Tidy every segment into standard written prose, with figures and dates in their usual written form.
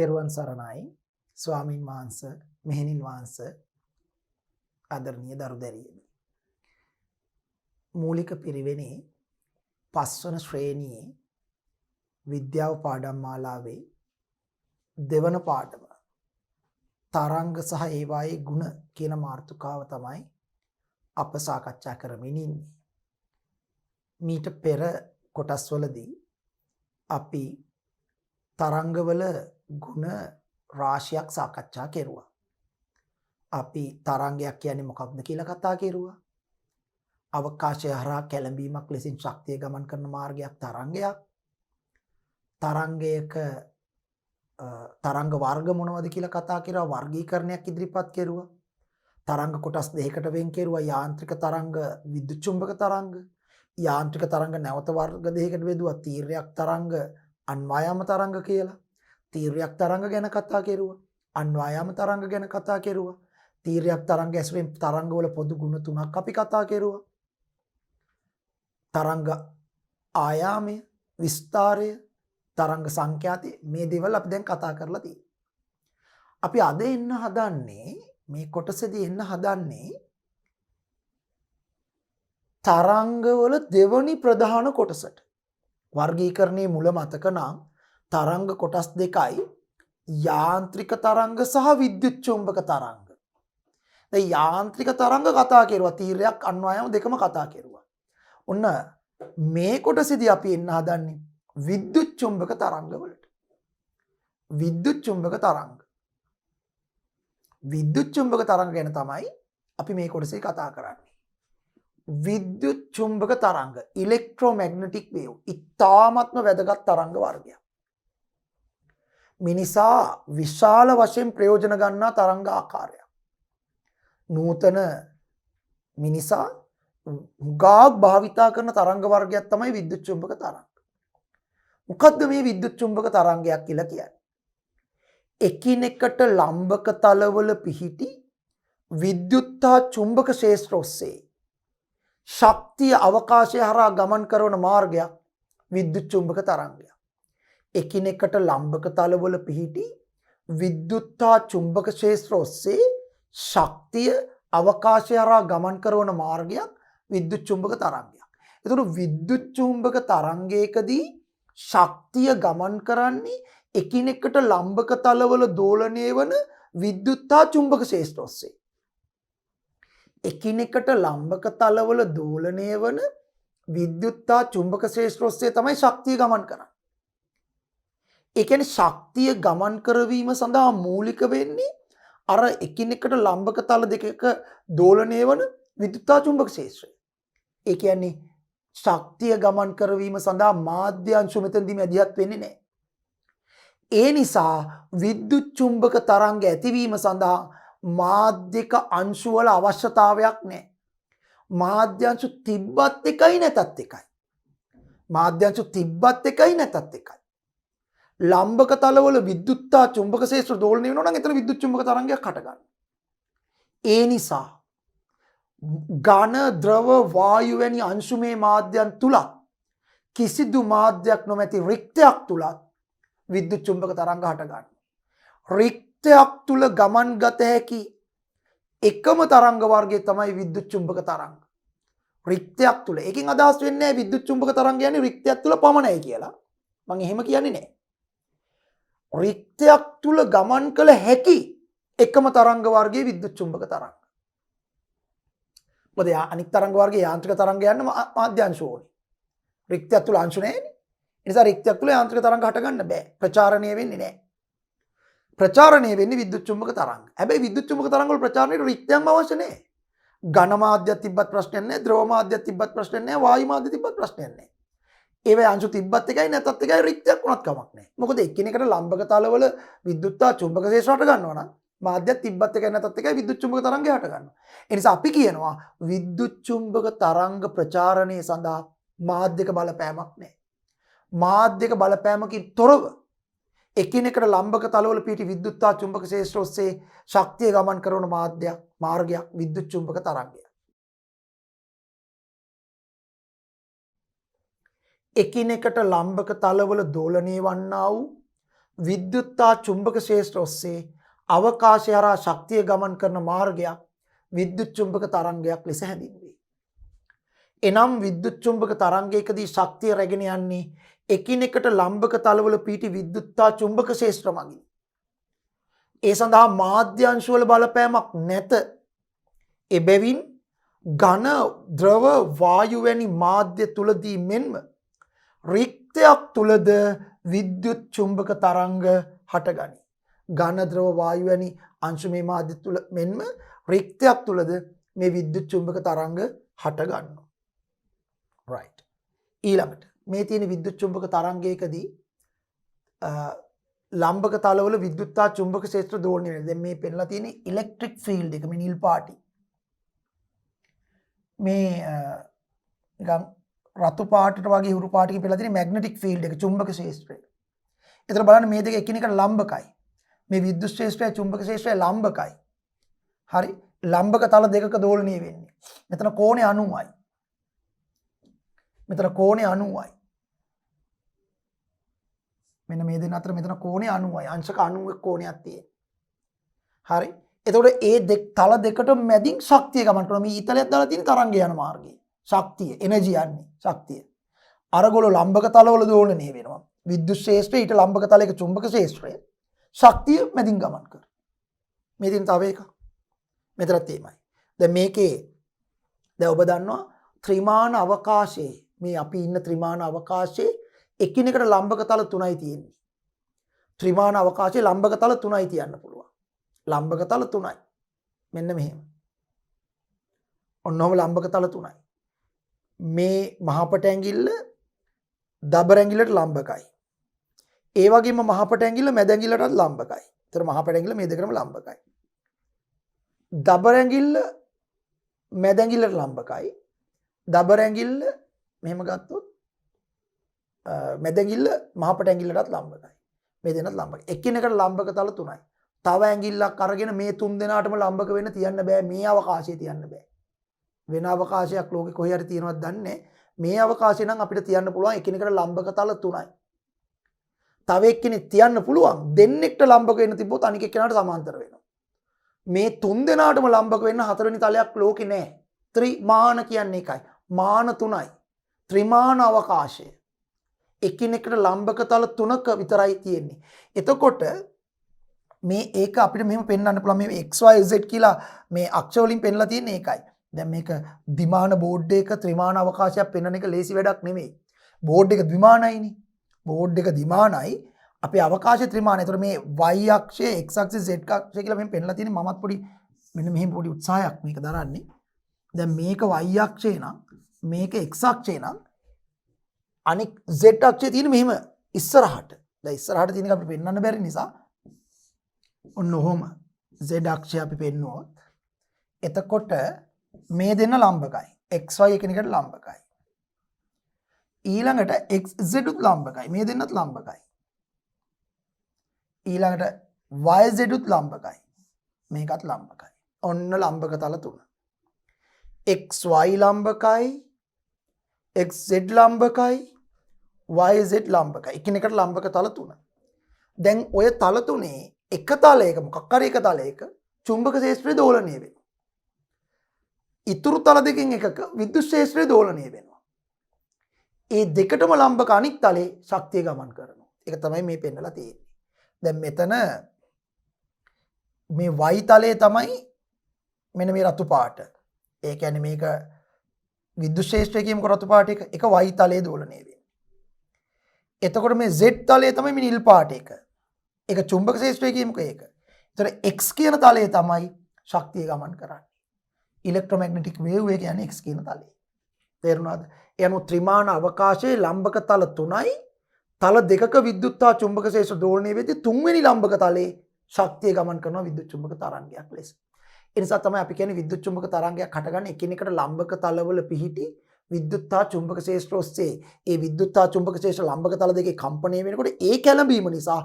තෙරුවන් සරණයි ස්වාමින් වහන්සේ මෙහෙණින් වහන්සේ ආදරණීය දරුදැරියනි මූලික පිරිවෙනේ පස්වන ශ්‍රේණියේ විද්‍යාව පාඩම් මාලාවේ දෙවන පාඩම තරංග සහ ඒවායේ ගුණ කියන මාතෘකාව තමයි අප සාකච්ඡා කරමින් ඉන්නේ. මීට පෙර කොටස්වලදී අපි තරංගවල ගුණ රාශියක් සාකච්ඡා කෙරුවා. අපි තරංගයක් කියන්නේ මොකක්ද කියලා කතා කෙරුවා. අවකාශය හරහා කැළඹීමක් ලෙසින් ශක්තිය ගමන් කරන මාර්ගයක් තරංගයක්. තරංගයක තරංග වර්ග මොනවද කියලා කතා කරා, වර්ගීකරණයක් ඉදිරිපත් කෙරුවා. තරංග කොටස් දෙකකට වෙන් කෙරුවා. යාන්ත්‍රික තරංග, විද්‍යුත් චුම්බක තරංග. යාන්ත්‍රික තරංග නැවත වර්ග දෙකකට බෙදුවා. තීර්යක් තරංග, අන්වායාම තරංග කියලා. තීර්යක් තරංග ගැන කතා කෙරුවා. අන්වායාම තරංග ගැන කතා කෙරුවා. තීර්යක් තරංග ඇසුරෙන් තරංගවල පොදු ගුණ තුනක් අපි කතා කෙරුවා. තරංග ආයාමය, විස්තාරය, තරංග සංඛ්‍යාතය, මේ දේවල් අපි දැන් කතා කරලා තියෙනවා. අපි අද එන්න හදන්නේ, මේ කොටසේදී එන්න හදන්නේ තරංගවල දෙවනි ප්‍රධාන කොටසට. වර්ගීකරණයේ මුල මතක නම් තරංග කොටස් දෙකයි, යාන්ත්‍රික තරංග සහ විද්‍යුත් චුම්බක තරංග. දැන් යාන්ත්‍රික තරංග කතා කෙරුවා, තීර්යක් අන්වායම දෙකම කතා කෙරුවා. ඔන්න මේ කොටසේදී අපි එන්න හදන්නේ විද්‍යුත් චුම්බක තරංග වලට. විද්‍යුත් චුම්බක තරංග. විද්‍යුත් චුම්බක තරංග ගැන තමයි අපි මේ කොටසේ කතා කරන්නේ. විද්‍යුත් චුම්බක තරංග, ඉලෙක්ට්‍රෝමැග්නටික් වේව්, ඉතාමත්ම වැදගත් තරංග වර්ගයක්. මිනිසා විශාල වශයෙන් ප්‍රයෝජන ගන්නා තරංග ආකාරයක්. නූතන මිනිසා ගාක් භාවිතා කරන තරංග වර්ගයක් තමයි විද්‍යුත් චුම්බක තරංග. මොකද්ද මේ විද්‍යුත් චුම්බක තරංගයක් කියලා කියන්නේ? එකිනෙකට ලම්බක තලවල පිහිටි විද්‍යුත් හා චුම්බක ක්ෂේත්‍ර ඔස්සේ ශක්තිය අවකාශය හරහා ගමන් කරන මාර්ගයක් විද්‍යුත් චුම්බක තරංගයක්. එකිනෙකට ලම්බක තලවල පිහිටි විද්‍යුත් හා චුම්බක ක්ෂේත්‍ර ඔස්සේ ශක්තිය අවකාශය හරහා ගමන් කරන මාර්ගයක් විද්‍යුත් චුම්බක තරංගයක්. එතකොට විද්‍යුත් චුම්බක තරංගයකදී ශක්තිය ගමන් කරන්නේ එකිනෙකට ලම්බක තලවල දෝලණය වන විද්‍යුත් හා චුම්බක ක්ෂේත්‍ර ඔස්සේ. එකිනෙකට ලම්බක තලවල දෝලණය වන විද්‍යුත් හා චුම්බක ක්ෂේත්‍ර ඔස්සේ තමයි ශක්තිය ගමන් කරන්නේ. ඒ කියන්නේ ශක්තිය ගමන් කරවීම සඳහා මූලික වෙන්නේ අර එකිනෙකට ලම්බක තල දෙකක දෝලණය වන විද්‍යුත් හා චුම්බක ක්ෂේත්‍රය. ඒ කියන්නේ ශක්තිය ගමන් කරවීම සඳහා මාධ්‍ය අංශු මෙතනදී මැදිහත් වෙන්නේ නැහැ. ඒ නිසා විද්‍යුත් චුම්බක තරංග ඇතිවීම සඳහා මාධ්‍යක අංශු වල අවශ්‍යතාවයක් නැහැ. මාධ්‍ය අංශු තිබ්බත් එකයි නැතත් එකයි. මාධ්‍ය අංශු තිබ්බත් එකයි නැතත් එකයි. ලම්බක තලවල විද්‍යුත් හා චුම්බක ක්ෂේත්‍ර දෝලණය වෙනවා නම් එතන විද්‍යුත් චුම්බක තරංගයක් හටගන්නවා. ඒ නිසා ඝන, ද්‍රව, වායු වැනි අංශුමය මාධ්‍යයන් තුල කිසිදු මාධ්‍යයක් නොමැති රික්තයක් තුලත් විද්‍යුත් චුම්බක තරංග හටගන්නවා. රික්තයක් තුල ගමන් ගත හැකි එකම තරංග වර්ගය තමයි විද්‍යුත් චුම්බක තරංග. රික්තයක් තුල. ඒකෙන් අදහස් වෙන්නේ නැහැ විද්‍යුත් චුම්බක තරංග කියන්නේ රික්තයක් තුල පමණයි කියලා. මම එහෙම කියන්නේ නැහැ. රික්තයක් තුල ගමන් කළ හැකි එකම තරංග වර්ගයේ විද්‍යුත් චුම්බක තරංග. මොකද අනිත් තරංග වර්ගයේ යාන්ත්‍රික තරංග යන්න මාධ්‍ය අංශු ඕනේ. රික්තයක් තුල අංශු නැහැනේ. ඒ නිසා රික්තයක් තුල යාන්ත්‍රික තරංග හට ගන්න බෑ. ප්‍රචාරණය වෙන්නේ නැහැ. ප්‍රචාරණය වෙන්නේ විද්‍යුත් චුම්බක තරංග. හැබැයි විද්‍යුත් චුම්බක තරංග වල ප්‍රචාරණයට රික්තයක්ම අවශ්‍ය නැහැ. ඝන මාධ්‍යයක් තිබ්බත් ප්‍රශ්නයක් නැහැ. ද්‍රව මාධ්‍යයක් තිබ්බත් ප්‍රශ්නයක් නැහැ. වායු මාධ්‍ය තිබ්බත් ප්‍රශ්නයක් නැහැ. ඒවයි අංශු තිබ්බත් එකයි නැතත් එකයි රික්තයක් වුණත් කමක් නැහැ. මොකද එකිනෙකට ලම්බක තලවල විද්‍යුත් හා චුම්බක ක්ෂේත්‍ර හට ගන්නවා නම් මාධ්‍යයක් තිබ්බත් එකයි නැතත් එකයි විද්‍යුත් චුම්බක තරංගය හට ගන්නවා. ඒ නිසා අපි කියනවා විද්‍යුත් චුම්බක තරංග ප්‍රචාරණය සඳහා මාධ්‍යක බලපෑමක් නැහැ. මාධ්‍යක බලපෑමකින් තොරව එකිනෙකට ලම්බක තලවල පිහිටි විද්‍යුත් හා චුම්බක ක්ෂේත්‍ර ඔස්සේ ශක්තිය ගමන් කරන මාර්ගයක් විද්‍යුත් චුම්බක තරංගයක්. එකිනෙකට ලම්බක තලවල දෝලණය වන්නා වූ විද්‍යුත්තා චුම්බක ක්ෂේත්‍ර ඔස්සේ අවකාශය හරහා ශක්තිය ගමන් කරන මාර්ගයක් විද්‍යුත් චුම්බක තරංගයක් ලෙස හැඳින්වේ. එනම් විද්‍යුත් චුම්බක තරංගයකදී ශක්තිය රැගෙන යන්නේ එකිනෙකට ලම්බක තලවල පිහිටි විද්‍යුත්තා චුම්බක ක්ෂේත්‍ර මගින්. ඒ සඳහා මාධ්‍යංශවල බලපෑමක් නැත. එබැවින් ඝන ද්‍රව වායු වැනි මාධ්‍ය තුලදී මෙන්ම රික්තයක් තුලද විද්‍යුත් චුම්බක තරංග හටගනී. ඝන ද්‍රව වායු වැනි අංශමය මාධ්‍ය තුල මෙන්ම රික්තයක් තුලද මේ විද්‍යුත් චුම්බක තරංග හටගන්නවා. right. ඊළඟට මේ තියෙන විද්‍යුත් චුම්බක තරංගයකදී ලම්බක තලවල විද්‍යුත්තා චුම්බක ක්ෂේත්‍ර දෝලණය වෙනවා. දැන් මේ පෙන්නලා තියෙන ඉලෙක්ට්‍රික් ෆීල්ඩ් එක මේ නිල් පාටි. මේ නිකන් රතු පාටට වගේ හුරු පාටකින් පෙන්නලා තියෙන මැග්නටික් ෆීල්ඩ් එක චුම්බක ක්ෂේත්‍රය. ඒතර බලන්න මේ දෙක එකිනෙකට ලම්බකයි. මේ විද්‍යුත් ක්ෂේත්‍රය චුම්බක ක්ෂේත්‍රය ලම්බකයි. හරි. ලම්බක තල දෙකක දෝලණය වෙන්නේ. මෙතන කෝණය 90යි. මෙතන කෝණය 90යි. මෙන්න මේ දෙන්න අතර මෙතන කෝණය 90යි. අංශක 90ක කෝණයක් තියෙනවා. හරි. එතකොට ඒ තල දෙකට මැදින් ශක්තිය ගමන් කරනවා. මේ ඊතලයක් දාලා තියෙන තරංගය යන මාර්ගය. ශක්තිය, එනර්ජි යන්නේ. ශක්තිය. අරගොල්ලෝ ලම්බක තලවල දෝලණය වෙනවා. විද්‍යුත් ක්ෂේත්‍රය ඊට ලම්බක තලයක චුම්බක ක්ෂේත්‍රය. ශක්තිය මැදින් ගමන් කරනවා. මේ දින තව එකක්. මෙතනත් එීමයි. දැන් මේකේ දැන් ඔබ දන්නවා ත්‍රිමාන අවකාශයේ මේ අපි ඉන්න ත්‍රිමාන අවකාශයේ එකිනෙකට ලම්බක තල 3යි තියෙන්නේ. ත්‍රිමාන අවකාශයේ ලම්බක තල 3යි තියන්න පුළුවන්. ලම්බක තල 3යි. මෙන්න මෙහෙම. ඔන්නෝම ලම්බක තල 3යි. මේ මහපට ඇඟිල්ල දබර ඇඟිල්ලට ලම්බකයි. ඒ වගේම මහපට ඇඟිල්ල මැද ඇඟිල්ලටත් ලම්බකයි. ඒතර මහපට ඇඟිල්ල මේ දෙකම ලම්බකයි. දබර ඇඟිල්ල මැද ඇඟිල්ලට ලම්බකයි. දබර ඇඟිල්ල මෙහෙම ගත්තොත් මැද ඇඟිල්ල මහපට ඇඟිල්ලටත් ලම්බකයි. මේ දෙන්නත් ලම්බකයි. එකිනෙකට ලම්බක තල 3යි. තව ඇඟිල්ලක් අරගෙන මේ තුන් දෙනාටම ලම්බක වෙන්න තියන්න බෑ. මේ අවකාශයේ තියන්න බෑ. වෙන අවකාශයක් ලෝකේ කොහේ හරි තියෙනවද දන්නේ. මේ අවකාශය නම් අපිට තියන්න පුළුවන් එකිනෙකට ලම්බක තල 3යි. තව එක්කෙනෙක් තියන්න පුළුවන් දෙන්නෙක්ට ලම්බක වෙන්න තිබ්බොත් අනික එක්කෙනාට සමාන්තර වෙනවා. මේ තුන් දෙනාටම ලම්බක වෙන්න හතරවෙනි තලයක් ලෝකේ නැහැ. ත්‍රිමාන කියන්නේ එකයි. මාන 3යි. ත්‍රිමාන අවකාශය. එකිනෙකට ලම්බක තල 3ක විතරයි තියෙන්නේ. එතකොට මේ ඒක අපිට මෙහෙම පෙන්වන්න පුළුවන් මේ XYZ කියලා මේ අක්ෂර වලින් පෙන්ලා තියෙන එකයි. දැන් මේක ද්විමාන බෝඩ් එක ත්‍රිමාන අවකාශයක් පෙන්වන එක ලේසි වැඩක් නෙමෙයි. බෝඩ් එක ද්විමානයිනේ. බෝඩ් එක ද්විමානයි. අපේ අවකාශය ත්‍රිමානයි. ඒතර මේ y අක්ෂය x අක්ෂය z අක්ෂය කියලා මෙහෙම පෙන්ලා තියෙන්නේ. මමත් පොඩි මෙන්න මෙහෙම පොඩි උත්සාහයක් මේක දරන්නේ. දැන් මේක y අක්ෂය නම් මේක x අක්ෂය නම් අනික z අක්ෂය තියෙන මෙහෙම ඉස්සරහට. දැන් ඉස්සරහට තියෙන එක අපිට පෙන්වන්න බැරි නිසා ඔන්න ඔහොම z අක්ෂය අපි පෙන්නුවොත් එතකොට මේ දෙන්න ලම්බකයි. xy එකිනෙකට ලම්බකයි. ඊළඟට xz උත් ලම්බකයි. මේ දෙන්නත් ලම්බකයි. ඊළඟට yz උත් ලම්බකයි. මේකත් ලම්බකයි. ඔන්න ලම්බක තල 3. xy ලම්බකයි, xz ලම්බකයි, yz ලම්බකයි. එකිනෙකට ලම්බක තල 3. දැන් ඔය තල තුනේ එක තලයක මොකක් හරි එක තලයක චුම්බක ක්ෂේත්‍රය දෝලණය වෙනවා. ඉතුරු තල දෙකෙන් එකක විද්‍යුත් ක්ෂේත්‍රය දෝලණය වෙනවා. ඒ දෙකටම ලම්බක අනිත් තලේ ශක්තිය ගමන් කරනවා. ඒක තමයි මේ පෙන්නලා තියෙන්නේ. දැන් මෙතන මේ y තලයේ තමයි මෙන්න මේ රතු පාට. ඒ කියන්නේ මේක විද්‍යුත් ක්ෂේත්‍රය කියමුකෝ රතු පාට එක. ඒක y තලයේ දෝලණය වෙනවා. එතකොට මේ z තලයේ තමයි මේ නිල් පාට එක. ඒක චුම්බක ක්ෂේත්‍රය කියමුකෝ ඒක. ඒතර x කියන තලයේ තමයි ශක්තිය ගමන් කරන්නේ. ඉලෙක්ට්‍රොමැග්නටික් වේව් එක කියන්නේ x කියන තලයේ. තේරුණාද? ඒ අනුව ත්‍රිමාන අවකාශයේ ලම්බක තල 3යි තල දෙකක විද්‍යුත්තා චුම්බක ක්ෂේත්‍ර දෝලණය වෙද්දී තුන්වෙනි ලම්බක තලයේ ශක්තිය ගමන් කරනවා විද්‍යුත් චුම්බක තරංගයක් ලෙස. ඒ නිසා තමයි අපි කියන්නේ විද්‍යුත් චුම්බක තරංගයක් හටගන්නේ එකිනෙකට ලම්බක තලවල පිහිටි විද්‍යුත්තා චුම්බක ක්ෂේත්‍ර ඔස්සේ. ඒ විද්‍යුත්තා චුම්බක ක්ෂේත්‍ර ලම්බක තල දෙකේ කම්පණය වෙනකොට ඒ කැළඹීම නිසා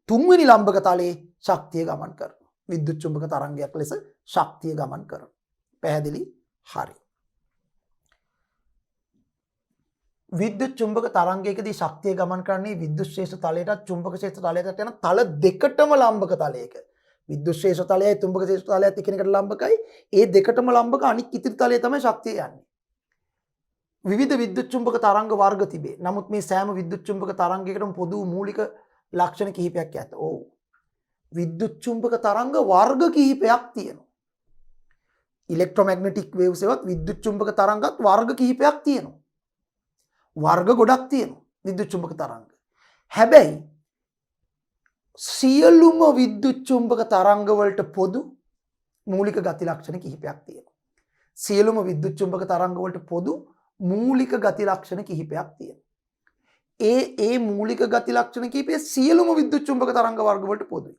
තුන්වෙනි ලම්බක තලයේ ශක්තිය ගමන් කරනවා. විද්‍යුත් චුම්බක තරංගයක් ලෙස ශක්තිය ගමන් කරනවා. පැහැදිලි? හරි. විද්‍යුත් චුම්බක තරංගයකදී ශක්තිය ගමන් කරන්නේ විද්‍යුත් ශේෂ්ඨ තලයටත් චුම්බක ශේෂ්ඨ තලයටත් යන තල දෙකටම ලම්බක තලයක. විද්‍යුත් ශේෂ්ඨ තලයයි චුම්බක ශේෂ්ඨ තලයත් එකිනෙකට ලම්බකයි. ඒ දෙකටම ලම්බක අනිත් ඉතිරි තලයේ තමයි ශක්තිය යන්නේ. විවිධ විද්‍යුත් චුම්බක තරංග වර්ග තිබේ. නමුත් මේ සෑම විද්‍යුත් චුම්බක තරංගයකටම පොදු මූලික ලක්ෂණ කිහිපයක් ඇත. ඔව්. විද්‍යුත් චුම්බක තරංග වර්ග කිහිපයක් තියෙනවා. ඉලෙක්ට්‍රොමැග්නටික් වේව්ස් ඒවත් විද්‍යුත් චුම්බක තරංගත් වර්ග කිහිපයක් තියෙනවා. වර්ග ගොඩක් තියෙනවා විද්‍යුත් චුම්බක තරංග. හැබැයි සියලුම විද්‍යුත් චුම්බක තරංග වලට පොදු මූලික ගති ලක්ෂණ කිහිපයක් තියෙනවා. සියලුම විද්‍යුත් චුම්බක තරංග වලට පොදු මූලික ගති ලක්ෂණ කිහිපයක් තියෙනවා. ඒ මූලික ගති ලක්ෂණ කිහිපය සියලුම විද්‍යුත් චුම්බක තරංග වර්ග වලට පොදුයි.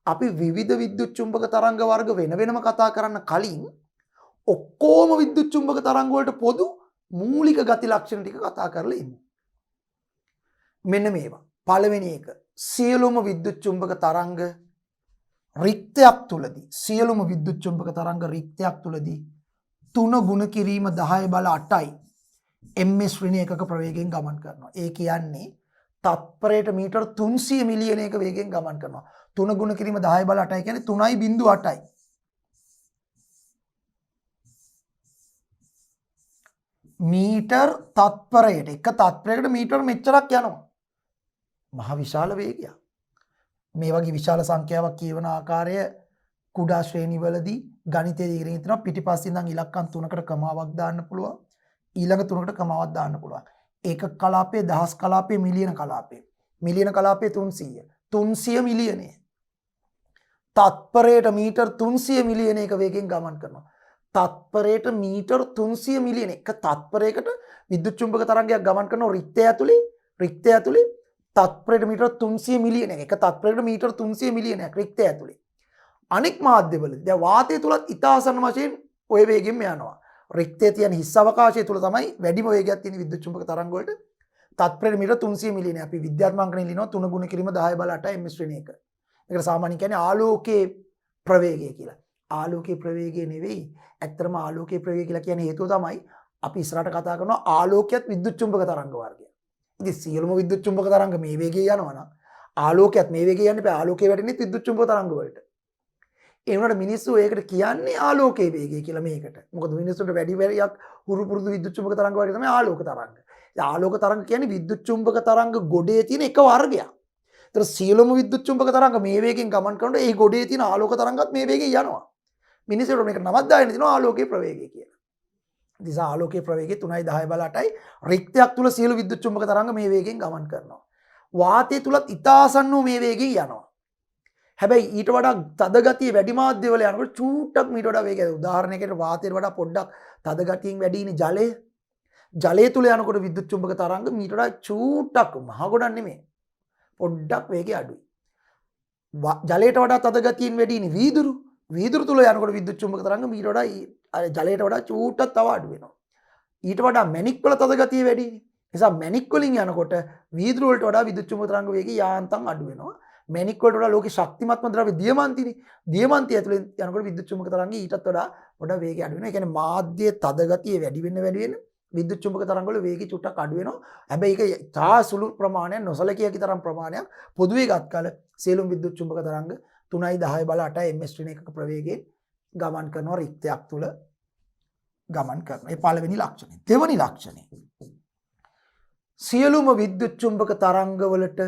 අපි විවිධ විද්‍යුත් චුම්බක තරංග වර්ග වෙන වෙනම කතා කරන්න කලින් ඔක්කොම විද්‍යුත් චුම්බක තරංග වලට පොදු මූලික ගති ලක්ෂණ ටික කතා කරලා ඉමු. මෙන්න මේවා. පළවෙනි එක සියලුම විද්‍යුත් චුම්බක තරංග රික්තයක් තුලදී සියලුම විද්‍යුත් චුම්බක තරංග රික්තයක් තුලදී 3 ගුණ කිරීම 10 බල 8යි ms ඍණ එකක ප්‍රවේගයෙන් ගමන් කරනවා. ඒ කියන්නේ තත්පරයට මීටර් 300 මිලියනයක වේගයෙන් ගමන් කරනවා. 3 ගුණ කිරීම 10 බල 8යි කියන්නේ 3.8යි. මීටර් තත්පරයට එක තත්පරයකට මීටර් මෙච්චරක් යනවා. මහ විශාල වේගයක්. මේ වගේ විශාල සංඛ්‍යාවක් කියවන ආකාරය කුඩා ශ්‍රේණිවලදී ගණිතයේ ඉගෙන ගන්නවා. පිටිපස්සේ ඉඳන් ඉලක්කම් 3කට කමාවක් දාන්න පුළුවන්. ඊළඟ 3කට කමාවක් දාන්න පුළුවන්. ඒක කලාපයේ දහස් කලාපයේ මිලියන කලාපයේ. මිලියන කලාපයේ 300. 300 මිලියනය. තත්පරයට මීටර් 300 මිලියනයක වේගයෙන් ගමන් කරනවා. තත්පරයට මීටර් 300 මිලියන එක තත්පරයකට විද්‍යුත් චුම්බක තරංගයක් ගමන් කරන රික්තය ඇතුලේ තත්පරයට මීටර් 300 මිලියනයක් එක තත්පරයකට මීටර් 300 මිලියනයක් රික්තය ඇතුලේ. අනෙක් මාධ්‍යවල දැන් වාතය තුලත් ඉතාසන්න වශයෙන් ওই වේගෙම යනවා. රික්තයේ තියෙන හිස් අවකාශය තුල තමයි වැඩිම වේගයක් තියෙන විද්‍යුත් චුම්බක තරංග වලට. තත්පරයට මීටර් 300 මිලියන අපි විද්‍යාත්මකණේ ලියනවා 3 ගුණ කිරීම 10 බල 8 ms ශ්‍රේණි එක. ඒකට සාමාන්‍යයෙන් කියන්නේ ආලෝකයේ ප්‍රවේගය කියලා. ආලෝකයේ ප්‍රවේගය නෙවෙයි. ඇත්තටම ආලෝකයේ ප්‍රවේගය කියලා කියන්නේ හේතුව තමයි අපි ඉස්සරහට කතා කරනවා ආලෝකයත් විද්‍යුත් චුම්බක තරංග වර්ගයක්. ඉතින් සියලුම විද්‍යුත් චුම්බක තරංග මේ වේගයේ යනවා නම් ආලෝකයත් මේ වේගයේ යන්න බෑ. ආලෝකයේ වැටෙන්නේ විද්‍යුත් චුම්බක තරංග වලට. ඒ වුණාට මිනිස්සු ඒකට කියන්නේ ආලෝකයේ වේගය කියලා මේකට. මොකද මිනිස්සුන්ට වැඩි වැඩියක් හුරු පුරුදු විද්‍යුත් චුම්බක තරංග වර්ගය තමයි ආලෝක තරංග. ඒ ආලෝක තරංග කියන්නේ විද්‍යුත් චුම්බක තරංග ගොඩේ තියෙන එක වර්ගයක්. ඒතර සියලුම විද්‍යුත් චුම්බක තරංග මේ වේගෙන් ගමන් කරනකොට ඒ ගොඩේ තියෙන ආලෝක තරංගත් මේ වේගෙන් යනවා. මිනිස්සුන්ට මේකට නමක් දාගෙන තිනවා ආලෝකයේ ප්‍රවේගය කියලා. නිසා ආලෝකයේ ප්‍රවේගය 3.10 බල 8යි රික්තයක් තුල සියලු විද්‍යුත් චුම්බක තරංග මේ වේගෙන් ගමන් කරනවා. වාතය තුලත් ඉතාසන්නෝ මේ වේගෙන් යනවා. හැබැයි ඊට වඩා තද ගතිය වැඩි මාධ්‍යවල යනකොට චූට්ටක් මීට වඩා වේගයක්. උදාහරණයකට වාතයට වඩා පොඩ්ඩක් තද ගතියෙන් වැඩි ඉන්නේ ජලය. ජලය තුල යනකොට විද්‍යුත් චුම්බක තරංග මීට වඩා චූට්ටක් මහ ගොඩක් නෙමෙයි. පොඩ්ඩක් වේගය අඩුයි. ජලයට වඩා තද ගතියෙන් වැඩි ඉන්නේ වීදුරු. වීදුරු තුල යනකොට විද්‍යුත් චුම්බක තරංග මීට වඩා ජලයට වඩා චූට්ටක් තව අඩු වෙනවා. ඊට වඩා මැණික් වල තද ගතිය වැඩිනේ. නිසා මැණික් වලින් යනකොට වීදුරු වලට වඩා විද්‍යුත් චුම්බක තරංග වේගය යාන්තම් අඩු වෙනවා. මැණික් වලට වඩා ලෝකේ ශක්තිමත්ම ද්‍රව්‍ය දියමන්තිනේ. දියමන්තිය ඇතුලෙන් යනකොට විද්‍යුත් චුම්බක තරංගය ඊටත් වඩා පොඩ වේගය අඩු වෙනවා. ඒ කියන්නේ මාධ්‍යයේ තද ගතිය වැඩි වෙන විද්‍යුත් චුම්බක තරංග වල වේගය චුට්ටක් අඩු වෙනවා. හැබැයි ඒක තා සුළු ප්‍රමාණයක් නොසලකිය හැකි තරම් ප්‍රමාණයක් පොදුවේ ගත් කල සියලුම විද්‍යුත් චුම්බක තරංග 3.10 බල 8 ms ශ්‍රේණි එකක ප්‍රවේගයෙන් ගමන් කරනවා රික්තයක් තුල ගමන් කරනවා. ඒ පළවෙනි ලක්ෂණය. දෙවෙනි ලක්ෂණය. සියලුම විද්‍යුත් චුම්බක තරංග වලට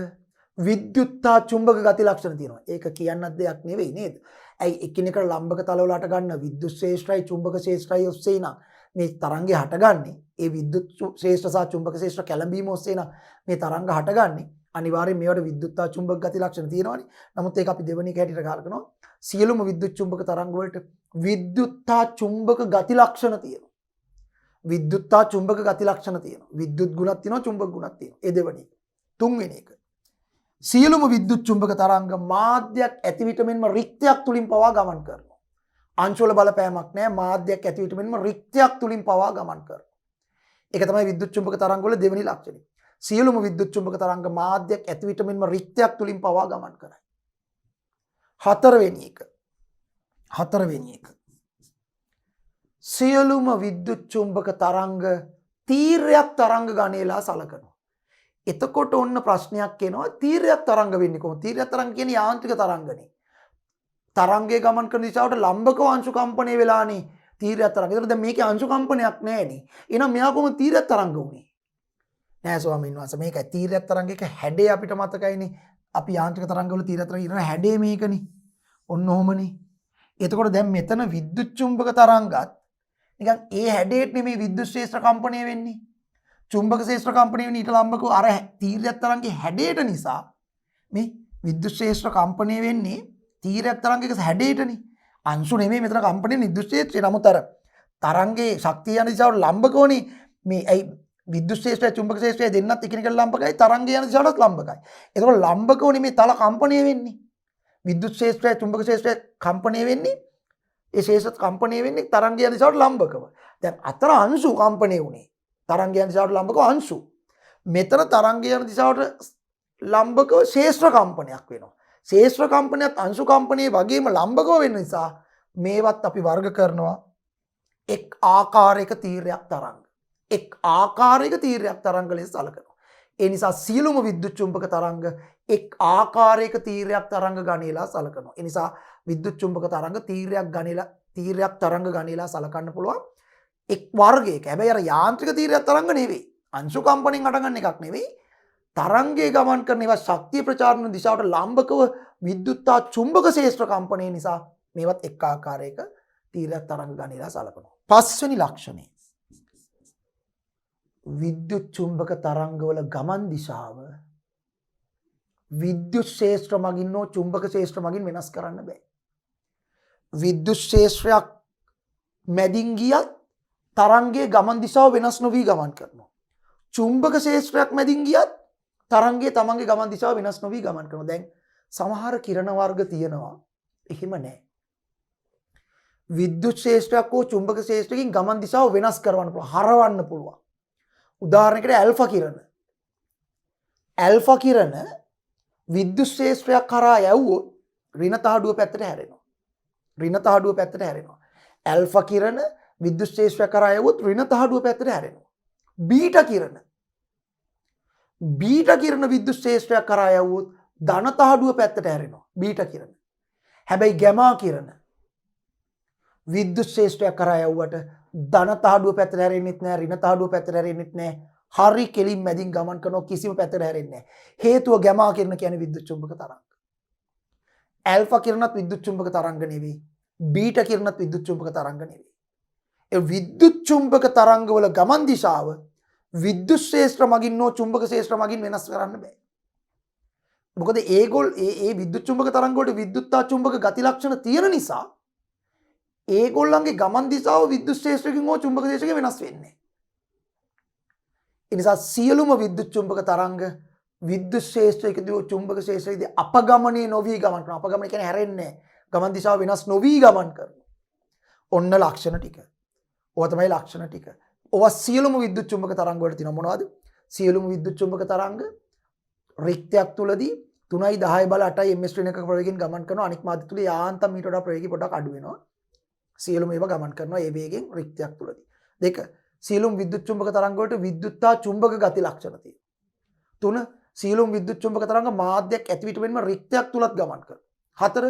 විද්‍යුත්තා චුම්බක ගති ලක්ෂණ තියෙනවා. ඒක කියන්නත් දෙයක් නෙවෙයි නේද? ඇයි එකිනෙකට ලම්බක තලවල හටගන්න විද්‍යුත් ශේෂ්ත්‍රයි චුම්බක ශේෂ්ත්‍රයි ඔස්සේ නම් මේ තරංගය හටගන්නේ. ඒ විද්‍යුත් ශේෂ්ත්‍ර සහ චුම්බක ශේෂ්ත්‍ර කැළඹීම ඔස්සේ නම් මේ තරංග හටගන්නේ. අනිවාර්යයෙන් මේවට විද්‍යුත්තා චුම්බක ගති ලක්ෂණ තියෙනවානේ. නමුත් ඒක අපි දෙවෙනි එක හැටියට ගන්නවා. සියලුම විද්‍යුත් චුම්බක තරංග වලට විද්‍යුත්තා චුම්බක ගති ලක්ෂණ තියෙනවා. විද්‍යුත්තා චුම්බක ගති ලක්ෂණ තියෙනවා. විද්‍යුත් ගුණක් තියෙනවා චුම්බක ගුණක් තියෙනවා. ඒ දෙවෙනි එක. තුන්වෙනි එක. සියලුම විද්‍යුත් චුම්බක තරංග මාධ්‍යයක් ඇති විට මෙන්ම රික්තයක් තුලින් පවා ගමන් කරනවා. අංශවල බලපෑමක් නැහැ. මාධ්‍යයක් ඇති විට මෙන්ම රික්තයක් තුලින් පවා ගමන් කරනවා. ඒක තමයි විද්‍යුත් චුම්බක තරංග වල දෙවෙනි ලක්ෂණය. සියලුම විද්‍යුත් චුම්බක තරංග මාධ්‍යයක් ඇති විට මෙන්ම රික්තයක් තුලින් පවා ගමන් කරයි. හතරවෙනි එක. සියලුම විද්‍යුත් චුම්බක තරංග තීරයක් තරංග ගණේලා සලකනවා. එතකොට ඔන්න ප්‍රශ්නයක් එනවා තීරයක් තරංග වෙන්නේ කොහොමද? තීරයක් තරංග කියන්නේ යාන්ත්‍රික තරංගනේ. තරංගයේ ගමන් කරන දිශාවට ලම්බකව අංශු කම්පණය වෙලානේ තීරයක් තරංග. ඒතර දැන් මේකේ අංශු කම්පනයක් නැහැනේ. එහෙනම් මෙයා කොහොමද තීරයක් තරංග උනේ? නෑ ස්වාමීන් වහන්සේ මේක තීරයක් තරංගයක හැඩය අපිට මතකයිනේ. අපි යාන්ත්‍රික තරංගවල තීරයක් තරංග ඉරන හැඩය මේකනේ. ඔන්න ඔහොමනේ. එතකොට දැන් මෙතන විද්‍යුත් චුම්බක තරංගත් නිකන් ඒ හැඩයට නෙමෙයි විද්‍යුත් ක්ෂේත්‍ර කම්පණය වෙන්නේ. චුම්බක ක්ෂේත්‍ර කම්පණය වෙන්නේ ඊට ලම්බකව අර තීරයක් තරංගයේ හැඩයට නිසා මේ විද්‍යුත් ක්ෂේත්‍ර කම්පණය වෙන්නේ තීරයක් තරංගයක හැඩයටනේ. අංශු නෙමෙයි මෙතන කම්පණය විද්‍යුත් ක්ෂේත්‍රය. නමුත් අර තරංගයේ ශක්තිය යන දිශාවට ලම්බකවනේ මේ ඇයි විද්‍යුත් ක්ෂේත්‍රය චුම්බක ක්ෂේත්‍රය දෙන්නත් එකිනෙකට ලම්බකයි තරංගය යන දිශාවටත් ලම්බකයි. ඒකෝල ලම්බකවනේ මේ තල කම්පණය වෙන්නේ. විද්‍යුත් ක්ෂේත්‍රය චුම්බක ක්ෂේත්‍රය කම්පණය වෙන්නේ ඒ ක්ෂේත්‍ර කම්පණය වෙන්නේ තරංගය යන දිශාවට ලම්බකව. දැන් අතර අංශු කම්පණය වුනේ. තරංගය යන දිශාවට ලම්බකව අංශු. මෙතන තරංගය යන දිශාවට ලම්බකව ක්ෂේත්‍ර කම්පනයක් වෙනවා. ක්ෂේත්‍ර කම්පනයත් අංශු කම්පනයේ වගේම ලම්බකව වෙන නිසා මේවත් අපි වර්ග කරනවා එක් ආකාරයක තීරයක් තරංග. එක් ආකාරයක තීරයක් තරංග ලෙස සලකනවා. ඒ නිසා සියලුම විද්‍යුත් චුම්බක තරංග එක් ආකාරයක තීරයක් තරංග ගණේලා සලකනවා. ඒ නිසා විද්‍යුත් චුම්බක තරංග තීරයක් තරංග ගණේලා සලකන්න පුළුවන් එක් වර්ගයක. හැබැයි අර යාන්ත්‍රික තීරයක් තරංග නෙවෙයි. අංශු කම්පණයෙන් හටගන්න එකක් නෙවෙයි. තරංගයේ ගමන් කරන ඒවා ශක්තිය ප්‍රචාරණ දිශාවට ලම්බකව විද්‍යුත්තා චුම්බක ක්ෂේත්‍ර කම්පණය නිසා මේවත් එක් ආකාරයක තීරයක් තරංග ගණේලා සලකනවා. පස්වෙනි ලක්ෂණය විද්‍යුත් චුම්බක තරංගවල ගමන් දිශාව විද්‍යුත් ක්ෂේත්‍ර මගින් හෝ චුම්බක ක්ෂේත්‍ර මගින් වෙනස් කරන්න බෑ. විද්‍යුත් ක්ෂේත්‍රයක් මැදින් ගියත් තරංගයේ ගමන් දිශාව වෙනස් නොවි ගමන් කරනවා. චුම්බක ක්ෂේත්‍රයක් මැදින් ගියත් තරංගයේ තමන්ගේ ගමන් දිශාව වෙනස් නොවි ගමන් කරනවා. දැන් සමහර කිරණ වර්ග තියෙනවා එහෙම නැහැ. විද්‍යුත් ක්ෂේත්‍රයක් හෝ චුම්බක ක්ෂේත්‍රකින් ගමන් දිශාව වෙනස් කරවන්න පුළුවන්, හරවන්න පුළුවන්. උදාහරණයකට ඇල්ෆා කිරණ. ඇල්ෆා කිරණ විද්‍යුත් ක්ෂේත්‍රයක් කරා යවුවොත් ඍණ තහඩුව පැත්තට හැරෙනවා. ඍණ තහඩුව පැත්තට හැරෙනවා. ඇල්ෆා කිරණ විද්‍යුත් ක්ෂේත්‍රයක් කරා යවුවොත් ඍණ තහඩුව පැත්තට හැරෙනවා. බීටා කිරණ විද්‍යුත් ක්ෂේත්‍රයක් කරා යවුවොත් ධන තහඩුව පැත්තට හැරෙනවා. බීටා කිරණ. හැබැයි ගැමා කිරණ විද්‍යුත් ක්ෂේත්‍රයක් කරා යවුවට ධන තහඩුව පැත්තට හැරෙන්නෙත් නැහැ, ඍණ තහඩුව පැත්තට හැරෙන්නෙත් නැහැ. හරි කෙලින් මැදින් ගමන් කරනවා, කිසිම පැත්තට හැරෙන්නේ නැහැ. හේතුව ගැමා කිරණ කියන්නේ විද්‍යුත් චුම්බක තරංග. ඇල්ෆා කිරණත් විද්‍යුත් චුම්බක තරංග නෙවෙයි. බීටා කිරණත් විද්‍යුත් චුම්බක තරංග නෙවෙයි. ඒ විද්‍යුත් චුම්බක තරංගවල ගමන් දිශාව විද්‍යුත් ක්ෂේත්‍ර මගින් හෝ චුම්බක ක්ෂේත්‍ර මගින් වෙනස් කරන්න බෑ. මොකද ඒ විද්‍යුත් චුම්බක තරංග වලට විද්‍යුත්තා චුම්බක ගති ලක්ෂණ තියෙන නිසා ඒගොල්ලන්ගේ ගමන් දිශාව විද්‍යුත් ක්ෂේත්‍රකින් හෝ චුම්බක ක්ෂේත්‍රකින් වෙනස් වෙන්නේ. ඒ නිසා සියලුම විද්‍යුත් චුම්බක තරංග විද්‍යුත් ක්ෂේත්‍රයකදී චුම්බක ක්ෂේත්‍රයේදී අපගමනීය නොවි ගමන් කරනවා. අපගමනය කියන්නේ හැරෙන්නේ නැහැ. ගමන් දිශාව වෙනස් නොවි ගමන් කරනවා. ඔන්න ලක්ෂණ ටික. ඕවා තමයි ලක්ෂණ ටික. ඕවා සියලුම විද්‍යුත් චුම්බක තරංග වලට තියෙනවා. මොනවද? සියලුම විද්‍යුත් චුම්බක තරංග රික්තයක් තුලදී 3යි 10යි බල 8යි ms ශ්‍රේණියක ප්‍රවේගයෙන් ගමන් කරනවා. අනික් මාධ්‍ය තුල යාන්තම් මීට වඩා ප්‍රවේගය පොඩක් අඩු වෙනවා. සියලුම ඒවා ගමන් කරනවා ඒ වේගෙන් රික්තයක් තුලදී. දෙක සියලුම විද්‍යුත් චුම්බක තරංග වලට විද්‍යුත්තා චුම්බක ගති ලක්ෂණ තියෙනවා. තුන සියලුම විද්‍යුත් චුම්බක තරංග මාධ්‍යයක් ඇති පිටවෙන්ම රික්තයක් තුලත් ගමන් කරනවා. හතර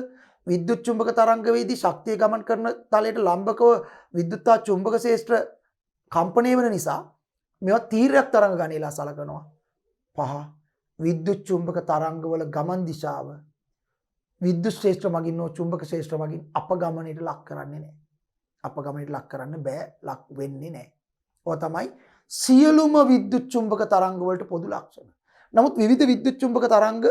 විද්‍යුත් චුම්බක තරංග වේදී ශක්තිය ගමන් කරන තලයට ලම්බකව විද්‍යුත්තා චුම්බක ක්ෂේත්‍ර කම්පණය වෙන නිසා මේවා තීරයක් තරංග ගණේලා සලකනවා. පහ විද්‍යුත් චුම්බක තරංගවල ගමන් දිශාව විද්‍යුත් ක්ෂේත්‍ර මගින් හෝ චුම්බක ක්ෂේත්‍ර මගින් අපගමනයට ලක් කරන්නේ නැහැ. අපගමනයට ලක් කරන්න බෑ, ලක් වෙන්නේ නැහැ. ඔය තමයි සියලුම විද්‍යුත් චුම්බක තරංග වලට පොදු ලක්ෂණ. නමුත් විවිධ විද්‍යුත් චුම්බක තරංග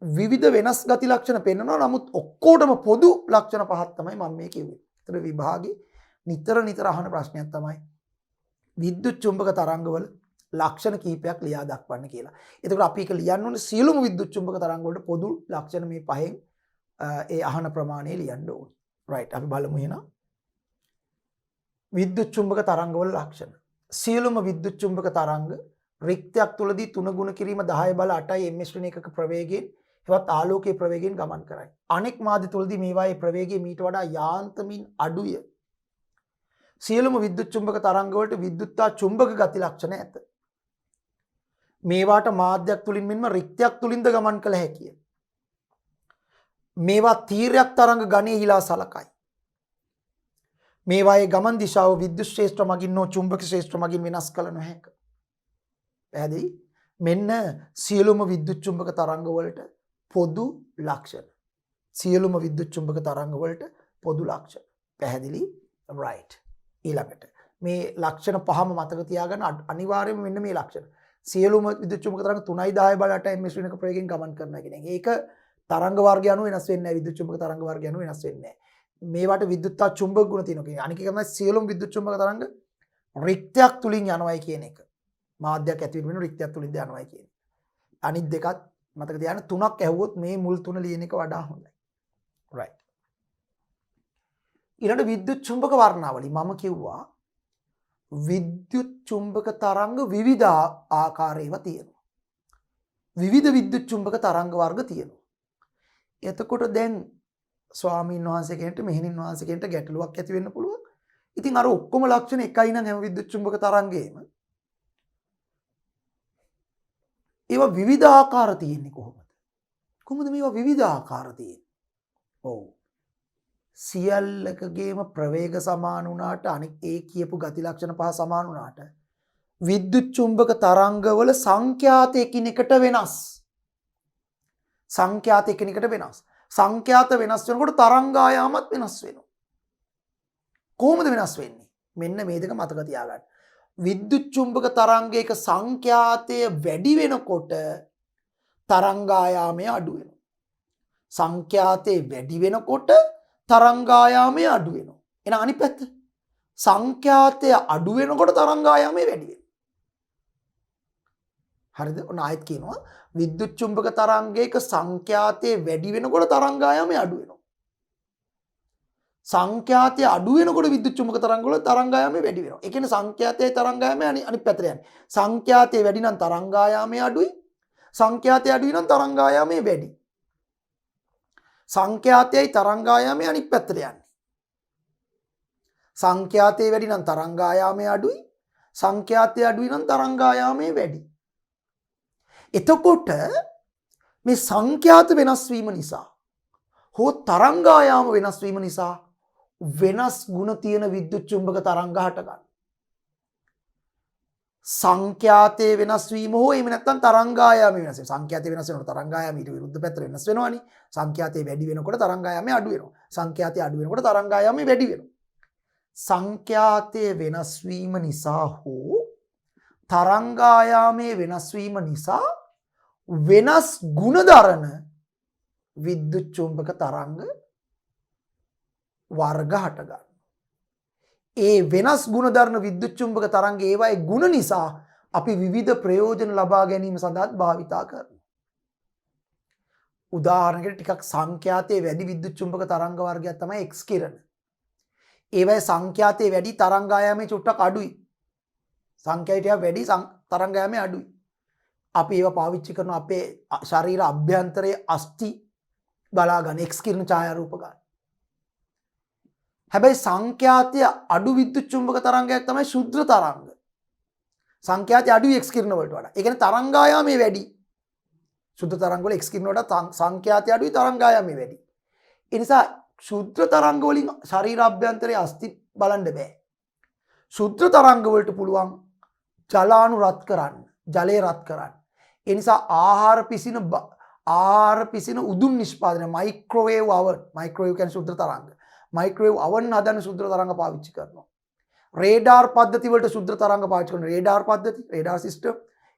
විවිධ වෙනස් ගති ලක්ෂණ පෙන්වනවා. නමුත් ඔක්කොටම පොදු ලක්ෂණ පහක් තමයි මම මේ කිව්වේ. ඒතර විභාගේ නිතර අහන ප්‍රශ්නයක් තමයි විද්‍යුත් චුම්බක තරංගවල ලක්ෂණ කීපයක් ලියා දක්වන්න කියලා. එතකොට අපි ඒක ලියන්න ඕනේ සියලුම විද්‍යුත් චුම්බක තරංග වලට පොදු ලක්ෂණ මේ පහෙන් ඒ අහන ප්‍රමාණය ලියන්න ඕනේ. රයිට් අපි බලමු එහෙනම්. විද්‍යුත් චුම්බක තරංගවල ලක්ෂණ. සියලුම විද්‍යුත් චුම්බක තරංග රික්තයක් තුලදී 3 ගුණ කිරීම 10 බල 8යි ms ශ්‍රේණියක ප්‍රවේගයෙන් හෙවත් ආලෝකයේ ප්‍රවේගයෙන් ගමන් කරයි. අනෙක් මාධ්‍ය තුලදී මේවායේ ප්‍රවේගය මීට වඩා යාන්තමින් අඩුය. සියලුම විද්‍යුත් චුම්බක තරංග වලට විද්‍යුත්තා චුම්බක ගති ලක්ෂණ ඇත. මේවාට මාධ්‍යයක් තුලින් මෙන්ම රික්තයක් තුලින්ද ගමන් කළ හැකිය. මේවා තීරයක් තරංග ගණයේ හිලා සලකයි. මේවායේ ගමන් දිශාව විද්‍යුත් ශ්‍රේෂ්ඨ මගින් හෝ චුම්බක ශ්‍රේෂ්ඨ මගින් වෙනස් කළ නොහැක. පැහැදිලි? මෙන්න සියලුම විද්‍යුත් චුම්බක තරංග වලට පොදු ලක්ෂණ. සියලුම විද්‍යුත් චුම්බක තරංග වලට පොදු ලක්ෂණ. පැහැදිලි? right. ඊළඟට මේ ලක්ෂණ පහම මතක තියාගන්න අනිවාර්යයෙන්ම මෙන්න මේ ලක්ෂණ. සියලුම විද්‍යුත් චුම්බක තරංග 3.10 බලට ms වෙනක ප්‍රවේගයෙන් ගමන් කරනවා කියන එක. ඒක තරංග වර්ගය අනුව වෙනස් වෙන්නේ නැහැ. විද්‍යුත් චුම්බක තරංග වර්ගය අනුව වෙනස් වෙන්නේ නැහැ. මේවට විද්‍යුත්තා චුම්බක ගුණ තියෙනවා කියන්නේ. අනික තමයි සියලුම විද්‍යුත් චුම්බක තරංග රික්තයක් තුලින් යනවායි කියන එක. මාධ්‍යයක් ඇතුළේ වෙන රික්තයක් තුලින් යනවායි කියන්නේ. අනිත් දෙකත් මතක තියාගන්න තුනක් ඇහුවොත් මේ මුල් තුන ලියන එක වඩා හොඳයි. right. ඊළඟ විද්‍යුත් චුම්බක වර්ණාවලි මම කිව්වා විද්‍යුත් චුම්බක තරංග විවිධ ආකාරයේව තියෙනවා. විවිධ විද්‍යුත් චුම්බක තරංග වර්ග තියෙනවා. එතකොට දැන් ස්වාමීන් වහන්සේ කෙනෙක්ට මෙහෙණින් වහන්සේ කෙනෙක්ට ගැටලුවක් ඇති වෙන්න පුළුවන්. ඉතින් අර ඔක්කොම ලක්ෂණ එකයි නම් හැම විද්‍යුත් චුම්බක තරංගයේම. ඒවා විවිධ ආකාර තියෙන්නේ කොහොමද? කොහොමද මේවා විවිධ ආකාර තියෙන්නේ? ඔව්. සියල්ලකගේම ප්‍රවේග සමාන වුණාට අනික ඒ කියපු ගති ලක්ෂණ පහ සමාන වුණාට විද්‍යුත් චුම්බක තරංගවල සංඛ්‍යාත එකිනෙකට වෙනස්. සංඛ්‍යාත එකිනෙකට වෙනස්. සංඛ්‍යාත වෙනස් වෙනකොට තරංග ආයාමත් වෙනස් වෙනවා. කොහොමද වෙනස් වෙන්නේ? මෙන්න මේ දෙක මතක තියාගන්න. විද්‍යුත් චුම්බක තරංගයක සංඛ්‍යාතය වැඩි වෙනකොට තරංග ආයාමය අඩු වෙනවා. සංඛ්‍යාතය වැඩි වෙනකොට තරංග ආයාමය අඩු වෙනවා. එහෙනම් අනිත් පැත්ත සංඛ්‍යාතය අඩු වෙනකොට තරංග ආයාමය වැඩි වෙනවා. හරිද? ඔන්න ආයෙත් කියනවා විද්‍යුත් චුම්බක තරංගයක සංඛ්‍යාතය වැඩි වෙනකොට තරංග ආයාමය අඩු වෙනවා. සංඛ්‍යාතය අඩු වෙනකොට විද්‍යුත් චුම්බක තරංග වල තරංග ආයාමය වැඩි වෙනවා. ඒ කියන්නේ සංඛ්‍යාතයයි තරංග ආයාමය අනිත් පැත්තට යන්නේ. සංඛ්‍යාතය වැඩි නම් තරංග ආයාමය අඩුයි. සංඛ්‍යාතය අඩුයි නම් තරංග ආයාමය වැඩි. සංඛ්‍යාතයයි තරංග ආයාමය අනිත් පැත්තට යන්නේ. සංඛ්‍යාතය වැඩි නම් තරංග ආයාමය අඩුයි. සංඛ්‍යාතය අඩුයි නම් තරංග ආයාමය වැඩි. එතකොට මේ සංඛ්‍යාත වෙනස් වීම නිසා හෝ තරංග ආයාම වෙනස් වීම නිසා වෙනස් ගුණ තියෙන විද්‍යුත් චුම්බක තරංග හට ගන්නවා. සංඛ්‍යාතයේ වෙනස් වීම හෝ එහෙම නැත්නම් තරංග ආයාම වෙනස් වීම. සංඛ්‍යාතය වෙනස් වෙනකොට තරංග ආයාම ඊට විරුද්ධ පැත්තට වෙනස් වෙනවනේ. සංඛ්‍යාතය වැඩි වෙනකොට තරංග ආයාමය අඩු වෙනවා. සංඛ්‍යාතය අඩු වෙනකොට තරංග ආයාමය වැඩි වෙනවා. සංඛ්‍යාතයේ වෙනස් වීම නිසා හෝ තරංග ආයාමයේ වෙනස් වීම නිසා වෙනස් ගුණ දරන විද්‍යුත් චුම්බක තරංග වර්ග හට ගන්නවා. ඒ වෙනස් ගුණ දරන විද්‍යුත් චුම්බක තරංග ඒවායේ ගුණ නිසා අපි විවිධ ප්‍රයෝජන ලබා ගැනීම සඳහා භාවිතා කරනවා. උදාහරණයකට ටිකක් සංඛ්‍යාතයේ වැඩි විද්‍යුත් චුම්බක තරංග වර්ගයක් තමයි X කිරණ. ඒවයේ සංඛ්‍යාතයේ වැඩි තරංග ආයාමයේ චුට්ටක් අඩුයි. සංඛ්‍යාතය වැඩි තරංග ආයාමයේ අඩුයි. අපි ඒවා පාවිච්චි කරන අපේ ශරීර අභ්‍යන්තරයේ අස්ථි බලා ගන්න X කිරණ ඡායාරූප ගන්න. හැබැයි සංඛ්‍යාතය අඩු විද්‍යුත් චුම්බක තරංගයක් තමයි ශුද්ධ තරංග. සංඛ්‍යාතය අඩුයි X කිරණ වලට වඩා. ඒ කියන්නේ තරංග ආයාමය වැඩි. ශුද්ධ තරංග වල X කිරණ වලට සංඛ්‍යාතය අඩුයි තරංග ආයාමය වැඩි. ඒ නිසා ශුද්ධ තරංග වලින් ශරීර අභ්‍යන්තරයේ අස්ථි බලන්න බෑ. ශුද්ධ තරංග වලට පුළුවන් ජලාණු රත් කරන්න, ජලය රත් කරන්න. ඒ නිසා ආහාර පිසින උදුන් නිෂ්පාදනය මයික්‍රෝවේව් oven, මයික්‍රෝවේව් කියන්නේ ශුද්ධ තරංග. මයික්‍රෝවේව් oven හදන ශුද්ධ තරංග පාවිච්චි කරනවා. රේඩාර් පද්ධති වලට ශුද්ධ තරංග පාවිච්චි කරනවා. රේඩාර් පද්ධති, රේඩාර් සිස්ටම්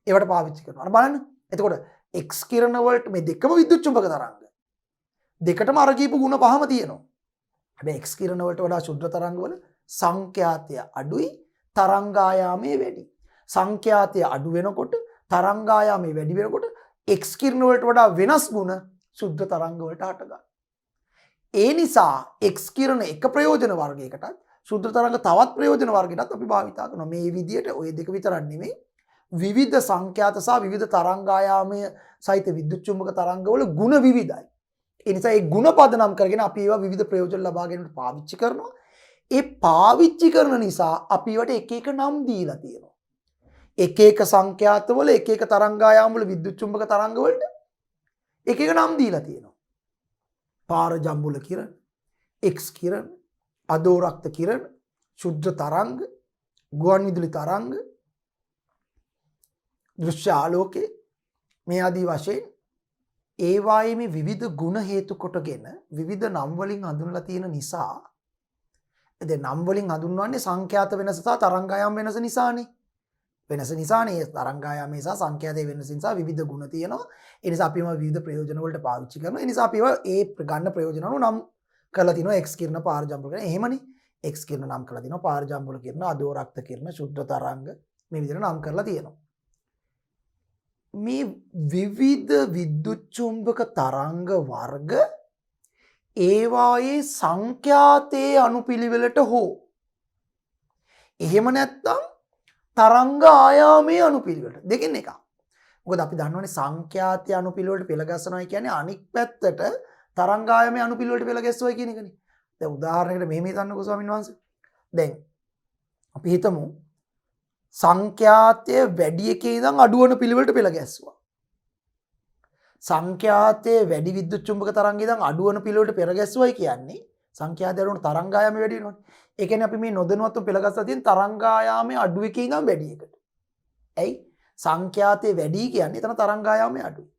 ඒවට පාවිච්චි කරනවා. අර බලන්න. එතකොට X කිරණ වලට මේ දෙකම විද්‍යුත් චුම්බක තරංග. දෙකටම අර කියපු ගුණ පහම තියෙනවා. හැබැයි X කිරණ වලට වඩා ශුද්ධ තරංග වල සංඛ්‍යාතය අඩුයි, තරංග ආයාමය වැඩි. සංඛ්‍යාතය අඩු වෙනකොට තරංග ආයාමය වැඩි වෙනකොට X කිරණ වලට වඩා වෙනස් ගුණ ශුද්ධ තරංග වලට හට ගන්නවා. ඒ නිසා X කිරණ එක ප්‍රයෝජන වර්ගයකටත් ශුද්ධ තරංග තවත් ප්‍රයෝජන වර්ගයකටත් අපි භාවිතා කරනවා. මේ විදිහට ওই දෙක විතරක් නෙමෙයි විවිධ සංඛ්‍යාත සහ විවිධ තරංග ආයාමය සහිත විද්‍යුත් චුම්බක තරංගවල ගුණ විවිධයි. ඒ නිසා ඒ ගුණ පදනම් කරගෙන අපි ඒවා විවිධ ප්‍රයෝජන ලබා ගැනීමට පාවිච්චි කරනවා. ඒ පාවිච්චි කරන නිසා අපි ඒවට එක එක නම් දීලා තියෙනවා. එක එක සංඛ්‍යාතවල එක එක තරංගායාම වල විද්‍යුත් චුම්බක තරංග වලට එක එක නම් දීලා තියෙනවා. පාරජම්බුල කිරණ, X කිරණ, අදෝරක්ත කිරණ, ශුද්ධ තරංග, ගුවන් විදුලි තරංග, දෘශ්‍ය ආලෝකේ මේ ආදී වශයෙන් ඒවායේ මේ විවිධ ගුණ හේතු කොටගෙන විවිධ නම් වලින් හඳුන්වලා තියෙන නිසා දැන් නම් වලින් හඳුන්වන්නේ සංඛ්‍යාත වෙනස සහ තරංගායාම වෙනස නිසානේ. වෙනස නිසානේ තරංගායාමේ සහ සංඛ්‍යාතයේ වෙනස නිසා විවිධ ගුණ තියෙනවා. ඒ නිසා අපි ඒවා විවිධ ප්‍රයෝජන වලට පාවිච්චි කරනවා. ඒ නිසා අපි ඒවා ඒ ගන්න ප්‍රයෝජන අනුව නම් කරලා තිනවා. X කිරණ පාරජම්බුල කිරණ. එහෙමනේ. X කිරණ නම් කරලා තිනවා. පාරජම්බුල කිරණ, අදෝරක්ත කිරණ, ශුද්ධ තරංග මේ විදිහට නම් කරලා තියෙනවා. මේ විවිධ විද්‍යුත් චුම්බක තරංග වර්ග ඒවායේ සංඛ්‍යාතයේ අනුපිළිවෙලට හෝ එහෙම නැත්නම් තරංග ආයාමයේ අනුපිළිවෙලට දෙකෙන් එකක්. මොකද අපි දන්නවනේ සංඛ්‍යාතයේ අනුපිළිවෙලට පෙළ ගැස්සනවා කියන්නේ අනික් පැත්තට තරංග ආයාමයේ අනුපිළිවෙලට පෙළ ගැස්සුවයි කියන එකනේ. දැන් උදාහරණයකට මෙහෙම හිතන්නකෝ ස්වාමීන් වහන්සේ. දැන් අපි හිතමු සංඛ්‍යාතයේ වැඩි එකේ ඉඳන් අඩු වෙන පිළිවෙලට පෙළ ගැස්සුවා. සංඛ්‍යාතයේ වැඩි විද්‍යුත් චුම්බක තරංගය ඉඳන් අඩු වෙන පිළිවෙලට පෙළ ගැස්සුවයි කියන්නේ සංඛ්‍යාතයේ අඩු වෙන තරංගායාමය වැඩි වෙනවනේ. ඒ කියන්නේ අපි මේ නොදැනුවත්ව පෙළ ගස්සා තියෙන තරංගායාමයේ අඩු එකේ ඉඳන් වැඩි එකට. ඇයි? සංඛ්‍යාතයේ වැඩි කියන්නේ එතන තරංගායාමයේ අඩුයි.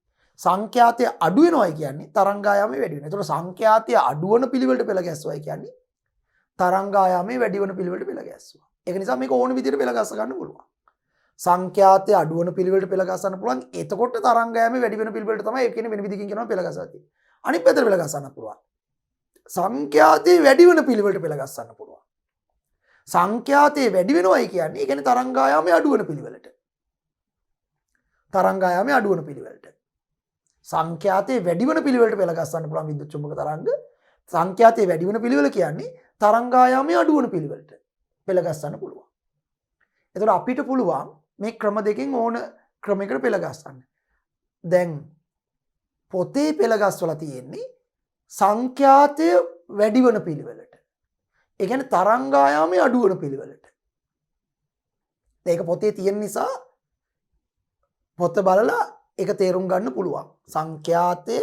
සංඛ්‍යාතයේ අඩු වෙනවයි කියන්නේ තරංගායාමයේ වැඩි වෙනවා. ඒතකොට සංඛ්‍යාතයේ අඩු වෙන පිළිවෙලට පෙළ ගැස්සුවයි කියන්නේ තරංගායාමයේ වැඩි වෙන පිළිවෙලට පෙළ ගැස්සුවා. ඒක නිසා මේක ඕන විදිහට පෙළ ගස්ස ගන්න පුළුවන්. සංඛ්‍යාතයේ අඩු වෙන පිළිවෙලට පෙළ ගස්සන්න පුළුවන්. එතකොට තරංගායාමයේ වැඩි වෙන පිළිවෙලට තමයි ඒ කියන්නේ වෙන විදිහකින් කියනවා පෙළ ගස්සා තියෙන්නේ. අනිත් පැත්තට පෙළ ගස්සන්න පුළුවන්. සංඛ්‍යාතයේ වැඩි වෙන පිළිවෙලට පෙළ ගස්සන්න පුළුවන්. සංඛ්‍යාතයේ වැඩි වෙනවයි කියන්නේ ඒ කියන්නේ තරංගායාමයේ අඩු වෙන පිළිවෙලට. තරංගායාමයේ අඩු වෙන පිළිවෙලට. සංඛ්‍යාතයේ වැඩි වෙන පිළිවෙලට පෙළ ගස්සන්න පුළුවන් විද්‍යුත් චුම්බක තරංග. සංඛ්‍යාතයේ වැඩි වෙන පිළිවෙල කියන්නේ තරංගායාමයේ අඩු වෙන පිළිවෙලට පෙළ ගස්සන්න පුළුවන්. එතකොට අපිට පුළුවන් මේ ක්‍රම දෙකෙන් ඕන ක්‍රමයකට පෙළ ගස්සන්න. දැන් පොතේ පෙළ ගස්වලා තියෙන්නේ සංඛ්‍යාතය වැඩි වෙන පිළිවෙලට. ඒ කියන්නේ තරංගායාමයේ අඩු වෙන පිළිවෙලට. ඒක පොතේ තියෙන නිසා පොත බලලා ඒක තේරුම් ගන්න පුළුවන්. සංඛ්‍යාතය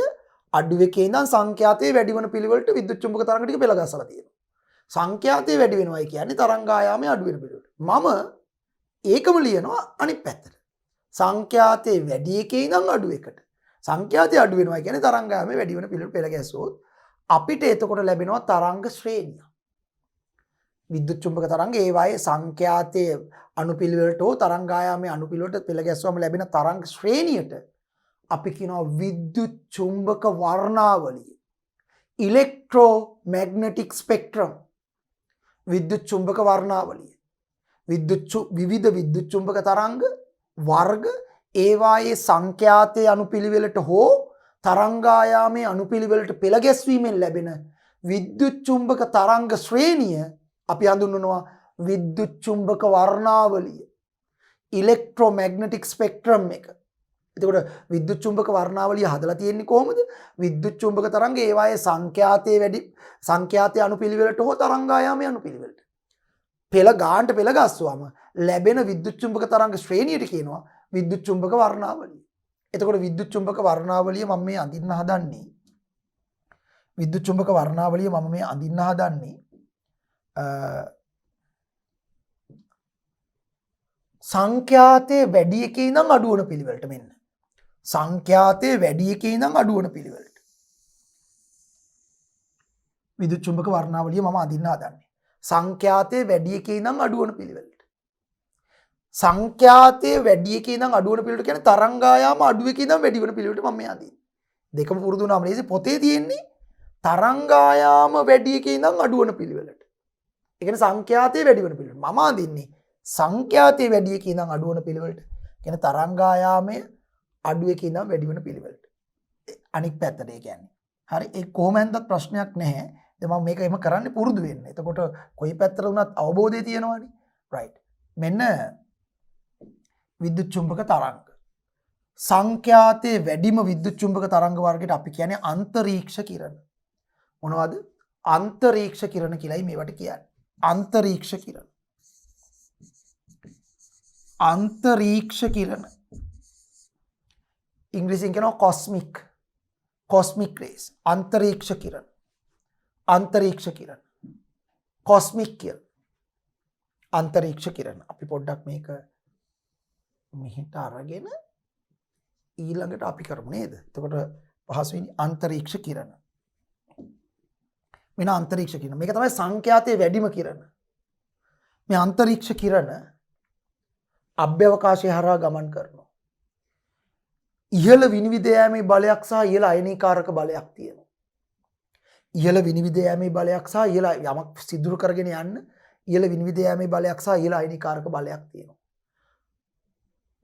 අඩු එකේ ඉඳන් සංඛ්‍යාතයේ වැඩි වෙන පිළිවෙලට විද්‍යුත් චුම්බක තරංග ටික පෙළ ගස්සලා තියෙනවා. සංඛ්‍යාතයේ වැඩි වෙනවයි කියන්නේ තරංගායාමයේ අඩු වෙන පිළිවෙලට. මම ඒකම ලියනවා අනිත් පැත්තට. සංඛ්‍යාතයේ වැඩි එකේ ඉඳන් අඩු එකට. සංඛ්‍යාතයේ අඩු වෙනවයි කියන්නේ තරංගායාමයේ වැඩි වෙන පිළිවෙලට පෙළ ගැස්සුවොත් අපිට එතකොට ලැබෙනවා තරංග ශ්‍රේණිය. විද්‍යුත් චුම්බක තරංග ඒවායේ සංඛ්‍යාතයේ අනුපිළිවෙලට හෝ තරංගායාමයේ අනුපිළිවෙලට පෙළ ගැස්සුවම ලැබෙන තරංග ශ්‍රේණියට අපි කියනවා විද්‍යුත් චුම්බක වර්ණාවලිය. Electromagnetic spectrum. විද්‍යුත් චුම්බක වර්ණාවලිය. විවිධ විද්‍යුත් චුම්බක තරංග වර්ග ඒවායේ සංඛ්‍යාතයේ අනුපිළිවෙලට හෝ තරංගායාමයේ අනුපිළිවෙලට පෙළ ගැස්වීමෙන් ලැබෙන විද්‍යුත් චුම්බක තරංග ශ්‍රේණිය අපි හඳුන්වනවා විද්‍යුත් චුම්බක වර්ණාවලිය. ඉලෙක්ට්‍රෝමැග්නටික් ස්පෙක්ට්‍රම් එක. එතකොට විද්‍යුත් චුම්බක වර්ණාවලිය හදලා තියෙන්නේ කොහොමද? විද්‍යුත් චුම්බක තරංග ඒවායේ සංඛ්‍යාතයේ අනුපිළිවෙලට හෝ තරංගායාමයේ අනුපිළිවෙලට පෙළ ගානට පෙළ ගස්සුවම ලැබෙන විද්‍යුත් චුම්බක තරංග ශ්‍රේණියට කියනවා විද්‍යුත් චුම්බක වර්ණාවලිය. එතකොට විද්‍යුත් චුම්බක වර්ණාවලිය මම මේ අඳින්න හදන්නේ විද්‍යුත් චුම්බක වර්ණාවලිය මම මේ අඳින්න හදන්නේ සංඛ්‍යාතයේ වැඩි එකේ ඉඳන් අඩු වෙන පිළිවෙලට මෙන්න. සංඛ්‍යාතයේ වැඩි එකේ ඉඳන් අඩු වෙන පිළිවෙලට. විද්‍යුත් චුම්බක වර්ණාවලිය මම අඳින්න හදන්නේ. සංඛ්‍යාතයේ වැඩි එකේ ඉඳන් අඩු වෙන පිළිවෙලට. සංඛ්‍යාතයේ වැඩි එකේ ඉඳන් අඩු වෙන පිළිවෙලට කියන්නේ තරංගායාම අඩු එකේ ඉඳන් වැඩි වෙන පිළිවෙලට මම මේ අඳින්නේ. දෙකම පුරුදු වුණාම නේද පොතේ තියෙන්නේ තරංගායාම වැඩි එකේ ඉඳන් අඩු වෙන පිළිවෙලට. ඒ කියන්නේ සංඛ්‍යාතයේ වැඩි වෙන පිළිවෙලට. මම අඳින්නේ සංඛ්‍යාතයේ වැඩි එකේ ඉඳන් අඩු වෙන පිළිවෙලට. කියන්නේ තරංගායාමයේ අඩු එකේ ඉඳන් වැඩි වෙන පිළිවෙලට. අනික් පැත්තට ඒ කියන්නේ. හරි ඒ කොහොමෙන්දත් ප්‍රශ්නයක් නැහැ. දැන් මම මේක එහෙම කරන්න පුරුදු වෙන්න. එතකොට කොයි පැත්තට වුණත් අවබෝධය තියෙනවානේ. right. මෙන්න විද්‍යුත් චුම්බක තරංග. සංඛ්‍යාතයේ වැඩිම විද්‍යුත් චුම්බක තරංග වර්ගයට අපි කියන්නේ අන්තරීක්ෂ කිරණ. මොනවද? අන්තරීක්ෂ කිරණ කියලායි මේවට කියන්නේ. අන්තරීක්ෂ කිරණ. අන්තරීක්ෂ කිරණ. ඉංග්‍රීසියෙන් කියනවා කොස්මික් රේස්. අන්තරීක්ෂ කිරණ. අන්තරීක්ෂ කිරණ. කොස්මික් කිරණ. අන්තරීක්ෂ කිරණ. අපි පොඩ්ඩක් මේක මෙහෙට අරගෙන ඊළඟට අපි කරමු නේද? එතකොට පහසුවෙන් අන්තරීක්ෂ කිරණ. මෙන්න අන්තරීක්ෂ කිරණ. මේක තමයි සංඛ්‍යාතයේ වැඩිම කිරණ. මේ අන්තරීක්ෂ කිරණ අභ්‍යවකාශය හරහා ගමන් කරනවා. ඉහළ විනිවිද යෑමේ බලයක් සහ ඉහළ අයනීකාරක බලයක් තියෙනවා. ඉහළ විනිවිද යෑමේ බලයක් සහ ඉහළ යමක් සිදුරු කරගෙන යන්න ඉහළ විනිවිද යෑමේ බලයක් සහ ඉහළ අයනීකාරක බලයක් තියෙනවා.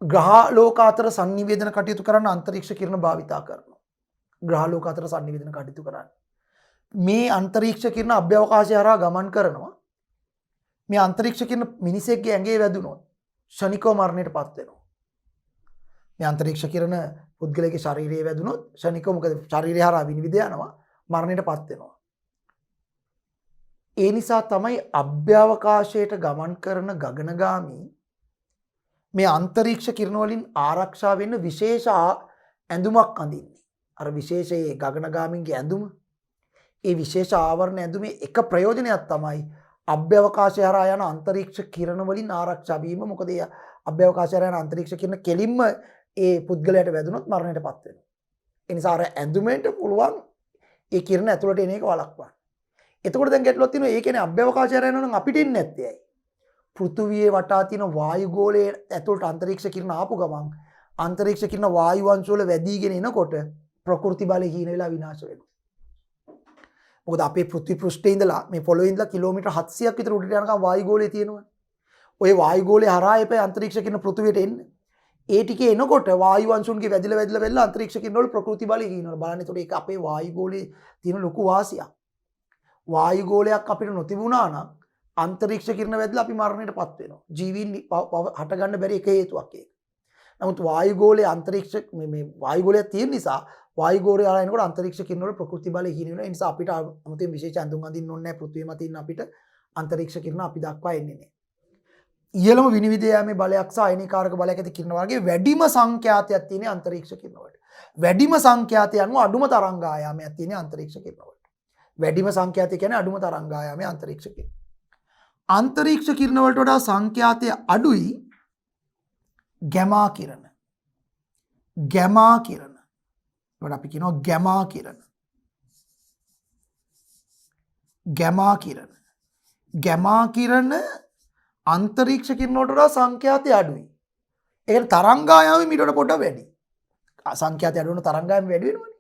ග්‍රහ ලෝක අතර සංනිවේදන කටයුතු කරන්න අන්තරීක්ෂ කිරණ භාවිතා කරනවා. ග්‍රහ ලෝක අතර සංනිවේදන කටයුතු කරන්න. මේ අන්තරීක්ෂ කිරණ අභ්‍යවකාශය හරහා ගමන් කරනවා. මේ අන්තරීක්ෂ කිරණ මිනිසෙක්ගේ ඇඟේ වැදුනොත් ෂණිකව මරණයට පත් වෙනවා. මේ අන්තරීක්ෂ කිරණ පුද්ගලයාගේ ශරීරයේ වැදුනොත් ෂණිකව මොකද ශරීරය හරහා විනිවිද යනවා මරණයට පත් වෙනවා. ඒ නිසා තමයි අභ්‍යවකාශයට ගමන් කරන ගගනගාමී මේ අන්තරීක්ෂ කිරණ වලින් ආරක්ෂා වෙන්න විශේෂ ඇඳුමක් අඳින්නේ. අර විශේෂයේ ගගනගාමීන්ගේ ඇඳුම. ඒ විශේෂ ආවරණ ඇඳුමේ එක ප්‍රයෝජනයක් තමයි අභ්‍යවකාශය හරහා යන අන්තරීක්ෂ කිරණ වලින් ආරක්ෂා වීම. මොකද ඒ අභ්‍යවකාශය හරහා යන අන්තරීක්ෂ කිරණ කෙලින්ම ඒ පුද්ගලයාට වැදුනොත් මරණයට පත් වෙනවා. ඒ නිසා අර ඇඳුමෙන්ට පුළුවන් ඒ කිරණ ඇතුළට එන එක වළක්වන්න. එතකොට දැන් ගැටලුවක් තියෙනවා. ඒ කියන්නේ අභ්‍යවකාශය හරහා යනවා නම් අපිට එන්නේ නැත්තේ ඇයි? පෘථුවියේ වටා තියෙන වායුගෝලයේ ඇතුළට අන්තරීක්ෂ කිරණ ආපු ගමන් අන්තරීක්ෂ කිරණ වායු අංශ වල වැදීගෙන එනකොට ප්‍රකෘති බලය හීන වෙලා විනාශ වෙනවා. මොකද අපේ පෘථිවි පෘෂ්ඨයේ ඉඳලා මේ පොළොවේ ඉඳලා කිලෝමීටර් 700ක් විතර උඩට යනකම් වායුගෝලය තියෙනවා. ওই වායුගෝලය හරහා එපේ අන්තරීක්ෂ කිරණ පෘථිවියට එන්නේ. ඒ ටිකේ එනකොට වායු අංශුන්ගේ වැදිලා වෙලා අන්තරීක්ෂ කිරණ වල ප්‍රකෘති බලය හීන වෙනවා. බලන්න ඒතකොට ඒක අපේ වායුගෝලයේ තියෙන ලොකු වාසියක්. වායුගෝලයක් අපිට නොතිබුණා නම් අන්තරීක්ෂ කිරණ වැදලා අපි මරණයට පත් වෙනවා. ජීවීන් හට ගන්න බැරි එක හේතුවක් ඒක. නමුත් වායුගෝලයේ අන්තරීක්ෂ මේ වායුගෝලය තියෙන නිසා වායුගෝලය ආලා එනකොට අන්තරීක්ෂ කිරණ වල ප්‍රකෘති බලය හීන වෙනවා. ඒ නිසා අපිට 아무තෙන් විශේෂ ඇඳුම් අඳින්න ඕනේ නැහැ. පෘථිවිය මත ඉන්න අපිට අන්තරීක්ෂ කිරණ අපි දක්වා එන්නේ නැහැ. ඉහළම විනිවිද යෑමේ බලයක් සහ අයනීකාරක බලයක් ඇති කිරණ වර්ගයේ වැඩිම සංඛ්‍යාතයක් තියෙන අන්තරීක්ෂ කිරණ වලට. වැඩිම සංඛ්‍යාතය අනුව අඩුම තරංග ආයාමයක් තියෙන අන්තරීක්ෂ කිරණ වලට. වැඩිම සංඛ්‍යාතය කියන්නේ අඩුම තරංග ආයාමයේ අන්තරීක්ෂ කිරණ. අන්තරීක්ෂ කිරණ වලට වඩා සංඛ්‍යාතය අඩුයි ගැමා කිරණ. ගැමා කිරණ. ඒකට අපි කියනවා ගැමා කිරණ. ගැමා කිරණ. ගැමා කිරණ අන්තරීක්ෂ කිරණ වලට වඩා සංඛ්‍යාතය අඩුයි. ඒ කියන්නේ තරංගායාමය මීට වඩා පොඩ්ඩක් වැඩි. සංඛ්‍යාතය අඩු වෙන තරංගායාමය වැඩි වෙනවනේ.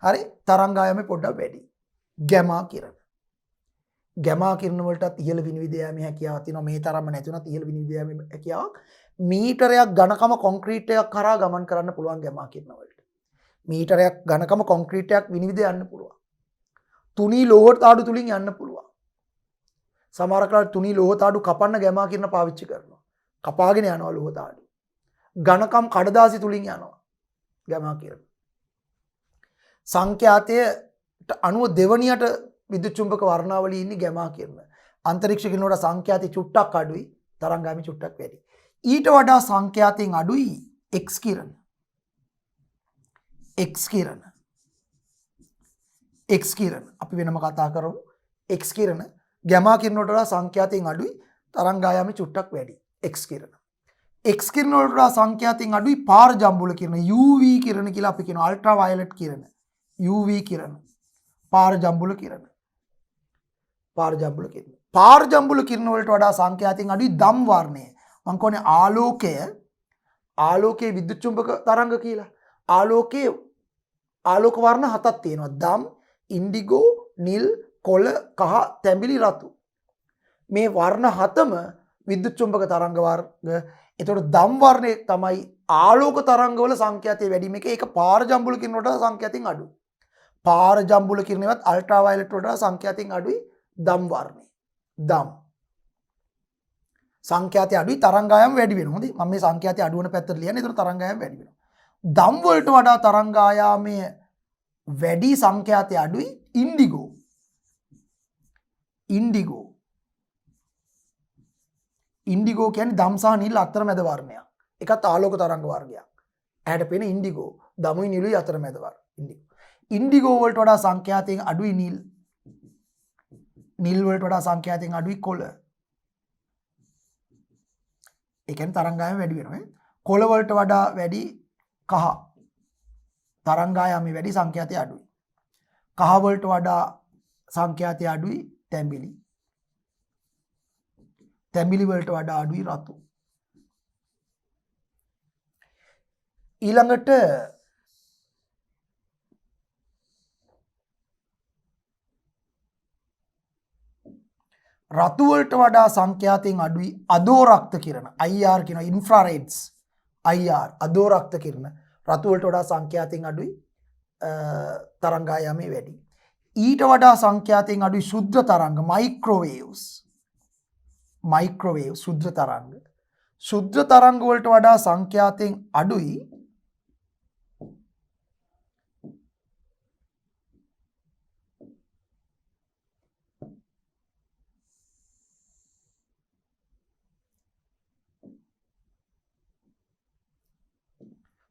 හරි තරංගායාමය පොඩ්ඩක් වැඩි. ගැමා කිරණ. ගැමා කිරණ වලටත් ඉහළ විනිවිද යාමේ හැකියාවක් තියෙනවා. මේ තරම්ම නැතුණත් ඉහළ විනිවිද යාමේ හැකියාවක් මීටරයක් ඝනකම කොන්ක්‍රීට් එකක් කරා ගමන් කරන්න පුළුවන් ගැමා කිරණ වලට. මීටරයක් ඝනකම කොන්ක්‍රීට් එකක් විනිවිද යන්න පුළුවන්. තුනී ලෝහ තාඩු තුලින් යන්න පුළුවන්. සමහර කාලේ තුනී ලෝහ තාඩු කපන්න ගැමා කිරණ පාවිච්චි කරනවා. කපාගෙන යනවා ලෝහ තාඩු. ඝනකම් කඩදාසි තුලින් යනවා ගැමා කිරණ. සංඛ්‍යාතයට අනුව දෙවණියට විද්‍යුත් චුම්බක වර්ණාවලියේ ඉන්නේ ගැමා කිරණ. අන්තරීක්ෂ කිරණ වල සංඛ්‍යාතය චුට්ටක් අඩුයි, තරංගාමි චුට්ටක් වැඩි. ඊට වඩා සංඛ්‍යාතයෙන් අඩුයි X කිරණ. X කිරණ. X කිරණ. අපි වෙනම කතා කරමු. X කිරණ ගැමා කිරණ වලට වඩා සංඛ්‍යාතයෙන් අඩුයි, තරංගායාමි චුට්ටක් වැඩි. X කිරණ. X කිරණ වලට වඩා සංඛ්‍යාතයෙන් අඩුයි පාරජම්බුල කිරණ. UV කිරණ කියලා අපි කියනවා. අල්ට්‍රා වයලට් කිරණ. UV කිරණ. පාරජම්බුල කිරණ. පාරජම්බුල කිරණ. පාරජම්බුල කිරණ වලට වඩා සංඛ්‍යාතයෙන් අඩුයි දම් වර්ණය. මම කියන්නේ ආලෝකයේ විද්‍යුත් චුම්බක තරංග කියලා. ආලෝක වර්ණ හතක් තියෙනවා. දම්, ඉන්ඩිගෝ, නිල්, කොළ, කහ, තැඹිලි, රතු. මේ වර්ණ හතම විද්‍යුත් චුම්බක තරංග වර්ග. එතකොට දම් වර්ණය තමයි ආලෝක තරංගවල සංඛ්‍යාතය වැඩි මේක. ඒක පාරජම්බුල කිරණ වලට සංඛ්‍යාතයෙන් අඩුයි. පාරජම්බුල කිරණේවත් අල්ට්‍රා වයලට් වලට සංඛ්‍යාතයෙන් අඩුයි දම් වර්ණය. දම් සංඛ්‍යාතය අඩුයි තරංගායම වැඩි වෙනවා. හොඳයි මම මේ සංඛ්‍යාතය අඩු වෙන පැත්තට ලියන්නේ. ඒතර තරංගායම වැඩි වෙනවා. දම් වලට වඩා තරංගායාමය වැඩි සංඛ්‍යාතය අඩුයි ඉන්ඩිගෝ. ඉන්ඩිගෝ කියන්නේ දම් සහ නිල් අතරමැද වර්ණයක්. එකත් ආලෝක තරංග වර්ගයක්. ඇහැට පේන ඉන්ඩිගෝ දමුයි නිලුයි අතරමැද වර්ග ඉන්ඩිගෝ. ඉන්ඩිගෝ වලට වඩා සංඛ්‍යාතයෙන් අඩුයි නිල්. නිල් වලට වඩා සංඛ්‍යාතයෙන් අඩුයි කොළ. ඒ කියන්නේ තරංගායම වැඩි වෙනවා. කොළ වලට වඩා වැඩි කහ. තරංගායම වැඩි සංඛ්‍යාතය අඩුයි. කහ වලට වඩා සංඛ්‍යාතය අඩුයි තැඹිලි. තැඹිලි වලට වඩා අඩුයි රතු. ඊළඟට රතු වලට වඩා සංඛ්‍යාතයෙන් අඩුයි අදෝරක්ත කිරණ. IR කියන ඉන්ෆ්‍රාරෙඩ්ස්. IR අදෝරක්ත කිරණ රතු වලට වඩා සංඛ්‍යාතයෙන් අඩුයි තරංගායාමයේ වැඩි. ඊට වඩා සංඛ්‍යාතයෙන් අඩුයි ශුද්ධ තරංග මයික්‍රෝවේව්ස්. මයික්‍රෝවේව් ශුද්ධ තරංග. ශුද්ධ තරංග වලට වඩා සංඛ්‍යාතයෙන් අඩුයි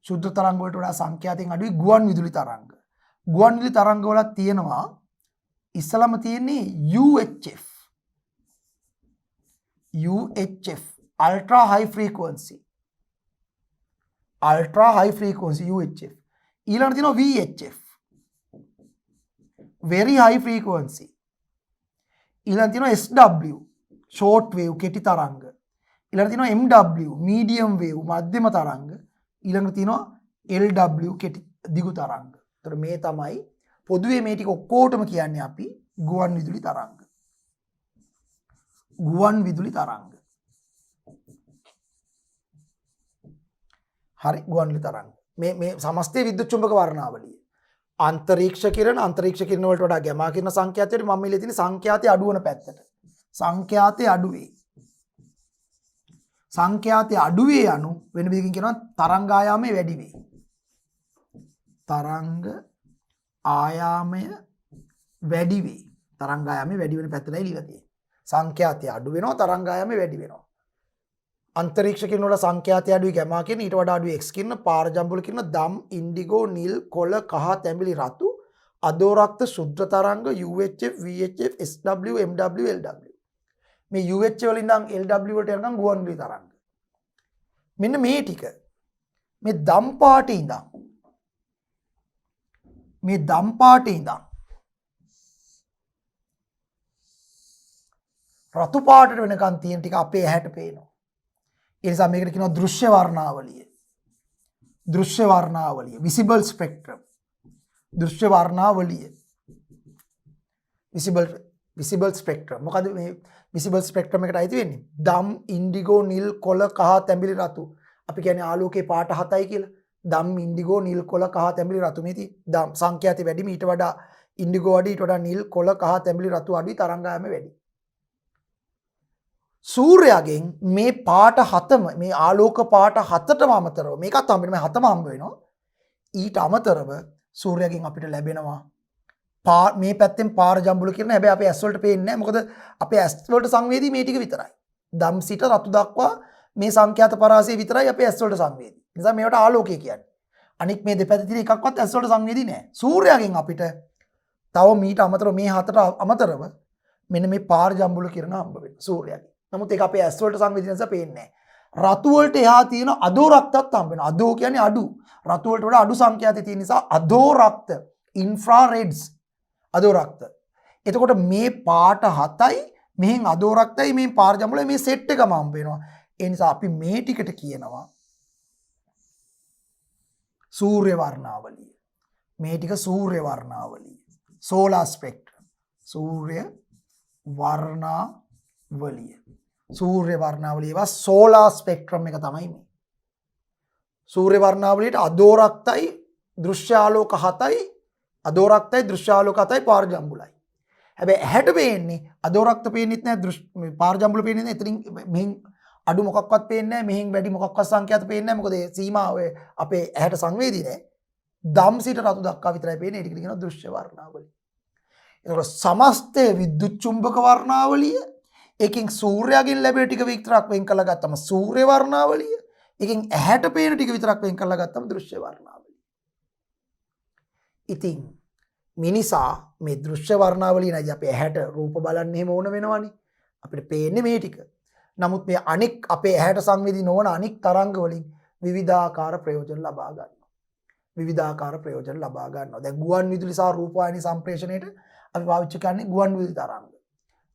ශුද්ධ තරංග වලට වඩා සංඛ්‍යාතයෙන් අඩුයි ගුවන් විදුලි තරංග. ගුවන් විදුලි තරංග වල තියෙනවා ඉස්සලම තියෙන්නේ UHF. UHF ultra high frequency. ultra high frequency UHF. ඊළඟට තියෙනවා VHF. very high frequency. ඊළඟට තියෙනවා SW short wave කෙටි තරංග. ඊළඟට තියෙනවා MW medium wave මධ්‍යම තරංග. ඊළඟට තියෙනවා LW කෙටි දිගු තරංග. ඒතර මේ තමයි පොදුවේ මේ ටික ඔක්කොටම කියන්නේ අපි ගුවන් විදුලි තරංග. ගුවන් විදුලි තරංග. හරි ගුවන් විදුලි තරංග. මේ සමස්තයේ විද්‍යුත් චුම්බක වර්ණාවලිය. අන්තරීක්ෂ කිරණ වලට වඩා ගැමා කිරණ සංඛ්‍යාතයට මම මෙලේ තියෙන සංඛ්‍යාතය අඩු වෙන පැත්තට. සංඛ්‍යාතය අඩු වේ. සංඛ්‍යාතය අඩු වේ යනු වෙන විදිහකින් කියනවා තරංග ආයාමය වැඩි වේ. තරංග ආයාමය වැඩි වේ. තරංග ආයාමය වැඩි වෙන පැත්තටයි ලියලා තියෙන්නේ. සංඛ්‍යාතය අඩු වෙනවා තරංග ආයාමය වැඩි වෙනවා. අන්තරීක්ෂ කිරණ වල සංඛ්‍යාතය අඩුයි ගැමා කිරණ ඊට වඩා අඩුයි X කිරණ පාරජම්බුල කිරණ දම් ඉන්ඩිගෝ නිල් කොළ කහ තැඹිලි රතු අදෝරක්ත ශුද්ධ තරංග UHF VHF SW MW LW. මේ UHF වලින් නම් LW වලට යනකම් ගුවන් විදුලි තරංග. මෙන්න මේ ටික මේ දම් පාටේ ඉඳන් රතු පාටට වෙනකන් තියෙන ටික අපේ ඇහැට පේනවා. ඒ නිසා මේකට කියනවා දෘශ්‍ය වර්ණාවලිය. දෘශ්‍ය වර්ණාවලිය visible spectrum. දෘශ්‍ය වර්ණාවලිය. visible spectrum. මොකද මේ visible spectrum එකට අයිති වෙන්නේ? දම් ඉන්ඩිගෝ නිල් කොළ කහ තැඹිලි රතු. අපි කියන්නේ ආලෝකයේ පාට 7යි කියලා. දම් ඉන්ඩිගෝ නිල් කොළ කහ තැඹිලි රතු මේ දම් සංඛ්‍යාතය වැඩි ඊට වඩා ඉන්ඩිගෝ අඩි ඊට වඩා නිල් කොළ කහ තැඹිලි රතු අඩුයි තරංගායම වැඩි. සූර්යයාගෙන් මේ පාට 7ම මේ ආලෝක පාට 7ටම අමතරව මේකත් හම්බ වෙනවා 7ම හම්බ වෙනවා. ඊට අමතරව සූර්යයාගෙන් අපිට ලැබෙනවා මේ පැත්තෙන් පාරජම්බුල කිරණ. හැබැයි අපේ ඇස් වලට පේන්නේ නැහැ. මොකද අපේ ඇස් වලට සංවේදී මේ ටික විතරයි. දම් සිට රතු දක්වා මේ සංඛ්‍යාත පරාසය විතරයි අපේ ඇස් වලට සංවේදී. ඒ නිසා මේවට ආලෝකය කියන්නේ. අනික් මේ දෙපැත්තේ තියෙන එකක්වත් ඇස් වලට සංවේදී නැහැ. සූර්යයාගෙන් අපිට තව මීට අමතරව මේ 7ට අමතරව මෙන්න මේ පාරජම්බුල කිරණ හම්බ වෙනවා සූර්යයාගෙන්. නමුත් ඒක අපේ ඇස් වලට සංවේදී නිසා පේන්නේ නැහැ. රතු වලට එහා තියෙන අදෝරක්තත් හම්බ වෙනවා. අදෝ කියන්නේ අඩු. රතු වලට වඩා අඩු සංඛ්‍යාතය තියෙන නිසා අදෝරක්ත ඉන්ෆ්‍රාරෙඩ්ස් අදෝරක්ත. එතකොට මේ පාට 7යි මෙහෙන් අදෝරක්තයි මේ පාරජම්බුලයි මේ සෙට් එකම හම්බ වෙනවා. ඒ නිසා අපි මේ ටිකට කියනවා සූර්ය වර්ණාවලිය. මේ ටික සූර්ය වර්ණාවලිය. Solar spectrum. සූර්ය වර්ණාවලිය. සූර්ය වර්ණාවලිය වා සෝලාර් ස්පෙක්ට්‍රම් එක තමයි මේ. සූර්ය වර්ණාවලියට අදෝරක්තයි දෘශ්‍ය ආලෝක 7යි අදෝරක්තයි දෘශ්‍ය ආලෝක 7යි පාරජම්බුලයි. හැබැයි ඇහැට පේන්නේ අදෝරක්ත පේන්නෙත් නැහැ පාරජම්බුල පේන්නේ නැහැ. එතනින් මෙහෙන් අඩු මොකක්වත් පේන්නේ නැහැ. මෙහෙන් වැඩි මොකක්වත් සංඛ්‍යාත පේන්නේ නැහැ. මොකද ඒ සීමාව අපේ ඇහැට සංවේදී නැහැ. දම් සිට රතු දක්වා විතරයි පේන්නේ. ඒකට කියනවා දෘශ්‍ය වර්ණාවලිය. එතකොට සමස්ත විද්‍යුත් චුම්බක වර්ණාවලිය එකකින් සූර්යාගෙන් ලැබෙන ටික විතරක් වෙන් කරලා ගත්තම සූර්ය වර්ණාවලිය. එකකින් ඇහැට පේන ටික විතරක් වෙන් කරලා ගත්තම දෘශ්‍ය වර්ණාවලිය. ඉතින් මිනිසා මේ දෘශ්‍ය වර්ණාවලිය නේද අපි ඇහැට රූප බලන්න එහෙම ඕන වෙනවනේ. අපිට පේන්නේ මේ ටික. නමුත් මේ අනික් අපේ ඇහැට සංවේදී නොවන අනික් තරංග වලින් විවිධාකාර ප්‍රයෝජන ලබා ගන්නවා. විවිධාකාර ප්‍රයෝජන ලබා ගන්නවා. දැන් ගුවන් විදුලි සහ රූපවාහිනී සම්ප්‍රේෂණයට අපි පාවිච්චි කරන්නේ ගුවන් විදුලි තරංග.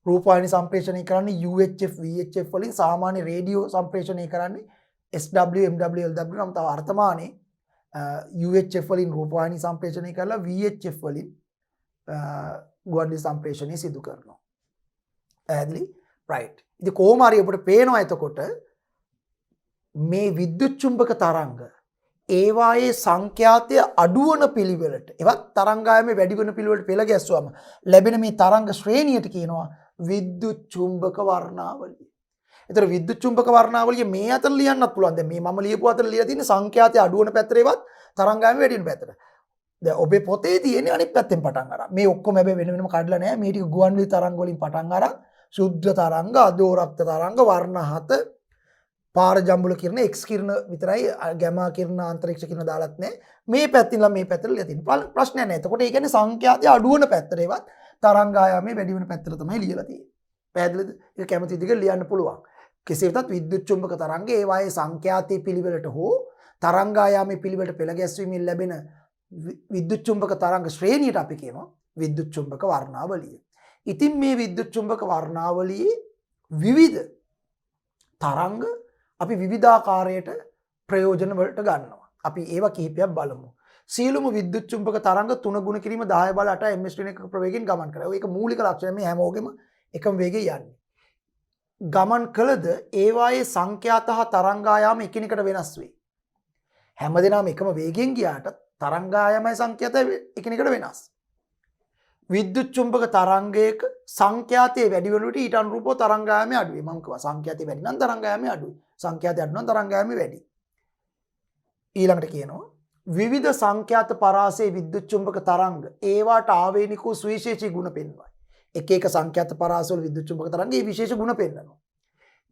රූපවාහිනී සම්ප්‍රේෂණය කරන්නේ UHF VHF වලින්, සාමාන්‍ය රේඩියෝ සම්ප්‍රේෂණය කරන්නේ SW MW LW නම් තව වර්තමානයේ UHF වලින් රූපවාහිනී සම්ප්‍රේෂණය කරලා VHF වලින් ගුවන් විදුලි සම්ප්‍රේෂණය සිදු කරනවා. පැහැදිලි? right. ඉතින් කොහොම හරි අපිට පේනවා එතකොට මේ විද්‍යුත් චුම්බක තරංග ඒවායේ සංඛ්‍යාතය අඩුවන පිළිවෙලට එවත් තරංගායමේ වැඩි වෙන පිළිවෙලට පෙළ ගැස්වුවම ලැබෙන මේ තරංග ශ්‍රේණියට කියනවා විද්‍යුත් චුම්බක වර්ණාවලිය. ඒතර විද්‍යුත් චුම්බක වර්ණාවලිය මේ අතර ලියන්නත් පුළුවන්. දැන් මේ මම ලියපු අතර ලියලා තියෙන්නේ සංඛ්‍යාතය අඩුවන පැත්තේවත් තරංගායමේ වැඩි වෙන පැත්තට. දැන් ඔබේ පොතේ තියෙන්නේ අනිත් පැත්තෙන් පටන් අරන්. මේ ඔක්කොම හැබැයි වෙන වෙනම කඩලා නැහැ. මේ ටික ගුවන් විදුලි තරංග වලින් පටන් අරන් ශුද්ධ තරංග, අදෝරක්ත තරංග, වර්ණ 7, පාර ජම්බුල කිරණ, එක්ස් කිරණ විතරයි, ගැමා කිරණ, ආන්තරික්ෂ කිරණ දාලත් නැහැ. මේ පැත්තින් මේ පැත්තට ලියලා තියෙනවා. ප්‍රශ්නයක් නැහැ. එතකොට ඒ කියන්නේ සංඛ්‍යාතය අඩුවන පැත්තේවත් තරංගායාමයේ වැඩි වෙන පැත්තට තමයි ලියලා තියෙන්නේ. පැහැදිලිද? ඒක කැමති විදිහට ලියන්න පුළුවන්. කෙසේ වෙතත් විද්‍යුත් චුම්බක තරංග ඒවායේ සංඛ්‍යාතයේ පිළිවෙලට හෝ තරංගායාමයේ පිළිවෙලට පෙළ ගැස්වීමෙන් ලැබෙන විද්‍යුත් චුම්බක තරංග ශ්‍රේණියට අපි කියනවා විද්‍යුත් චුම්බක වර්ණාවලිය. ඉතින් මේ විද්‍යුත් චුම්බක වර්ණාවලියේ විවිධ තරංග අපි විවිධාකාරයට ප්‍රයෝජන වලට ගන්නවා. අපි ඒවා කිහිපයක් බලමු. සියලුම විද්‍යුත් චුම්බක තරංග 3 ගුණ කිරීම 10 බල 8 ms ශ්‍රේණියක ප්‍රවේගයෙන් ගමන් කරනවා. ඒක මූලික ලක්ෂණය. මේ හැමෝගෙම එකම වේගයෙන් යන්නේ. ගමන් කළද ඒවායේ සංඛ්‍යාත හා තරංගායාම එකිනෙකට වෙනස් වේ. හැමදෙනාම එකම වේගයෙන් ගියාට තරංගායාමයි සංඛ්‍යාතය එකිනෙකට වෙනස්. විද්‍යුත් චුම්බක තරංගයක සංඛ්‍යාතයේ වැඩි වෙනුවට ඊට අනුරූපව තරංගායාමය අඩු වේ. මම කිව්වා සංඛ්‍යාතය වැඩි නම් තරංගායාමය අඩුයි. සංඛ්‍යාතය අඩු නම් තරංගායාමය වැඩි. ඊළඟට කියනවා විවිධ සංඛ්‍යාත පරාසයේ විද්‍යුත් චුම්බක තරංග ඒවාට ආවේනික වූ සුවිශේෂී ගුණ පෙන්වයි. එක එක සංඛ්‍යාත පරාසවල විද්‍යුත් චුම්බක තරංගයේ විශේෂ ගුණ පෙන්වනවා.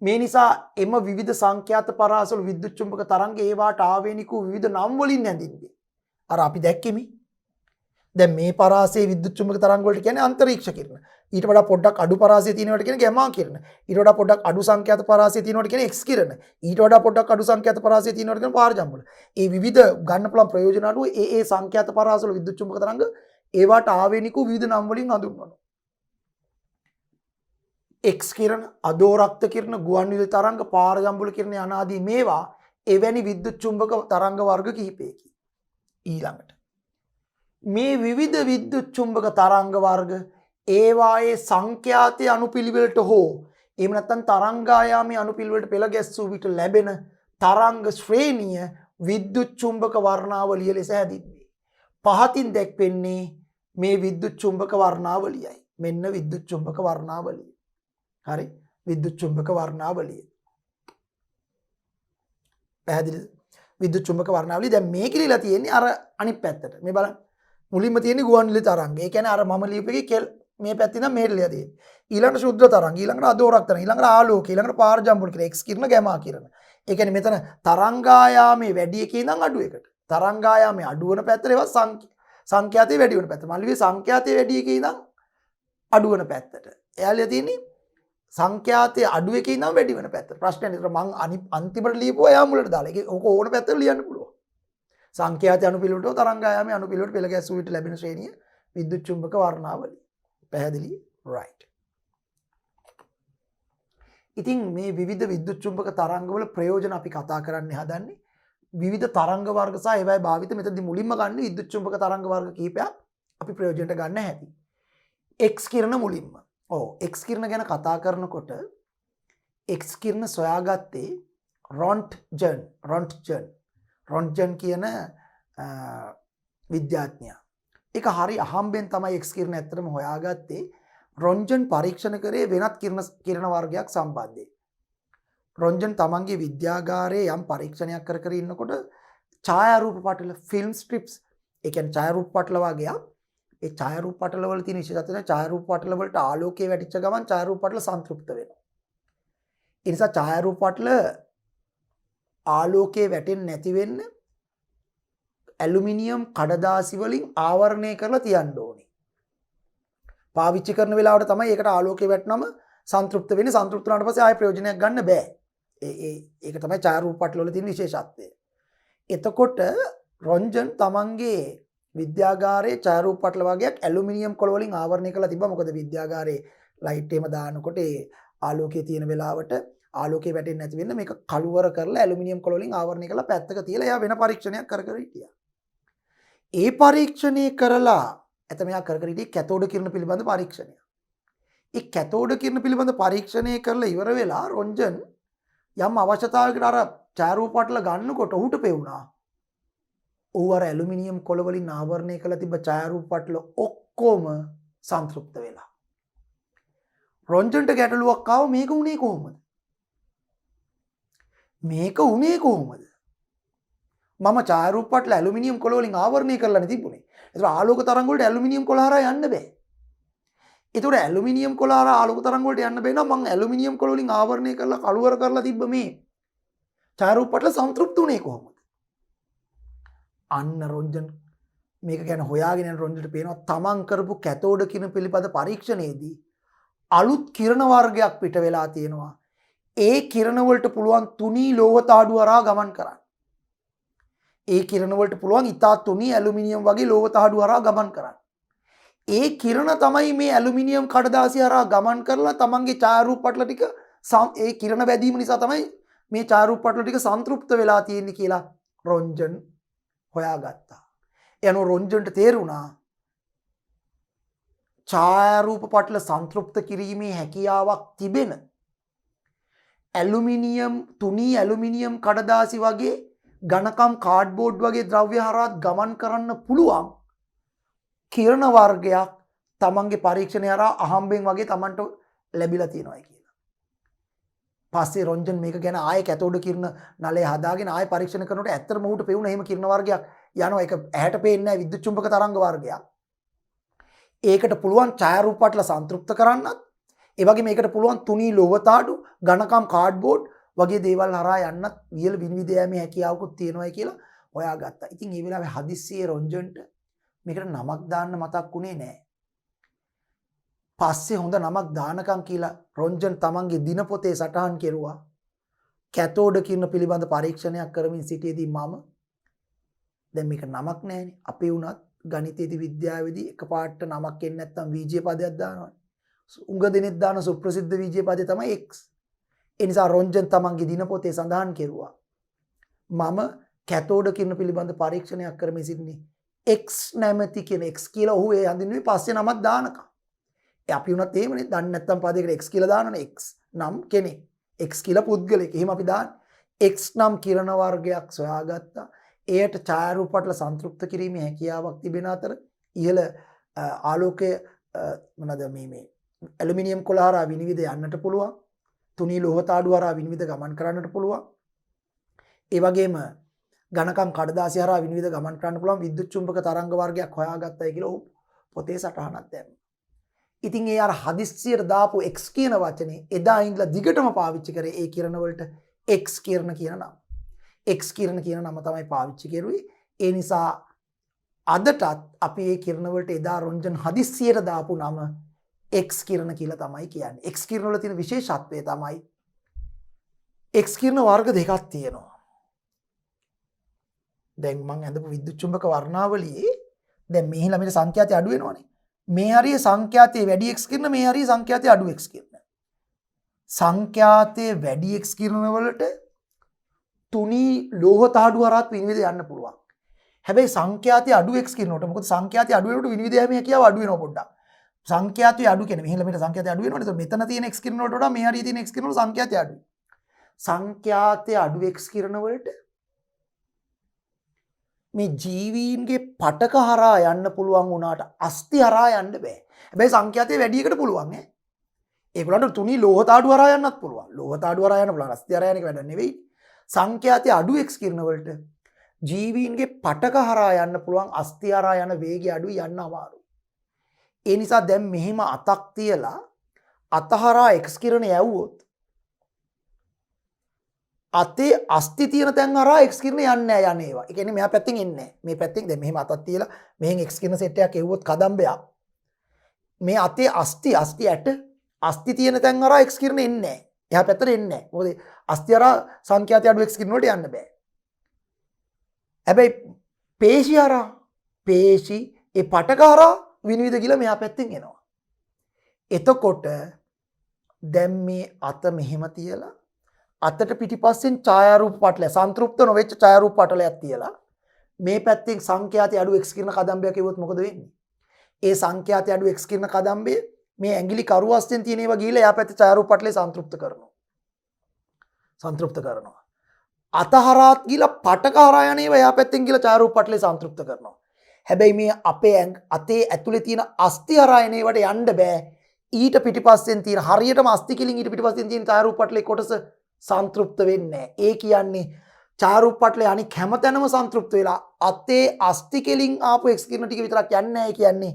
මේ නිසා එම විවිධ සංඛ්‍යාත පරාසවල විද්‍යුත් චුම්බක තරංග ඒවාට ආවේනික වූ විවිධ නම් වලින් හැඳින්වේ. අර අපි දැක්කෙමි. දැන් මේ පරාසයේ විද්‍යුත් චුම්බක තරංග වලට කියන්නේ අන්තරීක්ෂ කිරණ. ඊට වඩා පොඩ්ඩක් අඩු පරාසයේ තියෙනවට කියන්නේ ගැමා කිරණ. ඊට වඩා පොඩ්ඩක් අඩු සංඛ්‍යාත පරාසයේ තියෙනවට කියන්නේ එක්ස් කිරණ. ඊට වඩා පොඩ්ඩක් අඩු සංඛ්‍යාත පරාසයේ තියෙනවට කියන්නේ පාර ජම්බුල. මේ විවිධ ගන්න පුළුවන් ප්‍රයෝජන අනුව ඒ සංඛ්‍යාත පරාසවල විද්‍යුත් චුම්බක තරංග ඒවට ආවේනික වූ විවිධ නම් වලින් හඳුන්වනවා. එක්ස් කිරණ, අදෝරක්ත කිරණ, ගුවන් විදුලි තරංග, පාර ජම්බුල කිරණ අනාදී මේවා එවැනි විද්‍යුත් චුම්බක තරංග වර්ග කිහිපයකි. ඊළඟට මේ විවිධ විද්‍යුත් චුම්බක තරංග වර්ග ඒවායේ සංඛ්‍යාතය අනුපිළිවෙලට හෝ එහෙම නැත්නම් තරංගායාමී අනුපිළිවෙලට පෙළ ගැස්සූ විට ලැබෙන තරංග ශ්‍රේණිය විද්‍යුත් චුම්බක වර්ණාවලිය ලෙස හැදින්වේ. පහතින් දැක්වෙන්නේ මේ විද්‍යුත් චුම්බක වර්ණාවලියයි. මෙන්න විද්‍යුත් චුම්බක වර්ණාවලිය. හරි? විද්‍යුත් චුම්බක වර්ණාවලිය. පැහැදිලිද? විද්‍යුත් චුම්බක වර්ණාවලිය දැන් මේක ලියලා තියෙන්නේ අර අනිත් පැත්තට. මේ බලන්න. මුලින්ම තියෙන්නේ ගුවන් විදුලි තරංග. ඒ කියන්නේ අර මම ලියපු එකේ මේ පැත්තේ නම් මෙහෙට ලියලා තියෙන්නේ. ඊළඟට ශුද්ධ තරංග, ඊළඟට අදෝරක් තරංග, ඊළඟට ආලෝක, ඊළඟට පාර ජම්බුල් කිරණ, එක්ස් කිරණ, ගැමා කිරණ. ඒ කියන්නේ මෙතන තරංගායාමයේ වැඩි එකේ ඉඳන් අඩු එකට. තරංගායාමයේ අඩු වෙන පැත්තට ඒවා සංඛ්‍යාතයේ වැඩි වෙන පැත්ත. මම ලිව්වේ සංඛ්‍යාතයේ වැඩි එකේ ඉඳන් අඩු වෙන පැත්තට. එයා ලියලා තියෙන්නේ සංඛ්‍යාතයේ අඩු එකේ ඉඳන් වැඩි වෙන පැත්තට. ප්‍රශ්නේ නේද මම අන්තිමට ලියපුවා එයා මුලට දාලා. ඒක ඕක ඕන පැත්තට ලියන්න පුළුවන්. සංඛ්‍යාත අනුපිළිවෙලට තරංගායාමයේ අනුපිළිවෙලට පෙළ ගැස්සූ විට ලැබෙන ශ්‍රේණිය විද්‍යුත් චුම්බක වර්ණාවලිය. පැහැදිලි? right. ඉතින් මේ විවිධ විද්‍යුත් චුම්බක තරංගවල ප්‍රයෝජන අපි කතා කරන්න හදන්නේ විවිධ තරංග වර්ග සහ ඒවායේ භාවිත මෙතනදී මුලින්ම ගන්න විද්‍යුත් චුම්බක තරංග වර්ග කිහිපයක් අපි ප්‍රයෝජනට ගන්න හැටි. එක්ස් කිරණ මුලින්ම. එක්ස් කිරණ ගැන කතා කරනකොට එක්ස් කිරණ සොයාගත්තේ රොන්ට්ජන් කියන විද්‍යාඥයා. ඒක හරි අහම්බෙන් තමයි එක්ස් කිරණ ඇත්තටම හොයාගත්තේ. රොන්ට්ජන් පරීක්ෂණ කරේ වෙනත් කිරණ වර්ගයක් සම්බන්ධයෙන්. රොන්ට්ජන් තමන්ගේ විද්‍යාගාරයේ යම් පරීක්ෂණයක් කර ඉන්නකොට ඡායාරූප පටල ෆිල්ම් ස්ට්‍රිප්ස්, ඒ කියන්නේ ඡායාරූප පටල වගේක් ඒ ඡායාරූප පටලවල තියෙන විශේෂත්වය තමයි ඡායාරූප පටල වලට ආලෝකයේ වැටිච්ච ගමන් ඡායාරූප පටල සංතෘප්ත වෙනවා. ඒ නිසා ඡායාරූප පටල ආලෝකයේ වැටෙන්නේ නැති වෙන්න ඇලුමිනියම් කඩදාසි වලින් ආවරණය කරලා තියන්න ඕනේ. පාවිච්චි කරන වෙලාවට තමයි ඒකට ආලෝකයේ වැටෙනම සංතෘප්ත වෙන්නේ. සංතෘප්ත වුණාට පස්සේ ආයෙ ප්‍රයෝජනයක් ගන්න බෑ. ඒක තමයි ඡායාරූප පටල වල තියෙන විශේෂත්වය. එතකොට රොන්ජන් තමන්ගේ විද්‍යාගාරයේ ඡායාරූප පටල වගේක් ඇලුමිනියම් කොළ වලින් ආවරණය කරලා තිබ්බා. මොකද විද්‍යාගාරයේ ලයිට් එහෙම දානකොට ඒ ආලෝකයේ තියෙන වෙලාවට ආලෝකයේ වැටෙන්නේ නැති වෙන්න මේක කළුවර කරලා ඇලුමිනියම් කොළ වලින් ආවරණය කරලා පැත්තක තියලා එයා වෙන පරීක්ෂණයක් කර කර හිටියා. ඒ පරීක්ෂණය කරලා එතම කර කර හිටියේ කැතෝඩ කිරණ පිළිබඳ පරීක්ෂණය. ඒ කැතෝඩ කිරණ පිළිබඳ පරීක්ෂණය කරලා ඉවර වෙලා රොන්ජන් යම් අවශ්‍යතාවයකට අර ඡායාරූප පටල ගන්නකොට ඔහුට පෙවුණා. ඌ අර ඇලුමිනියම් කොළ වලින් ආවරණය කරලා තිබ්බ ඡායාරූප පටල ඔක්කොම සංතෘප්ත වෙලා. රොන්ජන්ට ගැටලුවක් ආව මේක උනේ කොහොමද? මේක උනේ කොහොමද? මම ඡායාරූප පටල ඇලුමිනියම් කොළ වලින් ආවරණය කරලානේ තිබුණේ. ඒතර ආලෝක තරංග වලට ඇලුමිනියම් කොළ හරහා යන්න බෑ. ඒතර ඇලුමිනියම් කොළ හරහා ආලෝක තරංග වලට යන්න බෑ නම් මම ඇලුමිනියම් කොළ වලින් ආවරණය කරලා කළුවර කරලා තිබ්බ මේ ඡායාරූප පටල සංතෘප්ත උනේ කොහොමද? අන්න රොන්ජන් මේක ගැන හොයාගෙන යන රොන්ජන්ට පේනවා තමන් කරපු කැතෝඩ කිරණ පිළිපද පරීක්ෂණයේදී අලුත් කිරණ වර්ගයක් පිට වෙලා තියෙනවා. ඒ කිරණ වලට පුළුවන් තුනී ලෝහ තාඩු හරහා ගමන් කරන්න. ඒ කිරණ වලට පුළුවන් ඉතා තුනී ඇලුමිනියම් වගේ ලෝහ තාඩු හරහා ගමන් කරන්න. ඒ කිරණ තමයි මේ ඇලුමිනියම් කඩදාසි හරහා ගමන් කරලා තමන්ගේ ඡායාරූප පටල ටික ඒ කිරණ වැදීම නිසා තමයි මේ ඡායාරූප පටල ටික සංතෘප්ත වෙලා තියෙන්නේ කියලා රොන්ජන් හොයාගත්තා. එනෝ රොන්ජන්ට තේරුණා ඡායාරූප පටල සංතෘප්ත කිරීමේ හැකියාවක් තිබෙන ඇලුමිනියම් තුනී ඇලුමිනියම් කඩදාසි වගේ ඝනකම් කාඩ්බෝඩ් වගේ ද්‍රව්‍ය හරහා ගමන් කරන්න පුළුවන් කිරණ වර්ගයක් තමන්ගේ පරීක්ෂණය හරහා අහම්බෙන් වගේ තමන්ට ලැබිලා තියෙනවා කියලා. පස්සේ රොන්ජන් මේක ගැන ආයෙ කැතෝඩ කිරණ නලය හදාගෙන ආයෙ පරීක්ෂණ කරනකොට ඇත්තටම ඔහුට පෙවුණා එහෙම කිරණ වර්ගයක් යනවා. ඒක ඇහැට පේන්නේ නැහැ විද්‍යුත් චුම්බක තරංග වර්ගයක්. ඒකට පුළුවන් ඡායාරූප පටල සංතෘප්ත කරන්නත් ඒ වගේ මේකට පුළුවන් තුනී ලෝහ තාඩු ඝනකම් කාඩ්බෝඩ් වගේ දේවල් හරහා යන්නත් වියල විනිවිද යෑමේ හැකියාවකුත් තියෙනවා කියලා හොයාගත්තා. ඉතින් ඒ වෙලාවේ හදිස්සියේ රොන්ජන්ට මේකට නමක් දාන්න මතක් වුණේ නැහැ. පස්සේ හොඳ නමක් දානකම් කියලා රොන්ජන් තමන්ගේ දිනපොතේ සටහන් කෙරුවා. කැතෝඩ කිරණ පිළිබඳ පරීක්ෂණයක් කරමින් සිටියේදී මම දැන් මේක නමක් නැහැනේ. අපේ උනත් ගණිතයේදී විද්‍යාවේදී එකපාරට නමක් එන්නේ නැත්නම් වීජය පදයක් දානවනේ. උඟ දෙනෙක් දාන සුප්‍රසිද්ධ වීජය පදේ තමයි x. ඒ නිසා රොන්ජන් තමන්ගේ දිනපොතේ සඳහන් කෙරුවා. මම කැතෝඩ කිරණ පිළිබඳ පරීක්ෂණයක් කරමින් සිටින්නේ x නැමැති කියන x කියලා ඔහු ඒ හඳුන්වන්නේ පස්සේ නමක් දානකම්. අපි උනත් එහෙමනේ දන්නේ නැත්නම් පදයකට x කියලා දානවනේ x නම් කෙනෙක් x කියලා පුද්ගලෙක්. එහෙම අපි දාන්නේ x නම් කිරණ වර්ගයක් සොයාගත්තා. එයට ඡායාරූප පටල සංතෘප්ත කිරීමේ හැකියාවක් තිබෙන අතර ඉහළ ආලෝකයේ මොනවාද මේ ඇලුමිනියම් කොළ හරහා විනිවිද යන්නට පුළුවන්. තුනී ලෝහ තාඩු හරහා විනිවිද ගමන් කරන්නට පුළුවන්. ඒ වගේම ඝනකම් කඩදාසි හරහා විනිවිද ගමන් කරන්න පුළුවන් විද්‍යුත් චුම්බක තරංග වර්ගයක් හොයාගත්තයි කියලා ඔහු පොතේ සටහනක් දැම්මා. ඉතින් ඒ අර හදිස්සියට දාපු x කියන වචනේ එදා ඉඳලා දිගටම පාවිච්චි කරේ ඒ කිරණ වලට x කිරණ කියන නම. x කිරණ කියන නම තමයි පාවිච්චි කරුවේ. ඒ නිසා අදටත් අපි මේ කිරණ වලට එදා රොන්ජන් හදිස්සියට දාපු නම x කිරණ කියලා තමයි කියන්නේ. x කිරණ වල තියෙන විශේෂත්වය තමයි x කිරණ වර්ග දෙකක් තියෙනවා. දැන් මම අඳපු විද්‍යුත් චුම්බක වර්ණාවලියේ දැන් මේ ළමයට සංඛ්‍යාතය අඩු වෙනවනේ. මේ හරිය සංඛ්‍යාතයේ වැඩි x කිරණ මේ හරිය සංඛ්‍යාතයේ අඩු x කිරණ. සංඛ්‍යාතයේ වැඩි x කිරණ වලට තුනී ලෝහ තාඩු හරහා විනිවිද යන්න පුළුවන්. හැබැයි සංඛ්‍යාතයේ අඩු x කිරණ වලට මොකද සංඛ්‍යාතයේ අඩු වෙනකොට විනිවිද යෑමේ හැකියාව අඩු වෙනවා පොඩ්ඩක්. සංඛ්‍යාතයේ අඩු කියන්නේ මෙහෙ ළමයට සංඛ්‍යාතයේ අඩු වෙනවනේ. ඒතකොට මෙතන තියෙන x කිරණ වලට වඩා මේ හරිය තියෙන x කිරණ වල සංඛ්‍යාතයේ අඩුයි. සංඛ්‍යාතයේ අඩු x කිරණ වලට මේ ජීවීන්ගේ පටක හරහා යන්න පුළුවන් වුණාට අස්ථි හරහා යන්න බෑ. හැබැයි සංඛ්‍යාතයේ වැඩි එකට පුළුවන් ඈ. ඒගොල්ලන්ට තුනී ලෝහ තාඩු හරහා යන්නත් පුළුවන්. ලෝහ තාඩු හරහා යන්න පුළුවන්. අස්ථි හරහා යන එක වැඩක් නෙවෙයි. සංඛ්‍යාතයේ අඩු x කිරණ වලට ජීවීන්ගේ පටක හරහා යන්න පුළුවන් අස්ථි හරහා යන වේගය අඩුයි යන්න අමාරුයි. ඒ නිසා දැන් මෙහෙම අතක් තියලා අතහරා X කිරණ යවුවොත් අතේ අස්ති තියෙන තැන් හරහා X කිරණ යන්නේ නැහැ යන්නේ ඒවා. ඒ කියන්නේ මෙහා පැත්තෙන් එන්නේ නැහැ. මේ පැත්තෙන් දැන් මෙහෙම අතක් තියලා මෙහෙන් X කිරණ සෙට් එකක් එවුවොත් කදම්බයක්. මේ අතේ අස්ති ඇට අස්ති තියෙන තැන් හරහා X කිරණ එන්නේ නැහැ. එහා පැත්තට එන්නේ නැහැ. මොකද අස්ති හරහා සංඛ්‍යාත අඩු X කිරණ වලට යන්න බෑ. හැබැයි පේශි හරහා පේශි ඒ පටක හරහා විනිවිද කියලා මෙහා පැත්තෙන් එනවා. එතකොට දැන් මේ අත මෙහෙම තියලා අතට පිටිපස්සෙන් ඡායාරූප පටලය සන්තෘප්ත නොවෙච්ච ඡායාරූප පටලයක් තියලා මේ පැත්තෙන් සංඛ්‍යාතය අඩු x කිරණ කදම්බයක් කිව්වොත් මොකද වෙන්නේ? ඒ සංඛ්‍යාතය අඩු x කිරණ කදම්බය මේ ඇඟිලි කරුවස්යෙන් තියෙන ඒවා ගිහිල්ලා එයා පැත්තේ ඡායාරූප පටලය සන්තෘප්ත කරනවා. සන්තෘප්ත කරනවා. අතහරාත් ගිහිල්ලා පටක හරහා යන ඒවා එයා පැත්තෙන් ගිහිල්ලා ඡායාරූප පටලය සන්තෘප්ත කරනවා. හැබැයි මේ අපේ අතේ ඇතුලේ තියෙන අස්ති හරහා එන ඒවට යන්න බෑ. ඊට පිටිපස්සෙන් තියෙන හරියටම අස්ති කිලින් ඊට පිටිපස්සෙන් තියෙන ඡායාරූප පටලේ කොටස සන්තෘප්ත වෙන්නේ නැහැ. ඒ කියන්නේ ඡායාරූප පටලේ අනික හැමතැනම සන්තෘප්ත වෙලා අතේ අස්ති කෙලින් ආපු x කිරණ ටික විතරක් යන්නේ නැහැ කියන්නේ.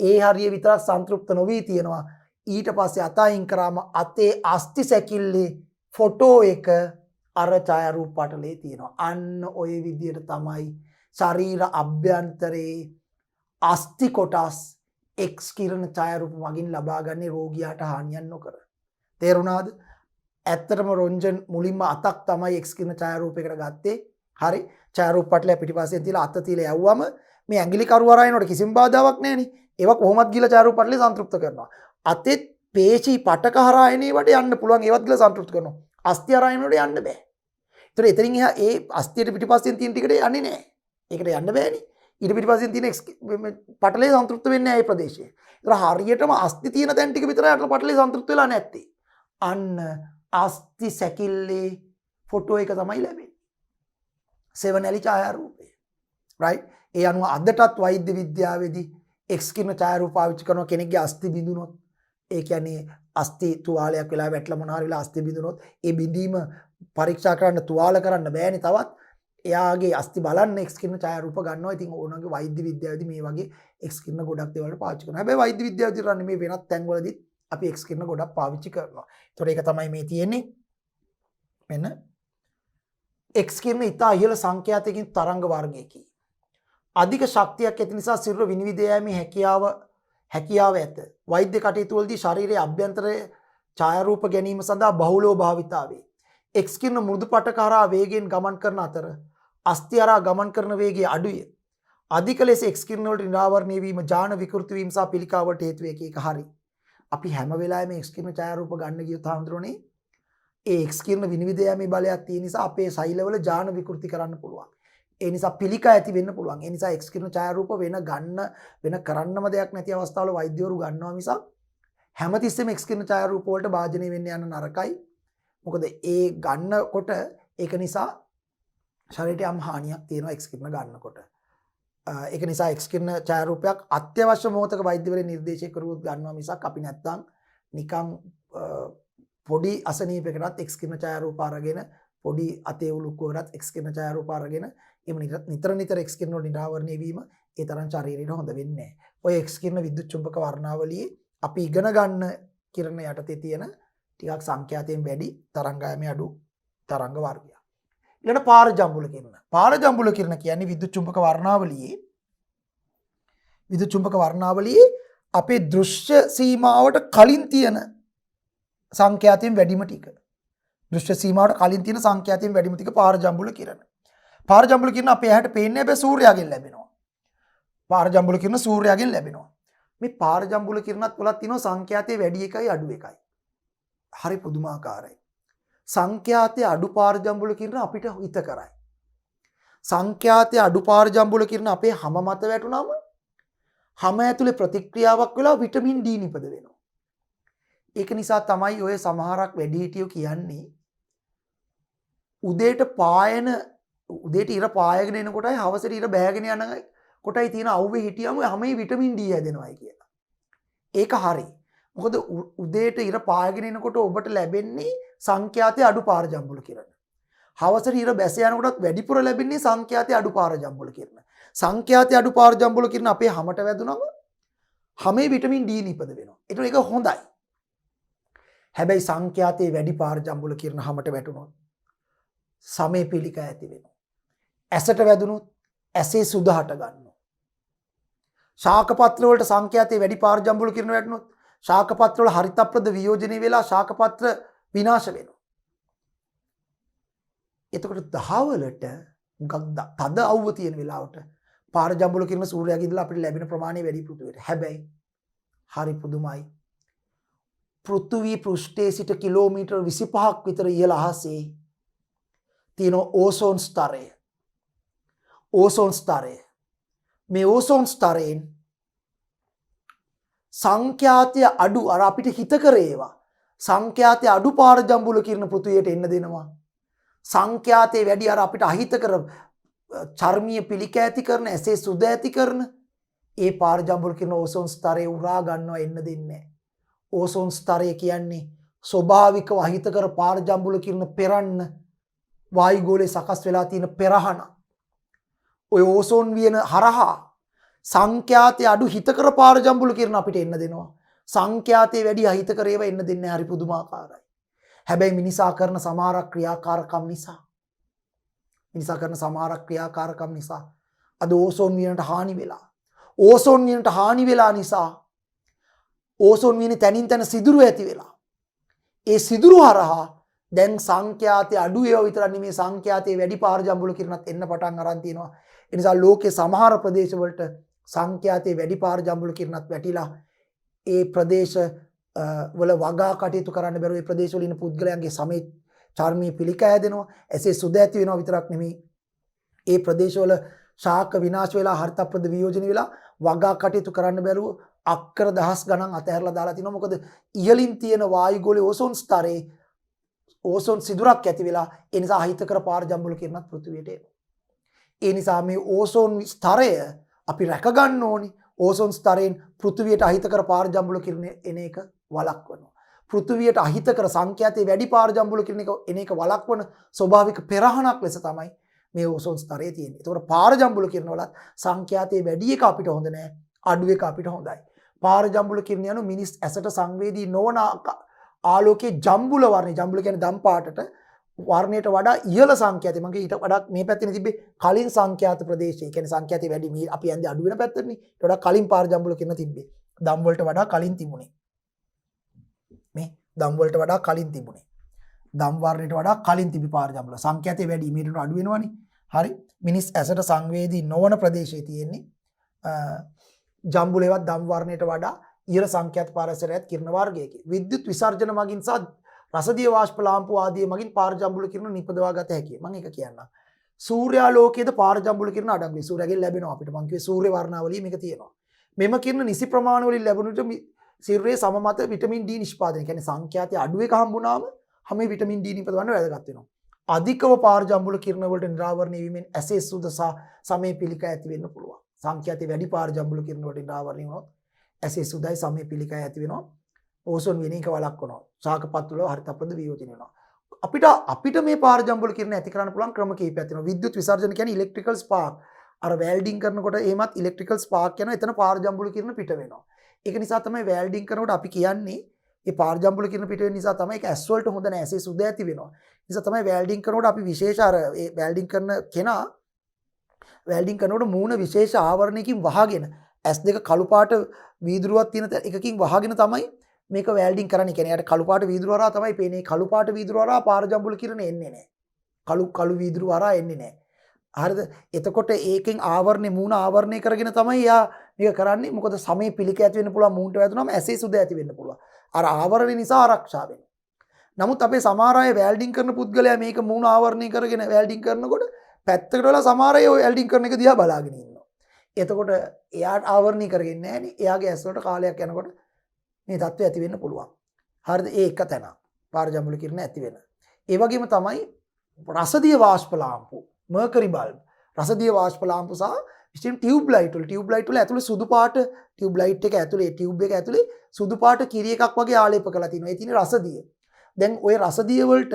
ඒ හරිය විතරක් සන්තෘප්ත නොවී තියෙනවා. ඊට පස්සේ අත අයින් කරාම අතේ අස්ති සැකිල්ලේ ෆොටෝ එක අර ඡායාරූප පටලේ තියෙනවා. අන්න ওই විදියට තමයි ශරීර අභ්‍යන්තරේ අස්ති කොටස් x කිරණ ඡායාරූප මගින් ලබා ගන්නේ රෝගියාට හානියක් නොකර. තේරුණාද? ඇත්තටම රොන්ජන් මුලින්ම අතක් තමයි x කිරණ ඡායාරූපයකට ගත්තේ. හරි. ඡායාරූප පටලය පිටිපස්සෙන් තියලා අත තියලා යවුවම මේ ඇඟිලි කරුව හරහා එනකොට කිසිම බාධාවක් නැහැනේ. ඒවා කොහොමත් ගිහලා ඡායාරූප පටලය සන්තෘප්ත කරනවා. අතෙත් පේශි පටක හරහා එන ඒවට යන්න පුළුවන්. ඒවත් ගිහලා සන්තෘප්ත කරනවා. අස්ති හරහා එනකොට යන්න බෑ. ඒතර එතනින් එහා ඒ අස්තියට පිටිපස්සෙන් තියෙන ටිකට යන්නේ නැහැ. ඒකට යන්න බෑනේ. ඊට පිටිපස්සෙන් තියෙන පටලේ සන්තෘප්ත වෙන්නේ නැහැ මේ ප්‍රදේශයේ. ඒතර හරියටම අස්ති තියෙන තැන් ටික විතරයි අට පටලේ සන්තෘප්ත වෙලා නැත්තේ. අන්න අස්ති සැකිල්ලේ ෆොටෝ එක තමයි ලැබෙන්නේ. සෙවනැලි ඡායාරූපය. right? ඒ අනුව අදටත් වෛද්‍ය විද්‍යාවේදී X කිරණ ඡායාරූප පාවිච්චි කරන කෙනෙක්ගේ අස්ති බිඳුනොත් ඒ කියන්නේ අස්ති තුවාලයක් වෙලා වැටලා මොනවා හරි වෙලා අස්ති බිඳුනොත් ඒ බිඳීම පරීක්ෂා කරන්න තුවාල කරන්න බෑනේ තවත්. එයාගේ අස්ති බලන්න X කිරණ ඡායාරූප ගන්නවා. ඉතින් ඕනගේ වෛද්‍ය විද්‍යාවේදී මේ වගේ X කිරණ ගොඩක් දේවල් පාවිච්චි කරනවා. හැබැයි වෛද්‍ය විද්‍යාව විතරක් නෙමෙයි වෙනත් තැන්වලදී අපි X කිරණ ගොඩක් පාවිච්චි කරනවා. ඒතකොට ඒක තමයි මේ තියෙන්නේ. මෙන්න X කිරණ ඉතා ඉහළ සංඛ්‍යාතයකින් තරංග වර්ගයකි. අධික ශක්තියක් ඇති නිසා සිරුර විනිවිද යෑමේ හැකියාව ඇත. වෛද්‍ය කටයුතු වලදී ශරීරයේ අභ්‍යන්තරයේ ඡායාරූප ගැනීම සඳහා බහුලව භාවිතා වේ. X කිරණ මෘදු පටක හරහා වේගයෙන් ගමන් කරන අතර අස්ථි හරහා ගමන් කරන වේගය අඩුය. අධික ලෙස X කිරණ වලට නිරාවරණය වීම ජාන විකෘති වීම සහ පිළිකාවට හේතු වේ. ඒක හරි. අපි හැම වෙලාවෙම X කිරණ ඡායාරූප ගන්න ගියොත් හඳුරන්නේ ඒ X කිරණ විනිවිද යෑමේ බලයක් තියෙන නිසා අපේ සෛලවල ජාන විකෘති කරන්න පුළුවන්. ඒ නිසා පිළිකා ඇති වෙන්න පුළුවන්. ඒ නිසා X කිරණ ඡායාරූප වෙන කරන්නම දෙයක් නැති අවස්ථාවල වෛද්‍යවරු ගන්නවා මිසක් හැමතිස්සෙම X කිරණ ඡායාරූප වලට භාජනය වෙන්න යන නරකයි. මොකද ඒ ගන්නකොට ඒක නිසා ශරීරයට යම් හානියක් තියෙනවා X කිරණ ගන්නකොට. ඒක නිසා X කිරණ ඡායාරූපයක් අත්‍යවශ්‍ය මොහොතක වෛද්‍යවරයා නිර්දේශය කරුවොත් ගන්නවා මිසක් අපි නැත්තම් නිකන් පොඩි අසනීපයකටත් X කිරණ ඡායාරූප අරගෙන පොඩි අතේ උලුක්කුවකටත් X කිරණ ඡායාරූප අරගෙන එහෙම නිතර X කිරණ වල නිරාවරණය වීම ඒ තරම් ශරීරයට හොඳ වෙන්නේ නැහැ. ඔය X කිරණ විද්‍යුත් චුම්බක වර්ණාවලියේ අපි ඉගෙන ගන්න කිරණ යටතේ තියෙන ටිකක් සංඛ්‍යාතයෙන් වැඩි තරංගායමේ අඩු තරංග වර්ගයක්. ඊළඟ පාරජම්බුල කිරණ. පාරජම්බුල කිරණ කියන්නේ විද්‍යුත් චුම්බක වර්ණාවලියේ අපේ දෘශ්‍ය සීමාවට කලින් තියෙන සංඛ්‍යාතයෙන් වැඩිම ටික. දෘශ්‍ය සීමාවට කලින් තියෙන සංඛ්‍යාතයෙන් වැඩිම ටික පාරජම්බුල කිරණ. පාරජම්බුල කිරණ අපේ ඇහැට පේන්නේ නැහැ සූර්යයාගෙන් ලැබෙනවා. පාරජම්බුල කිරණ සූර්යයාගෙන් ලැබෙනවා. මේ පාරජම්බුල කිරණත් වලත් තියෙනවා සංඛ්‍යාතයේ වැඩි එකයි අඩු එකයි. හරි පුදුමාකාරයි. සංඛ්‍යාතයේ අඩු පාරජම්බුල කිරණ අපිට හිත කරයි. සංඛ්‍යාතයේ අඩු පාරජම්බුල කිරණ අපේ හැම මත වැටුනම හැම ඇතුලේ ප්‍රතික්‍රියාවක් වෙලා විටමින් D නිපද වෙනවා. ඒක නිසා තමයි ඔය සමහරක් වැඩිහිටියෝ කියන්නේ උදේට ඉර පායගෙන එන කොටයි හවසට ඉර බෑගෙන යන කොටයි තියෙන අවුවේ හිටියම හැමයි විටමින් D හැදෙනවායි කියලා. ඒක හරි. මොකද උදේට ඉර පායගෙන එනකොට ඔබට ලැබෙන්නේ සංඛ්‍යාතයේ අඩු පාරජම්බුල කිරණ. හවසට ඉර බැස යනකොටත් වැඩිපුර ලැබෙන්නේ සංඛ්‍යාතයේ අඩු පාරජම්බුල කිරණ. සංඛ්‍යාතයේ අඩු පාරජම්බුල කිරණ අපේ හැමට වැදුනම හැමේ විටමින් D නිපද වෙනවා. ඒක හොඳයි. හැබැයි සංඛ්‍යාතයේ වැඩි පාර ජම්බුල කිරණ හැමට වැටුණොත් සමේ පිළිකා ඇති වෙනවා. ඇසට වැදුනොත් ඇසේ සුද හට ගන්නවා. ශාක පත්‍ර වලට සංඛ්‍යාතයේ වැඩි පාර ජම්බුල කිරණ වැටුණොත් ශාක පත්‍ර වල හරිතප්‍රද වියෝජනය වෙලා ශාක පත්‍ර විනාශ වෙනවා. එතකොට දහවලට මොකක්ද තද අවුව තියෙන වෙලාවට පාර ජම්බුල කිරණ සූර්යයාගේ ඉඳලා අපිට ලැබෙන ප්‍රමාණය වැඩි පෘථුවියට. හැබැයි හරි පුදුමයි. පෘථුවි පෘෂ්ඨයේ සිට කිලෝමීටර් 25ක් විතර ඉහළ අහසේ තියෙන ඕසෝන් ස්තරය. ඕසෝන් ස්තරය. මේ ඕසෝන් ස්තරයෙන් සංඛ්‍යාතය අඩු අර අපිට හිතකර ඒවා සංඛ්‍යාතය අඩු පාර ජම්බුල කිරණ පෘථුවියට එන්න දෙනවා. සංඛ්‍යාතයේ වැඩි අර අපිට අහිතකර චර්මීය පිළික ඇති කරන ඇසේ සුද ඇති කරන ඒ පාර ජම්බුල කිරණ ඕසෝන් ස්තරය උරා ගන්නවා එන්න දෙන්නේ නැහැ. ඕසෝන් ස්තරය කියන්නේ ස්වභාවිකව අහිතකර පාර ජම්බුල කිරණ පෙරන්න වායුගෝලයේ සකස් වෙලා තියෙන පෙරහන. ඔය ඕසෝන් වියන හරහා සංඛ්‍යාතයේ අඩු හිතකර පාර ජම්බුල කිරණ අපිට එන්න දෙනවා. සංඛ්‍යාතයේ වැඩි අහිතකර ඒවා එන්න දෙන්නේ හරි පුදුමාකාරයි. හැබැයි මිනිසා කරන සමහර ක්‍රියාකාරකම් නිසා අද ඕසෝන් වියනට හානි වෙලා. ඕසෝන් වියනට හානි වෙලා නිසා ඕසෝන් වියනේ තනින් තන සිදුරු ඇති වෙලා. ඒ සිදුරු හරහා දැන් සංඛ්‍යාතයේ අඩු ඒවා විතරක් නෙමෙයි සංඛ්‍යාතයේ වැඩි පාර ජම්බුල කිරණත් එන්න පටන් අරන් තියෙනවා. ඒ නිසා ලෝකේ සමහර ප්‍රදේශවලට සංඛ්‍යාතයේ වැඩි පාර ජම්බුල කිරණත් වැටිලා ඒ ප්‍රදේශ වල වගා කටයුතු කරන්න බැරුව ඒ ප්‍රදේශවල ඉන්න පුද්ගලයන්ගේ සමේ චර්මීය පිළිකා හැදෙනවා. ඇසේ සුද ඇති වෙනවා විතරක් නෙමෙයි ඒ ප්‍රදේශවල ශාක විනාශ වෙලා හරිතප්‍රද වියෝජන වෙලා වගා කටයුතු කරන්න බැරුව අක්කර දහස් ගණන් අතහැරලා දාලා තිනවා. මොකද ඉහළින් තියෙන වායුගෝලයේ ඕසෝන් ස්තරයේ ඕසෝන් සිදුරක් ඇති වෙලා ඒ නිසා අහිතකර පාර ජම්බුල කිරණත් පෘථිවියට එනවා. ඒ නිසා මේ ඕසෝන් ස්තරය අපි රැක ගන්න ඕනි. ඕසෝන් ස්තරයෙන් පෘථිවියට අහිතකර පාර ජම්බුල කිරණ එන එක වළක්වනවා. පෘථිවියට අහිතකර සංඛ්‍යාතයේ වැඩි පාර ජම්බුල කිරණ එන එක වළක්වන ස්වභාවික පෙරහනක් ලෙස තමයි මේ ඕසෝන් ස්තරය තියෙන්නේ. ඒතකොට පාර ජම්බුල කිරණ වලත් සංඛ්‍යාතයේ වැඩි එක අපිට හොඳ නැහැ. අඩු එක අපිට හොඳයි. පාර ජම්බුල කිරණ යන මිනිස් ඇසට සංවේදී නොවන ආලෝකයේ ජම්බුල වර්ණය ජම්බුල කියන්නේ දම් පාටට වර්ණයට වඩා ඉහළ සංඛ්‍යාතය මගේ ඊට වඩා මේ පැත්තේ තිබ්බේ කලින් සංඛ්‍යාත ප්‍රදේශය. කියන්නේ සංඛ්‍යාතය වැඩි මේ අපි යන්නේ අඩු වෙන පැත්තටනේ. ඊට වඩා කලින් පාර ජම්බුල කිරණ තිබ්බේ. දම් වලට වඩා කලින් තිබුණේ. මේ දම් වලට වඩා කලින් තිබුණේ. දම් වර්ණයට වඩා කලින් තිබි පාර ජම්බුල. සංඛ්‍යාතය වැඩි මේකට අඩු වෙනවනේ. හරි. මිනිස් ඇසට සංවේදී නොවන ප්‍රදේශයේ තියෙන්නේ ජම්බුලේවත් දම් වර්ණයට වඩා ඉහළ සංඛ්‍යාත පාරසරයත් කිරණ වර්ගයකි. විද්‍යුත් විසර්ජන මගින් සහ රසදිය වාෂ්ප ලාම්පු ආදී මගින් පාර ජම්බුල කිරණ නිපදවා ගත හැකියි. මම ඒක කියන්නම්. සූර්යාලෝකයේද පාර ජම්බුල කිරණ අඩංගුයි. සූර්යයෙන් ලැබෙනවා අපිට. මම කිව්වේ සූර්ය වර්ණාවලිය මේක තියෙනවා. මෙම කිරණ නිසි ප්‍රමාණ වලින් ලැබුණුට සිරුරේ සම මත විටමින් D නිෂ්පාදනය. කියන්නේ සංඛ්‍යාතයේ අඩු එක හම්බුනාම හැම විටමින් D නිපදවන්න වැදගත් වෙනවා. අධිකව පාර ජම්බුල කිරණ වලට නිරාවරණය වීමෙන් ඇසේ සුද සහ සමේ පිළිකා ඇති වෙන්න පුළුවන්. සංඛ්‍යාතයේ වැඩි පාර ජම්බුල කිරණ වලට නිරාවරණය වුණොත් ඇසේ සුදයි සමේ පිළිකා ඇති වෙනවා. ඕසෝන් වෙන එක වළක්වනවා. ශාකපත් වල හරිතප්‍රද වියෝජනය වෙනවා. අපිට මේ පාර ජම්බුල කිරණ ඇති කරන්න පුළුවන් ක්‍රම කිහිපයක් තියෙනවා. විද්‍යුත් විසර්ජන කියන්නේ ඉලෙක්ට්‍රිකල් ස්පාර්ක්. අර වැල්ඩින් කරනකොට එහෙමත් ඉලෙක්ට්‍රිකල් ස්පාර්ක් යනවා. එතන පාර ජම්බුල කිරණ පිට වෙනවා. ඒක නිසා තමයි වැල්ඩින් කරනකොට අපි කියන්නේ මේ පාර ජම්බුල කිරණ පිට වෙන නිසා තමයි ඒක ඇස් වලට හොඳ නැහැ. ඇසේ සුද ඇති වෙනවා. ඒ නිසා තමයි වැල්ඩින් කරනකොට අපි විශේෂ අර ඒ වැල්ඩින් කරන කෙනා වැල්ඩින් කරනකොට මූණ විශේෂ ආවරණයකින් වහගෙන ඇස් දෙක කළු පාට වීදුරුවක් තියෙන එකකින් වහගෙන තමයි මේක වැල්ඩින් කරන්නේ. කියන්නේ යාට කළු පාට වීදුරුව හරහා තමයි පේන්නේ. කළු පාට වීදුරුව හරහා පාර ජම්බුල කිරණ එන්නේ නැහැ. කළු වීදුරුව හරහා එන්නේ නැහැ. හරිද? එතකොට ඒකෙන් ආවරණේ මූණ ආවරණය කරගෙන තමයි යා මේක කරන්නේ. මොකද සමේ පිළික ඇති වෙන්න පුළුවන් මූණට වැදුනම ඇසේ සුද ඇති වෙන්න පුළුවන්. අර ආවරණය නිසා ආරක්ෂා වෙනවා. නමුත් අපේ සමහර අය වැල්ඩින් කරන පුද්ගලයා මේක මූණ ආවරණය කරගෙන වැල්ඩින් කරනකොට පැත්තකට වෙලා සමහර අය ඔය වැල්ඩින් කරන එක දිහා බලාගෙන ඉන්නවා. එතකොට එයාට ආවරණය කරගෙන නැහැ නේ. එයාගේ ඇස් වලට කාලයක් යනකොට මේ තත්ත්වය ඇති වෙන්න පුළුවන්. හරිද? ඒ එක තැන. පාර ජම්බුල කිරණ ඇති වෙන. ඒ වගේම තමයි රසදිය වාෂ්ප ලාම්පු, මර්කරි බල්බ්, රසදිය වාෂ්ප ලාම්පු සහ විශේෂයෙන් ටියුබ් ලයිට් වල ඇතුලේ සුදු පාට ටියුබ් ලයිට් එක ඇතුලේ ටියුබ් එක ඇතුලේ සුදු පාට කිරි එකක් වගේ ආලේප කරලා තිනවා. ඒ තියෙන්නේ රසදිය. දැන් ওই රසදිය වලට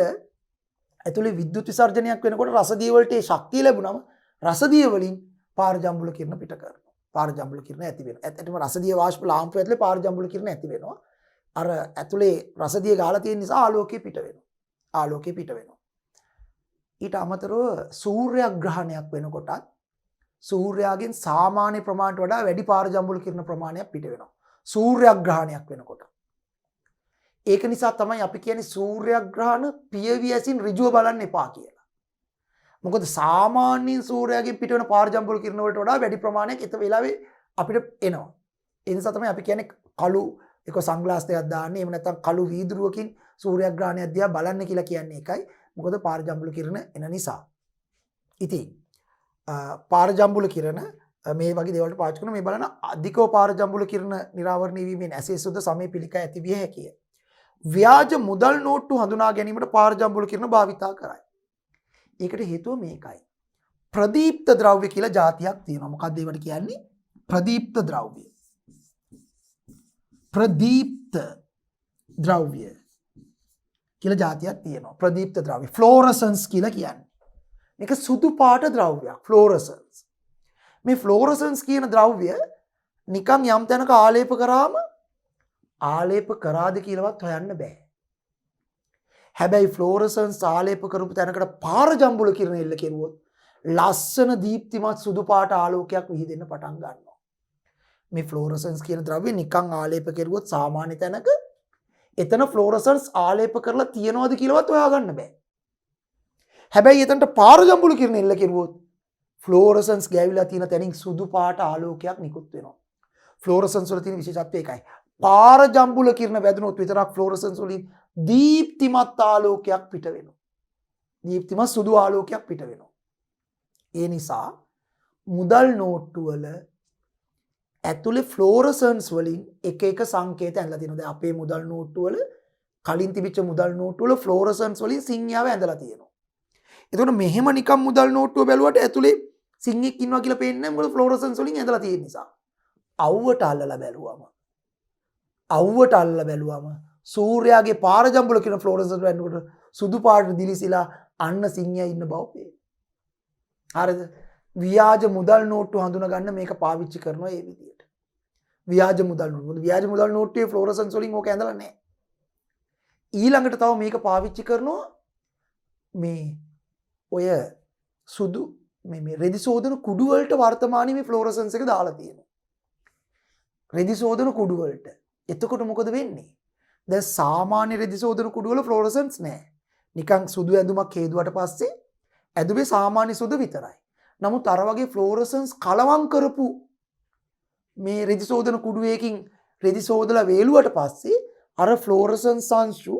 ඇතුලේ විද්‍යුත් විසර්ජනයක් වෙනකොට රසදිය වලට ඒ ශක්තිය ලැබුණම රසදිය වලින් පාර ජම්බුල කිරණ පිට කරනවා. පාරජම්බුල කිරණ ඇති වෙනවා. ඇත්තටම රසදිය වාෂ්ප ලාම්පුව ඇතුලේ පාරජම්බුල කිරණ ඇති වෙනවා. අර ඇතුලේ රසදිය ගාලා තියෙන නිසා ආලෝකය පිට වෙනවා. ආලෝකය පිට වෙනවා. ඊට අමතරව සූර්යග්‍රහණයක් වෙනකොටත් සූර්යාගෙන් සාමාන්‍ය ප්‍රමාණයට වඩා වැඩි පාරජම්බුල කිරණ ප්‍රමාණයක් පිට වෙනවා. සූර්යග්‍රහණයක් වෙනකොට. ඒක නිසා තමයි අපි කියන්නේ සූර්යග්‍රහණ පියවි ඇසින් ඍජුව බලන්න එපා කියලා. මොකද සාමාන්‍යයෙන් සූර්යාගෙන් පිට වෙන පාරජම්බුල කිරණ වලට වඩා වැඩි ප්‍රමාණයක් ඒත වෙලාවේ අපිට එනවා. ඒ නිසා තමයි අපි කියන්නේ කළු එක සන්ග්ලාස් දෙකක් දාන්න. එහෙම නැත්නම් කළු වීදුරුවකින් සූර්යග්‍රහණය දිහා බලන්න කියලා කියන්නේ ඒකයි. මොකද පාරජම්බුල කිරණ එන නිසා. ඉතින් පාරජම්බුල කිරණ මේ වගේ දේවල්ට පාවිච්චි කරන මේ බලන අධිකව පාරජම්බුල කිරණ නිරාවරණය වීමෙන් ඇසේ සුද සමේ පිළිකා ඇති විය හැකිය. ව්‍යාජ මුදල් නෝට්ටු හඳුනා ගැනීමට පාරජම්බුල කිරණ භාවිතා කරයි. ඒකට හේතුව මේකයි. ප්‍රදීප්ත ද්‍රව්‍ය කියලා જાතියක් තියෙනවා. මොකක්ද ඒවට කියන්නේ? ප්‍රදීප්ත ද්‍රව්‍ය. ප්‍රදීප්ත ද්‍රව්‍ය කියලා જાතියක් තියෙනවා. ප්‍රදීප්ත ද්‍රව්‍ය ෆ්ලෝරසන්ස් කියලා කියන්නේ. මේක සුදු පාට ද්‍රව්‍යයක් ෆ්ලෝරසන්ස්. මේ ෆ්ලෝරසන්ස් කියන ද්‍රව්‍ය නිකන් යම් තැනක ආලේප කරාම ආලේප කරාද කියලාවත් හොයන්න බෑ. හැබැයි ෆ්ලෝරසන්ස් ආලේප කරපු තැනකට පාරජම්බුල කිරණ එල්ල කෙරුවොත් ලස්සන දීප්තිමත් සුදු පාට ආලෝකයක් විහිදෙන්න පටන් ගන්නවා. මේ ෆ්ලෝරසන්ස් කියන ද්‍රව්‍ය නිකන් ආලේප කෙරුවොත් සාමාන්‍ය තැනක එතන ෆ්ලෝරසන්ස් ආලේප කරලා තියනවද කියලාවත් හොයාගන්න බෑ. හැබැයි එතනට පාරජම්බුල කිරණ එල්ල කෙරුවොත් ෆ්ලෝරසන්ස් ගෑවිලා තියෙන තැනින් සුදු පාට ආලෝකයක් නිකුත් වෙනවා. ෆ්ලෝරසන්ස් වල තියෙන විශේෂත්වය ඒකයි. පාරජම්බුල කිරණ වැදුනොත් විතරක් ෆ්ලෝරසන්ස් වලින් දීප්තිමත් ආලෝකයක් පිට වෙනවා. දීප්තිමත් සුදු ආලෝකයක් පිට වෙනවා. ඒ නිසා මුදල් නෝට්ටු වල ඇතුලේ ෆ්ලෝරසන්ස් වලින් එක එක සංකේත ඇඳලා තියෙනවා. දැන් අපේ මුදල් නෝට්ටු වල කලින් තිබිච්ච මුදල් නෝට්ටු වල ෆ්ලෝරසන්ස් වලින් සිංහයාව ඇඳලා තියෙනවා. එතකොට මෙහෙම නිකම් මුදල් නෝට්ටුව බැලුවට ඇතුලේ සිංහෙක් ඉන්නවා කියලා පේන්නේ නැහැ. මොකද ෆ්ලෝරසන්ස් වලින් ඇඳලා තියෙන නිසා. අවුවට අල්ලලා බැලුවම සූර්යාගේ පාරජම්බුල කියන ෆ්ලෝරසන්ස් වෙනකොට සුදු පාට දිලිසිලා අන්න සිංහයා ඉන්න බව පේනවා. හරිද? ව්‍යාජ මුදල් නෝට්ටු හඳුනා ගන්න මේක පාවිච්චි කරනවා මේ විදිහට. ව්‍යාජ මුදල් නෝට්ටු. මොකද ව්‍යාජ මුදල් නෝට්ටුවේ ෆ්ලෝරසන්ස් වලින් ඕක ඇඳලා නැහැ. ඊළඟට තව මේක පාවිච්චි කරනවා මේ ඔය සුදු මේ රෙදි සෝදන කුඩු වලට වර්තමානයේ මේ ෆ්ලෝරසන්ස් එක දාලා තියෙනවා. රෙදි සෝදන කුඩු වලට. එතකොට මොකද වෙන්නේ? දැන් සාමාන්‍ය රෙදි සෝදන කුඩු වල ෆ්ලෝරසන්ස් නැහැ. නිකන් සුදු ඇඳුමක් හේදුවට පස්සේ ඇඳුමේ සාමාන්‍ය සුදු විතරයි. නමුත් අර වගේ ෆ්ලෝරසන්ස් කලවම් කරපු මේ රෙදි සෝදන කුඩුවේකින් රෙදි සෝදලා වේලුවට පස්සේ අර ෆ්ලෝරසන්ස් අංශු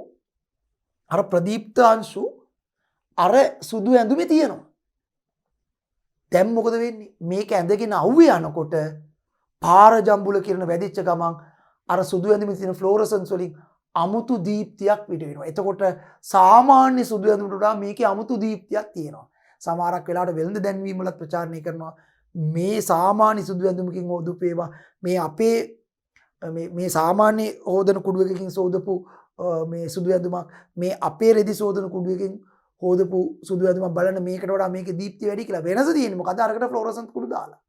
අර ප්‍රදීප්ත අංශු අර සුදු ඇඳුමේ තියෙනවා. දැන් මොකද වෙන්නේ? මේක ඇඳගෙන අවුවේ යනකොට පාරජම්බුල කිරණ වැදිච්ච ගමන් අර සුදු ඇඳුමේ තියෙන ෆ්ලෝරසන්ස් වලින් අමුතු දීප්තියක් පිට වෙනවා. එතකොට සාමාන්‍ය සුදු ඇඳුමට වඩා මේකේ අමුතු දීප්තියක් තියෙනවා. සමහරක් වෙලාවට වෙළඳ දැන්වීම වලත් ප්‍රචාරණය කරනවා මේ සාමාන්‍ය සුදු ඇඳුමකින් හොදපු ඒවා මේ අපේ මේ සාමාන්‍ය හොදන කුඩුවකින් සෝදපු මේ සුදු ඇඳුමක් මේ අපේ රෙදි සෝදන කුඩුවකින් හොදපු සුදු ඇඳුමක් බලන්න මේකට වඩා මේකේ දීප්තිය වැඩි කියලා වෙනස තියෙන්නේ. මොකද අරකට ෆ්ලෝරසන්ස් කුඩු දාලා.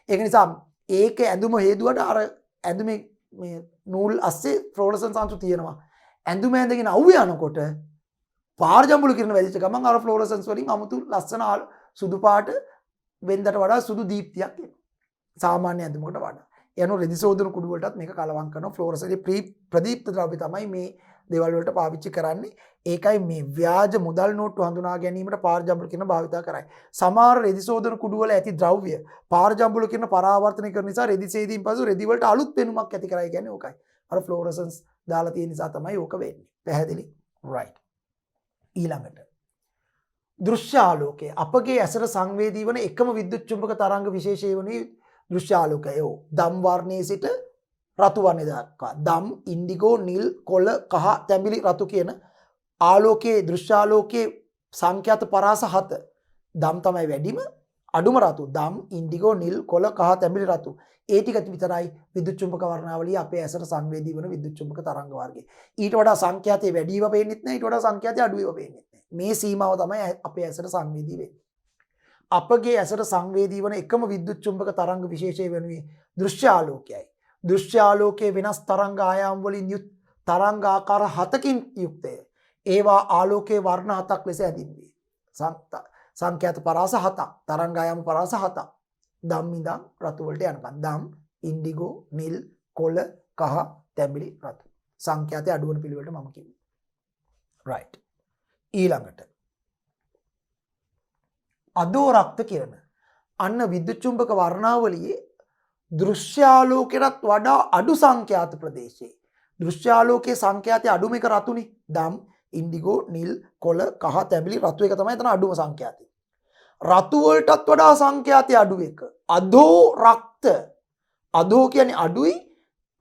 ඒක නිසා ඒක ඇඳුම හේදුවට අර ඇඳුමේ මේ නූල් අස්සේ ෆ්ලෝරසන්ස් අංශු තියෙනවා. ඇඳුම ඇඳගෙන අවුවේ යනකොට පාරජම්බුල කිරණ වැදිච්ච ගමන් අර ෆ්ලෝරසන්ස් වලින් අමුතු ලස්සන සුදු පාට වෙන්දට වඩා සුදු දීප්තියක් එනවා. සාමාන්‍ය ඇඳුමකට වඩා. යනෝ රෙදි සෝදන කුඩු වලටත් මේක කලවම් කරනවා. ෆ්ලෝරසන්ස් ප්‍රදීප්ත ද්‍රව්‍ය තමයි මේ දේවල් වලට පාවිච්චි කරන්නේ. ඒකයි මේ ව්‍යාජ මුදල් නෝට්ටු හඳුනා ගැනීමට පාරජම්බුල කිරණ භාවිතා කරයි. සමහර රෙදි සෝදන කුඩු වල ඇති ද්‍රව්‍ය පාරජම්බුල කිරණ පරාවර්තනය කරන නිසා රෙදි සේදීන් පසු රෙදි වලට අලුත් පෙනුමක් ඇති කරයි කියන්නේ ඕකයි. අර ෆ්ලෝරසන්ස් දාලා තියෙන නිසා තමයි ඕක වෙන්නේ. පැහැදිලි? right. ඊළඟට දෘශ්‍ය ආලෝකය අපගේ ඇසට සංවේදී වන එකම විද්‍යුත් චුම්බක තරංග විශේෂය වන දෘශ්‍ය ආලෝකය. දම් වර්ණයේ සිට රතු වර්ණය දක්වා දම්, ඉන්ඩිගෝ, නිල්, කොළ, කහ, තැඹිලි, රතු කියන ආලෝකයේ දෘශ්‍ය ආලෝකයේ සංඛ්‍යාත පරාස 7. දම් තමයි වැඩිම, අඩුම රතු. දම්, ඉන්ඩිගෝ, නිල්, කොළ, කහ, තැඹිලි, රතු. ඒ ටික විතරයි විද්‍යුත් චුම්බක වර්ණාවලිය අපේ ඇසට සංවේදී වන විද්‍යුත් චුම්බක තරංග වර්ගය. ඊට වඩා සංඛ්‍යාතයේ වැඩිව පේන්නෙත් නැහැ, ඊට වඩා සංඛ්‍යාතයේ අඩුව පේන්නෙත් නැහැ. මේ සීමාව තමයි අපේ ඇසට සංවේදී වෙන්නේ. අපගේ ඇසට සංවේදී වන එකම විද්‍යුත් චුම්බක තරංග විශේෂය වෙනුවේ දෘශ්‍ය ආලෝකයයි. දෘශ්‍ය ආලෝකයේ වෙනස් තරංග ආයාම වලින් යුත් තරංග ආකාර 7කින් යුක්තය. ඒවා ආලෝකයේ වර්ණ 7ක් ලෙස හැඳින්වේ. සංඛ්‍යාත පරාස 7ක්, තරංග ආයාම පරාස 7ක්. දම් ඉඳන් රතු වලට යනකම්. දම්, ඉන්ඩිගෝ, නිල්, කොළ, කහ, තැඹිලි, රතු. සංඛ්‍යාතයේ අඩු වෙන පිළිවෙලට මම කිව්වා. right. ඊළඟට අදෝරක්ත කිරණ. අන්න විද්‍යුත් චුම්බක වර්ණාවලියේ දෘශ්‍ය ආලෝකයටත් වඩා අඩු සංඛ්‍යාත ප්‍රදේශයේ. දෘශ්‍ය ආලෝකයේ සංඛ්‍යාතය අඩුම එක රතුනේ. දම්, ඉන්ඩිගෝ, නිල්, කොළ, කහ, තැඹිලි, රතු එක තමයි එතන අඩුම සංඛ්‍යාතය. රතු වලටත් වඩා සංඛ්‍යාතය අඩු එක. අදෝරක්ත. අදෝ කියන්නේ අඩුයි.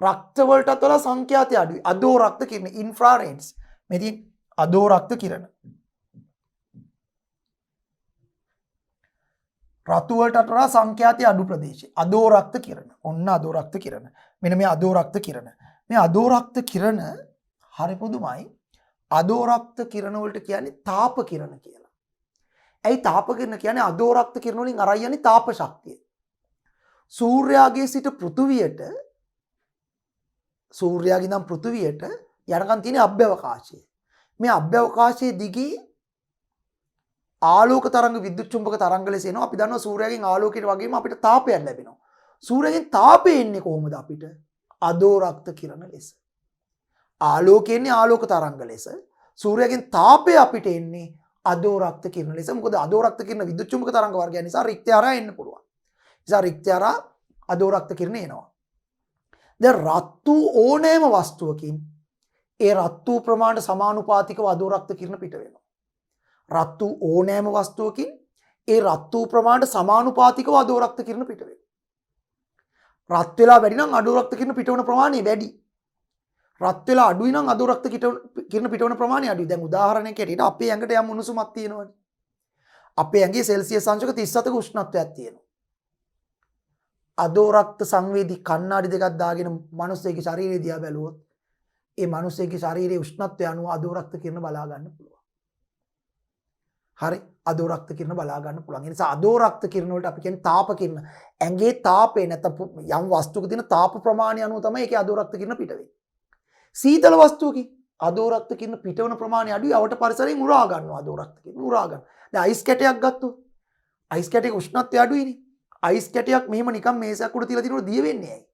රක්ත වලටත් වඩා සංඛ්‍යාතය අඩුයි. අදෝරක්ත කිරණ ඉන්ෆ්‍රාරෙඩ්ස්. මෙදී අදෝරක්ත කිරණ. රතු වලට වඩා සංඛ්‍යාතය අඩු ප්‍රදේශය. අදෝරක්ත කිරණ. ඔන්න අදෝරක්ත කිරණ. මෙන්න මේ අදෝරක්ත කිරණ. මේ අදෝරක්ත කිරණ හරි පුදුමයි. අදෝරක්ත කිරණ වලට කියන්නේ තාප කිරණ කියලා. ඇයි තාප කිරණ කියන්නේ? අදෝරක්ත කිරණ වලින් අරයි යන්නේ තාප ශක්තිය. සූර්යාගේ සිට පෘථුවියට සූර්යාගේ ඉඳන් පෘථුවියට යනකම් තියෙන අභ්‍යවකාශය. මේ අභ්‍යවකාශයේ දිගේ ආලෝක තරංග විද්‍යුත් චුම්බක තරංග ලෙස එනවා. අපි දන්නවා සූර්යාගෙන් ආලෝකයට වගේම අපිට තාපයක් ලැබෙනවා. සූර්යාගෙන් තාපය එන්නේ කොහොමද අපිට? අදෝරක්ත කිරණ ලෙස. ආලෝකය එන්නේ ආලෝක තරංග ලෙස. සූර්යාගෙන් තාපය අපිට එන්නේ අදෝරක්ත කිරණ ලෙස. මොකද අදෝරක්ත කිරණ විද්‍යුත් චුම්බක තරංග වර්ගය නිසා රික්තය හරහා එන්න පුළුවන්. නිසා රික්තය හරහා අදෝරක්ත කිරණ එනවා. දැන් රතු ඕනෑම වස්තුවකින් ඒ රතු ප්‍රමාණයට සමානුපාතිකව අදෝරක්ත කිරණ පිට වෙනවා. රතු ඕනෑම වස්තුවකින් ඒ රතු ප්‍රමාණයට සමානුපාතිකව අදෝරක්ත කිරණ පිට වෙනවා. රත් වෙලා වැඩි නම් අදෝරක්ත කිරණ පිටවන ප්‍රමාණය වැඩි. රත් වෙලා අඩුයි නම් අදෝරක්ත කිරණ පිටවන ප්‍රමාණය අඩුයි. දැන් උදාහරණයක් ඇටියට අපේ ඇඟට යම් උණුසුමක් තියෙනවනේ. අපේ ඇඟේ සෙල්සියස් අංශක 37ක උෂ්ණත්වයක් තියෙනවා. අදෝරක්ත සංවේදී කණ්ණාඩි දෙකක් දාගෙන මිනිස්සෙගේ ශරීරය දිහා බැලුවොත් ඒ මිනිස්සෙගේ ශරීරයේ උෂ්ණත්වය අනුව අදෝරක්ත කිරණ බලා ගන්න පුළුවන්. හරි, අදෝරක්ත කිරණ බලා ගන්න පුළුවන්. ඒ නිසා අදෝරක්ත කිරණ වලට අපි කියන්නේ තාප කිරණ. ඇඟේ තාපේ නැත්නම් යම් වස්තුවක තියෙන තාප ප්‍රමාණය අනුව තමයි ඒකේ අදෝරක්ත කිරණ පිට වෙන්නේ. සීතල වස්තුවකින් අදෝරක්ත කිරණ පිටවන ප්‍රමාණය අඩුයි. අවට පරිසරයෙන් උරා ගන්නවා අදෝරක්ත කිරණ. උරා ගන්න. දැන් අයිස් කැටයක් ගත්තොත් අයිස් කැටයක උෂ්ණත්වය අඩුයිනේ. අයිස් කැටයක් මෙහෙම නිකන් මේසයක් උඩ තියලා තිනොත් දිය වෙන්නේ ඇයි?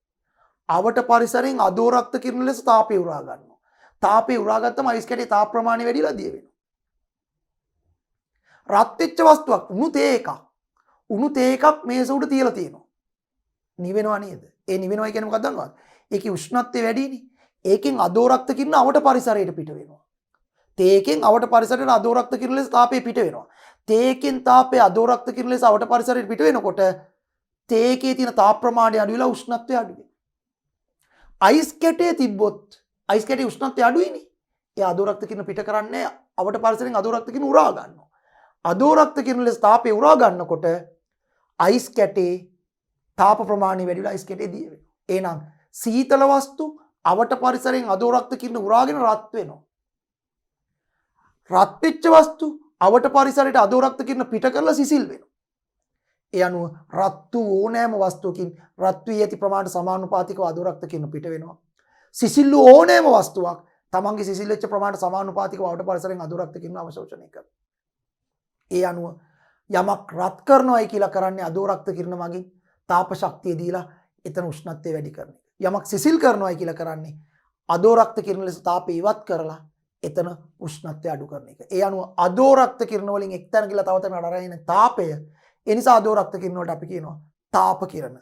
අවට පරිසරයෙන් අදෝරක්ත කිරණ ලෙස තාපය උරා ගන්නවා. තාපය උරා ගත්තම අයිස් කැටේ තාප ප්‍රමාණය වැඩිලා දිය වෙනවා. රත් වෙච්ච වස්තුවක් උණු තේ එකක්. උණු තේ එකක් මේස උඩ තියලා තියෙනවා. නිවෙනවා නේද? ඒ නිවෙනවා කියන්නේ මොකක්ද දන්නවද? ඒකේ උෂ්ණත්වය වැඩිනේ. ඒකෙන් අදෝරක්ත කිරණ අවට පරිසරයට පිට වෙනවා. තේකෙන් අවට පරිසරයට අදෝරක්ත කිරණ ලෙස තාපය පිට වෙනවා. තේකෙන් තාපය අදෝරක්ත කිරණ ලෙස අවට පරිසරයට පිට වෙනකොට තේකේ තියෙන තාප ප්‍රමාණය අඩු වෙලා උෂ්ණත්වය අඩු වෙනවා. අයිස් කැටේ තිබ්බොත් අයිස් කැටේ උෂ්ණත්වය අඩුයිනේ. ඒ අදෝරක්ත කිරණ පිට කරන්නේ අවට පරිසරයෙන් අදෝරක්ත කිරණ උරා ගන්නවා. අදෝරක්ත කිරණ ලෙස තාපය උරා ගන්නකොට අයිස් කැටේ තාප ප්‍රමාණය වැඩි වෙලා අයිස් කැටේ දිය වෙනවා. එහෙනම් සීතල වස්තු අවට පරිසරයෙන් අදෝරක්ත කිරණ උරාගෙන රත් වෙනවා. රත් වෙච්ච වස්තු අවට පරිසරයට අදෝරක්ත කිරණ පිට කරලා සිසිල් වෙනවා. ඒ අනුව රත් වූ ඕනෑම වස්තුවකින් රත් වී ඇති ප්‍රමාණයට සමානුපාතිකව අදෝරක්ත කිරණ පිට වෙනවා. සිසිල් වූ ඕනෑම වස්තුවක් තමන්ගේ සිසිල් වෙච්ච ප්‍රමාණයට සමානුපාතිකව අවට පරිසරයෙන් අදෝරක්ත කිරණ අවශෝෂණය කරනවා. ඒ අනුව යමක් රත් කරනවායි කියලා කරන්නේ අදෝරක්ත කිරණ මගින් තාප ශක්තිය දීලා එතන උෂ්ණත්වය වැඩි කරන එක. යමක් සිසිල් කරනවායි කියලා කරන්නේ අදෝරක්ත කිරණ ලෙස තාපය ඉවත් කරලා එතන උෂ්ණත්වය අඩු කරන එක. ඒ අනුව අදෝරක්ත කිරණ වලින් එක්තැන කියලා තව තැනකට අරගෙන තාපය. ඒ නිසා අදෝරක්ත කිරණ වලට අපි කියනවා තාප කිරණ.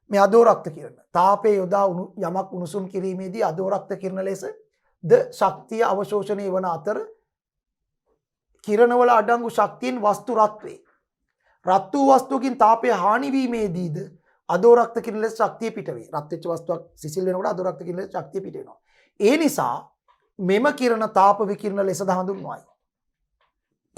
මේ අදෝරක්ත කිරණ තාපය යොදා යමක් උණුසුම් කිරීමේදී අදෝරක්ත කිරණ ලෙස ද ශක්තිය අවශෝෂණය වන අතර කිරණවල අඩංගු ශක්තියෙන් වස්තු රත් වේ. රත් වූ වස්තුවකින් තාපය හානි වීමේදීද අදෝරක්ත කිරණ ලෙස ශක්තිය පිට වේ. රත් වෙච්ච වස්තුවක් සිසිල් වෙනකොට අදෝරක්ත කිරණ ලෙස ශක්තිය පිට වෙනවා. ඒ නිසා මෙම කිරණ තාප විකිරණ ලෙසද හඳුන්වයි.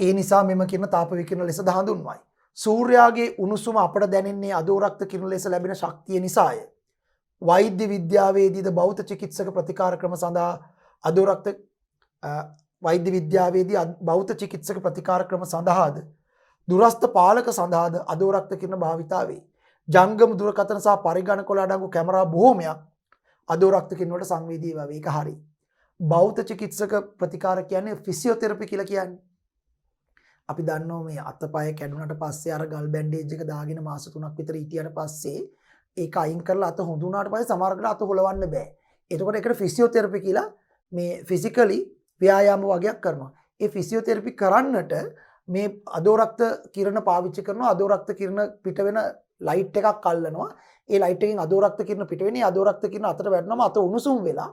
ඒ නිසා මෙම කිරණ තාප විකිරණ ලෙසද හඳුන්වයි. සූර්යාගේ උණුසුම අපට දැනෙන්නේ අදෝරක්ත කිරණ ලෙස ලැබෙන ශක්තිය නිසාය. වෛද්‍ය විද්‍යාවේදීද භෞත චිකිත්සක ප්‍රතිකාර ක්‍රම සඳහා අදෝරක්ත වෛද්‍ය විද්‍යාවේදී භෞත චිකිත්සක ප්‍රතිකාර ක්‍රම සඳහාද දුරස්ථ පාලක සඳහාද අදෝරක්ත කිරණ භාවිතා වේ. ජංගම දුරකථන සහ පරිගණක වල අඩංගු කැමරා බොහෝමයක් අදෝරක්ත කිරණ වලට සංවේදී වේ. ඒක හරි. බෞද්ධ චිකිත්සක ප්‍රතිකාර කියන්නේ ෆිසියෝതെරපි කියලා කියන්නේ. අපි දන්නවා මේ අතපය කැඩුනට පස්සේ අර ගල් බැන්ඩේජ් එක දාගෙන මාස 3ක් විතර හිටියට පස්සේ ඒක අයින් කරලා අත හොඳ වුණාට පස්සේ සමහරකට අත හොලවන්න බෑ. එතකොට ඒකට ෆිසියෝതെරපි කියලා මේ ෆිසිකලි ව්‍යායාම වගේක් කරනවා. ඒ ෆිසියෝതെරපි කරන්නට මේ අදෝරක්ත කිරණ පාවිච්චි කරනවා. අදෝරක්ත කිරණ පිට වෙන ලයිට් එකක් අල්ලනවා. ඒ ලයිට් එකෙන් අදෝරක්ත කිරණ පිට වෙන්නේ අදෝරක්ත කිරණ අතට වැටෙනම අත උණුසුම් වෙලා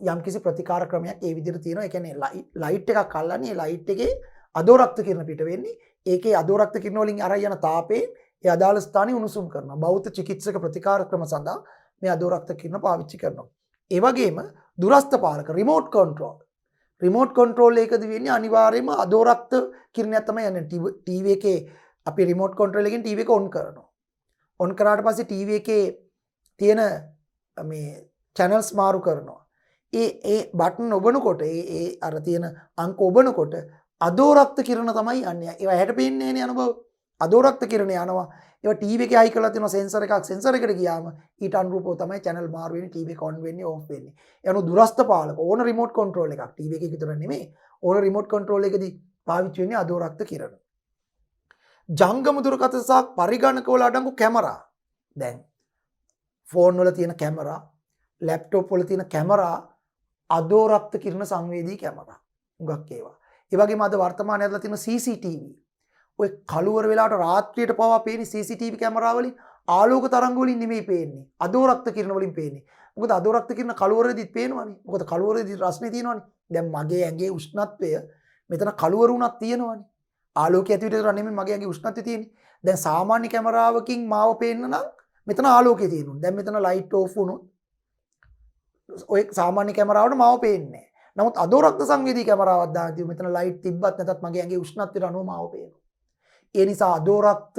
යම්කිසි ප්‍රතිකාර ක්‍රමයක් ඒ විදිහට තියෙනවා. ඒ කියන්නේ ලයිට් එකක් අල්ලන්නේ. ඒ ලයිට් එකේ අදෝරක්ත කිරණ පිට වෙන්නේ. ඒකේ අදෝරක්ත කිරණ වලින් අරන් යන තාපයෙන් ඒ අදාළ ස්ථානෙ උණුසුම් කරනවා. බෞද්ධ චිකිත්සක ප්‍රතිකාර ක්‍රම සඳහා මේ අදෝරක්ත කිරණ පාවිච්චි කරනවා. ඒ වගේම දුරස්ථ පාලක රිමෝට් කන්ට්‍රෝල්. රිමෝට් කන්ට්‍රෝල් එකද වෙන්නේ අනිවාර්යයෙන්ම අදෝරක්ත කිරණයක් තමයි යන්නේ. ටීවී එකේ අපි රිමෝට් කන්ට්‍රෝල් එකෙන් ටීවී එක ඔන් කරනවා. ඔන් කරාට පස්සේ ටීවී එකේ තියෙන මේ channels මාරු කරනවා. ඒ බටන් ඔබනකොට ඒ අර තියෙන අංක ඔබනකොට අදෝරක්ත කිරණ තමයි යන්නේ. ඒවා හැට පේන්නේ නැහැ නේ අනුභව. අදෝරක්ත කිරණ යනවා. ඒවා ටීවී එකේ හයි කරලා තියෙනවා සෙන්සර් එකක්. සෙන්සර් එකට ගියාම ඊට අනුරූපව තමයි channel මාරු වෙන්නේ, ටීවී එක on වෙන්නේ, off වෙන්නේ. ඒ අනුව දුරස්ථ පාලක ඕන රිමෝට් කන්ට්‍රෝල් එකක් ටීවී එකේ විතර නෙමෙයි. ඕන රිමෝට් කන්ට්‍රෝල් එකදී පාවිච්චි වෙන්නේ අදෝරක්ත කිරණ. ජංගම දුරකථන සහ පරිගණක වල අඩංගු කැමරා. දැන් ෆෝන් වල තියෙන කැමරා, ලැප්ටොප් වල තියෙන කැමරා අදෝරක්ත කිරණ සංවේදී කැමරා. හුඟක් ඒවා. ඒ වගේම අද වර්තමානයේ ඇදලා තියෙන CCTV. ඔය කළුවර වෙලාවට රාත්‍රියට පවා පේන්නේ CCTV කැමරා වලින් ආලෝක තරංග වලින් නෙමෙයි පේන්නේ. අදෝරක්ත කිරණ වලින් පේන්නේ. මොකද අදෝරක්ත කිරණ කළුවරෙදිත් පේනවනේ. මොකද කළුවරෙදි රස්නේ තියෙනවනේ. දැන් මගේ ඇඟේ උෂ්ණත්වය මෙතන කළුවර උනක් තියෙනවනේ. ආලෝකය ඇති විදිහට නෙමෙයි මගේ ඇඟේ උෂ්ණත්වය තියෙන්නේ. දැන් සාමාන්‍ය කැමරාවකින් මාව පේන්න නම් මෙතන ආලෝකය තියෙනවා. දැන් මෙතන ලයිට් ඕෆ් වුණොත් ඔය සාමාන්‍ය කැමරාවට මාව පේන්නේ නැහැ. නමුත් අදෝරක්ත සංවේදී කැමරාවක් දාද්දී මෙතන ලයිට් තිබ්බත් නැතත් මගේ ඇඟේ උෂ්ණත්වයට අනුව මාව පේනවා. ඒ නිසා අදෝරක්ත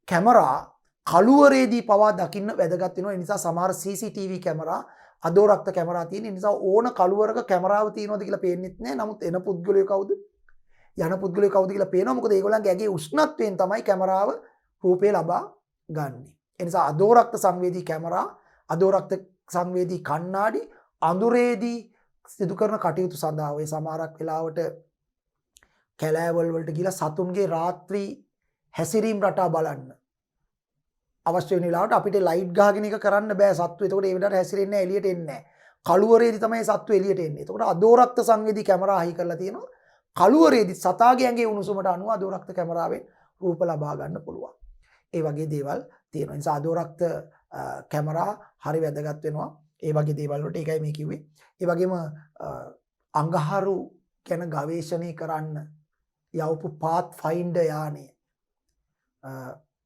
කැමරා කළුවරේදී පවා දකින්න වැදගත් වෙනවා. ඒ නිසා සමහර CCTV කැමරා අදෝරක්ත කැමරා තියෙන නිසා ඕන කළුවරක කැමරාව තියෙනවද කියලා පේන්නෙත් නැහැ. නමුත් එන පුද්ගලයෝ කවුද? යන පුද්ගලයෝ කවුද කියලා පේනවා. මොකද ඒගොල්ලන්ගේ ඇඟේ උෂ්ණත්වයෙන් තමයි කැමරාව රූපේ ලබා ගන්නෙ. ඒ නිසා අදෝරක්ත සංවේදී කැමරා, අදෝරක්ත සංවේදී කණ්ණාඩි අඳුරේදී සිදු කරන කටයුතු සඳහා ඔය සමහරක් වෙලාවට කැලෑවල් වලට ගිහලා සතුන්ගේ රාත්‍රී හැසිරීම් රටා බලන්න අවශ්‍ය වෙන වෙලාවට අපිට ලයිට් ගහගෙන එක කරන්න බෑ සත්තු. එතකොට ඒ වෙලාවට හැසිරෙන්නේ නැහැ, එළියට එන්නේ නැහැ. කළුවරේදී තමයි සත්තු එළියට එන්නේ. එතකොට අදෝරක්ත සංවේදී කැමරා හයි කරලා තියෙනවා. කළුවරේදී සතාගේ ඇඟේ උණුසුමට අනුව අදෝරක්ත කැමරාවෙන් රූප ලබා ගන්න පුළුවන්. ඒ වගේ දේවල් තියෙනවා. ඒ නිසා අදෝරක්ත කැමරා හරි වැදගත් වෙනවා. ඒ වගේ දේවල් වලට ඒකයි මේ කිව්වේ. ඒ වගේම අඟහරු ගැන ගවේෂණය කරන්න යවපු පාත්ෆයින්ඩර් යානය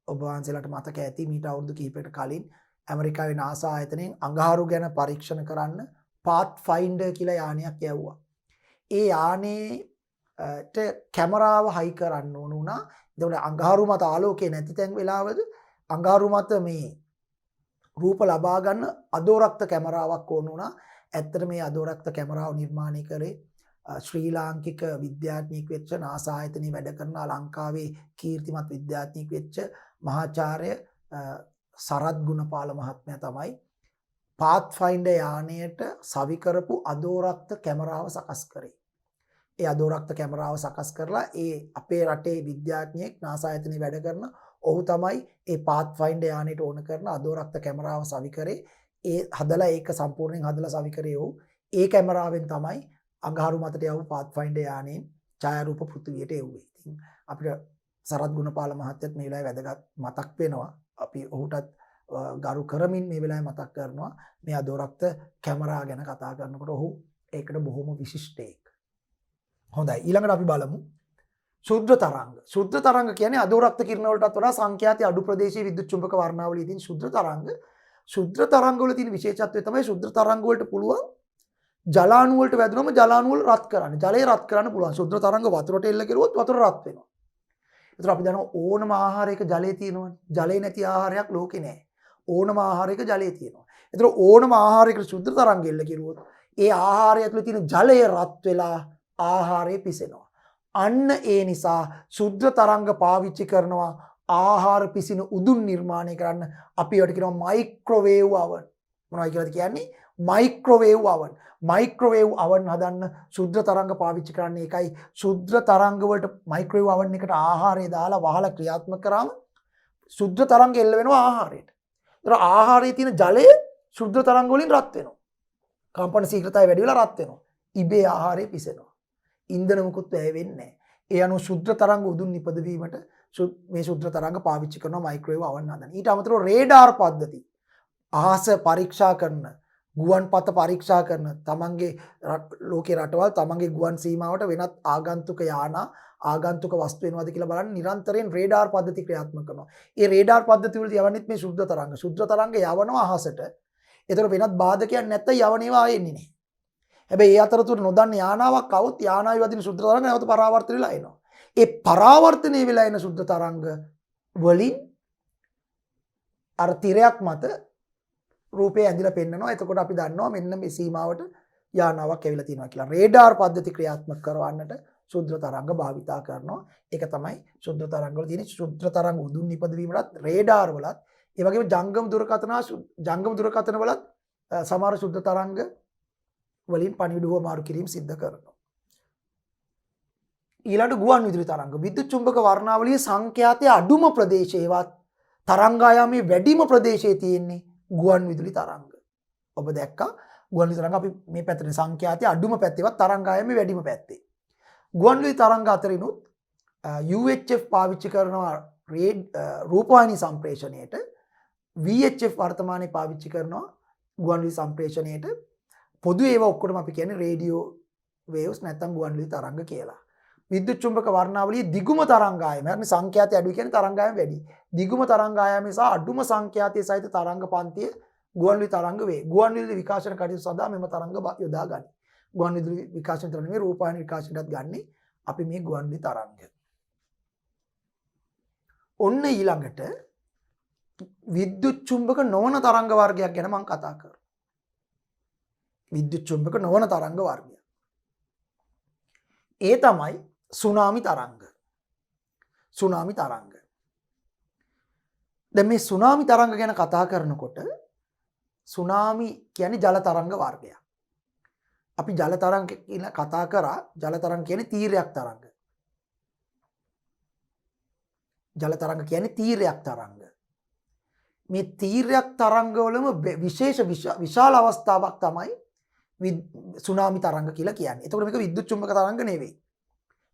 ඔබ වහන්සේලාට මතක ඇති මීට අවුරුදු කිහිපයකට කලින් ඇමරිකාවේ NASA ආයතනයෙන් අඟහරු ගැන පරීක්ෂණ කරන්න පාත්ෆයින්ඩර් කියලා යානයක් යවුවා. ඒ යානේට කැමරාව හයි කරන්න ඕන වුණා. එතකොට අඟහරු මත ආලෝකය නැති තැන් වෙලාවද අඟහරු මත මේ රූප ලබා ගන්න අදෝරක්ත කැමරාවක් ඕන වුණා. ඇත්තට මේ අදෝරක්ත කැමරාව නිර්මාණය කරේ ශ්‍රී ලාංකික විද්‍යාඥයෙක් වෙච්ච NASA ආයතනයේ වැඩ කරන ලංකාවේ කීර්තිමත් විද්‍යාඥයෙක් වෙච්ච මහාචාර්ය සරත් ගුණපාල මහත්මයා තමයි පාත්ෆයින්ඩර් යානයට සවි කරපු අදෝරක්ත කැමරාව සකස් කරේ. ඒ අදෝරක්ත කැමරාව සකස් කරලා ඒ අපේ රටේ විද්‍යාඥයෙක් NASA ආයතනයේ වැඩ කරන ඔහු තමයි ඒ පාත්ෆයින්ඩර් යානයට ඕන කරන අදෝරක්ත කැමරාව සවි කරේ. ඒ හදලා ඒක සම්පූර්ණයෙන් හදලා සවි කරේ ඔහු. ඒ කැමරාවෙන් තමයි අඟහරු මතට යවපු පාත්ෆයින්ඩර් යානයෙන් ඡායාරූප පෘථිවියට එව්වේ. ඉතින් අපිට සරත් ගුණපාල මහත්තයත් මේ වෙලාවේ වැදගත් මතක් වෙනවා. අපි ඔහුටත් ගරු කරමින් මේ වෙලාවේ මතක් කරනවා මේ අදෝරක්ත කැමරා ගැන කතා කරනකොට ඔහු ඒකට බොහොම විශිෂ්ටයෙක්. හොඳයි ඊළඟට අපි බලමු ශුද්ධ තරංග. ශුද්ධ තරංග කියන්නේ අදෝරක්ත කිරණ වලටත් වඩා සංඛ්‍යාති අඩු ප්‍රදේශයේ විද්‍යුත් චුම්බක වර්ණාවලියේ තියෙන ශුද්ධ තරංග. ශුද්ධ තරංග වල තියෙන විශේෂත්වය තමයි ශුද්ධ තරංග වලට පුළුවන් ජලාණු වලට වැදුනම ජලාණු වල රත් කරන්න. ජලය රත් කරන්න පුළුවන්. ශුද්ධ තරංග වතුරට එල්ල කෙරුවොත් වතුර රත් වෙනවා. ඒතර අපි දන්නවා ඕනම ආහාරයක ජලය තියෙනවනේ. ජලය නැති ආහාරයක් ලෝකේ නැහැ. ඕනම ආහාරයක ජලය තියෙනවා. ඒතර ඕනම ආහාරයකට ශුද්ධ තරංග එල්ල කෙරුවොත් ඒ ආහාරය ඇතුලේ තියෙන ජලය රත් වෙලා ආහාරය පිසෙනවා. අන්න ඒ නිසා ශුද්ධ තරංග පාවිච්චි කරනවා ආහාර පිසින උදුන් නිර්මාණය කරන්න. අපි ඒවට කියනවා මයික්‍රෝවේව් oven. මොනවයි කියලාද කියන්නේ? Microwave oven. මයික්‍රෝවේව් oven හදන්න ශුද්ධ තරංග පාවිච්චි කරන්නේ. ඒකයි ශුද්ධ තරංග වලට මයික්‍රෝවේව් oven එකට ආහාරය දාලා වහලා ක්‍රියාත්මක කරාම ශුද්ධ තරංග එල්ල වෙනවා ආහාරයට. ඒතර ආහාරයේ තියෙන ජලය ශුද්ධ තරංග වලින් රත් වෙනවා. කම්පන ශීඝ්‍රතාවය වැඩි වෙලා රත් වෙනවා. ඉබේ ආහාරය පිසෙනවා. ඉන්ධන මුකුත් වැය වෙන්නේ නැහැ. ඒ අනුව ශුද්ධ තරංග උදුන් නිපදවීමට මේ ශුද්ධ තරංග පාවිච්චි කරනවා මයික්‍රෝවේව් oven හදන්න. ඊට අමතරව රේඩාර් පද්ධති. අහස පරීක්ෂා කරන, ගුවන් පත පරීක්ෂා කරන, තමන්ගේ ලෝකේ රටවල් තමන්ගේ ගුවන් සීමාවට වෙනත් ආගන්තුක යානා ආගන්තුක වස්තු වෙනවද කියලා බලන්න නිරන්තරයෙන් රේඩාර් පද්ධති ක්‍රියාත්මක කරනවා. ඒ රේඩාර් පද්ධති වලදී යවන්නෙත් මේ ශුද්ධ තරංග. ශුද්ධ තරංග යවනවා අහසට. ඒතර වෙනත් බාධකයක් නැත්නම් යවනේවා ආයෙන්නේ නැහැ. හැබැයි ඒ අතරතුර නොදන්න යානාවක් આવොත් යානාවේ වදින ශුද්ධ තරංග නැවත පරාවර්තන වෙලා එනවා. ඒ පරාවර්තනය වෙලා එන ශුද්ධ තරංග වලින් අර තිරයක් මත රූපය ඇඳිලා පෙන්නනවා. එතකොට අපි දන්නවා මෙන්න මේ සීමාවට යානාවක් ඇවිල්ලා තියෙනවා කියලා. රේඩාර් පද්ධති ක්‍රියාත්මක කරවන්නට ශුද්ධ තරංග භාවිතා කරනවා. ඒක තමයි ශුද්ධ තරංග වල තියෙන ශුද්ධ තරංග උදුන් නිපදවීමටත් රේඩාර් වලත් ඒ වගේම ජංගම දුරකථන වලත් සමහර ශුද්ධ තරංග වලින් පණිවිඩ හුවමාරු කිරීම සිද්ධ කරනවා. ඊළඟ ගුවන් විදුලි තරංග. විද්‍යුත් චුම්බක වර්ණාවලියේ සංඛ්‍යාතයේ අඩුම ප්‍රදේශයේවත් තරංගායාමයේ වැඩිම ප්‍රදේශයේ තියෙන්නේ ගුවන් විදුලි තරංග. ඔබ දැක්කා ගුවන් විදුලි තරංග අපි මේ පැත්තේ සංඛ්‍යාතයේ අඩුම පැත්තේවත් තරංගායාමයේ වැඩිම පැත්තේ. ගුවන් විදුලි තරංග අතරිනුත් UHF පාවිච්චි කරනවා රූපවාහිනී සම්ප්‍රේෂණයට. VHF වර්තමානයේ පාවිච්චි කරනවා ගුවන් විදුලි සම්ප්‍රේෂණයට. පොදු ඒවා ඔක්කොටම අපි කියන්නේ රේඩියෝ වේව්ස් නැත්නම් ගුවන් විදුලි තරංග කියලා. විද්‍යුත් චුම්බක වර්ණාවලියේ දිගුම තරංගායම හරිනේ සංඛ්‍යාතය අඩුයි කියන්නේ තරංගායම වැඩි. දිගුම තරංගායම සහ අඩුම සංඛ්‍යාතයේ සහිත තරංග පන්තිය ගුවන් විදුලි තරංග වේ. ගුවන් විදුලි විකාශන කටයුතු සඳහා මෙම තරංග යොදා ගනී. ගුවන් විදුලි විකාශන තරංග නෙමෙයි රූපවාහිනී විකාශනයටත් ගන්නේ අපි මේ ගුවන් විදුලි තරංග. ඔන්න ඊළඟට විද්‍යුත් චුම්බක නොවන තරංග වර්ගයක් ගැන මම කතා කරනවා. විද්‍යුත් චුම්බක නොවන තරංග වර්ගය. ඒ තමයි සුනාමි තරංග. සුනාමි තරංග. දැන් මේ සුනාමි තරංග ගැන කතා කරනකොට සුනාමි කියන්නේ ජල තරංග වර්ගයක්. අපි ජල තරංග කියලා කතා කරා. ජල තරංග කියන්නේ තීරයක් තරංග. ජල තරංග කියන්නේ තීරයක් තරංග. මේ තීරයක් තරංගවලම විශේෂ විශාල අවස්ථාවක් තමයි සුනාමි තරංග කියලා කියන්නේ. එතකොට මේක විද්‍යුත් චුම්බක තරංග නෙවෙයි.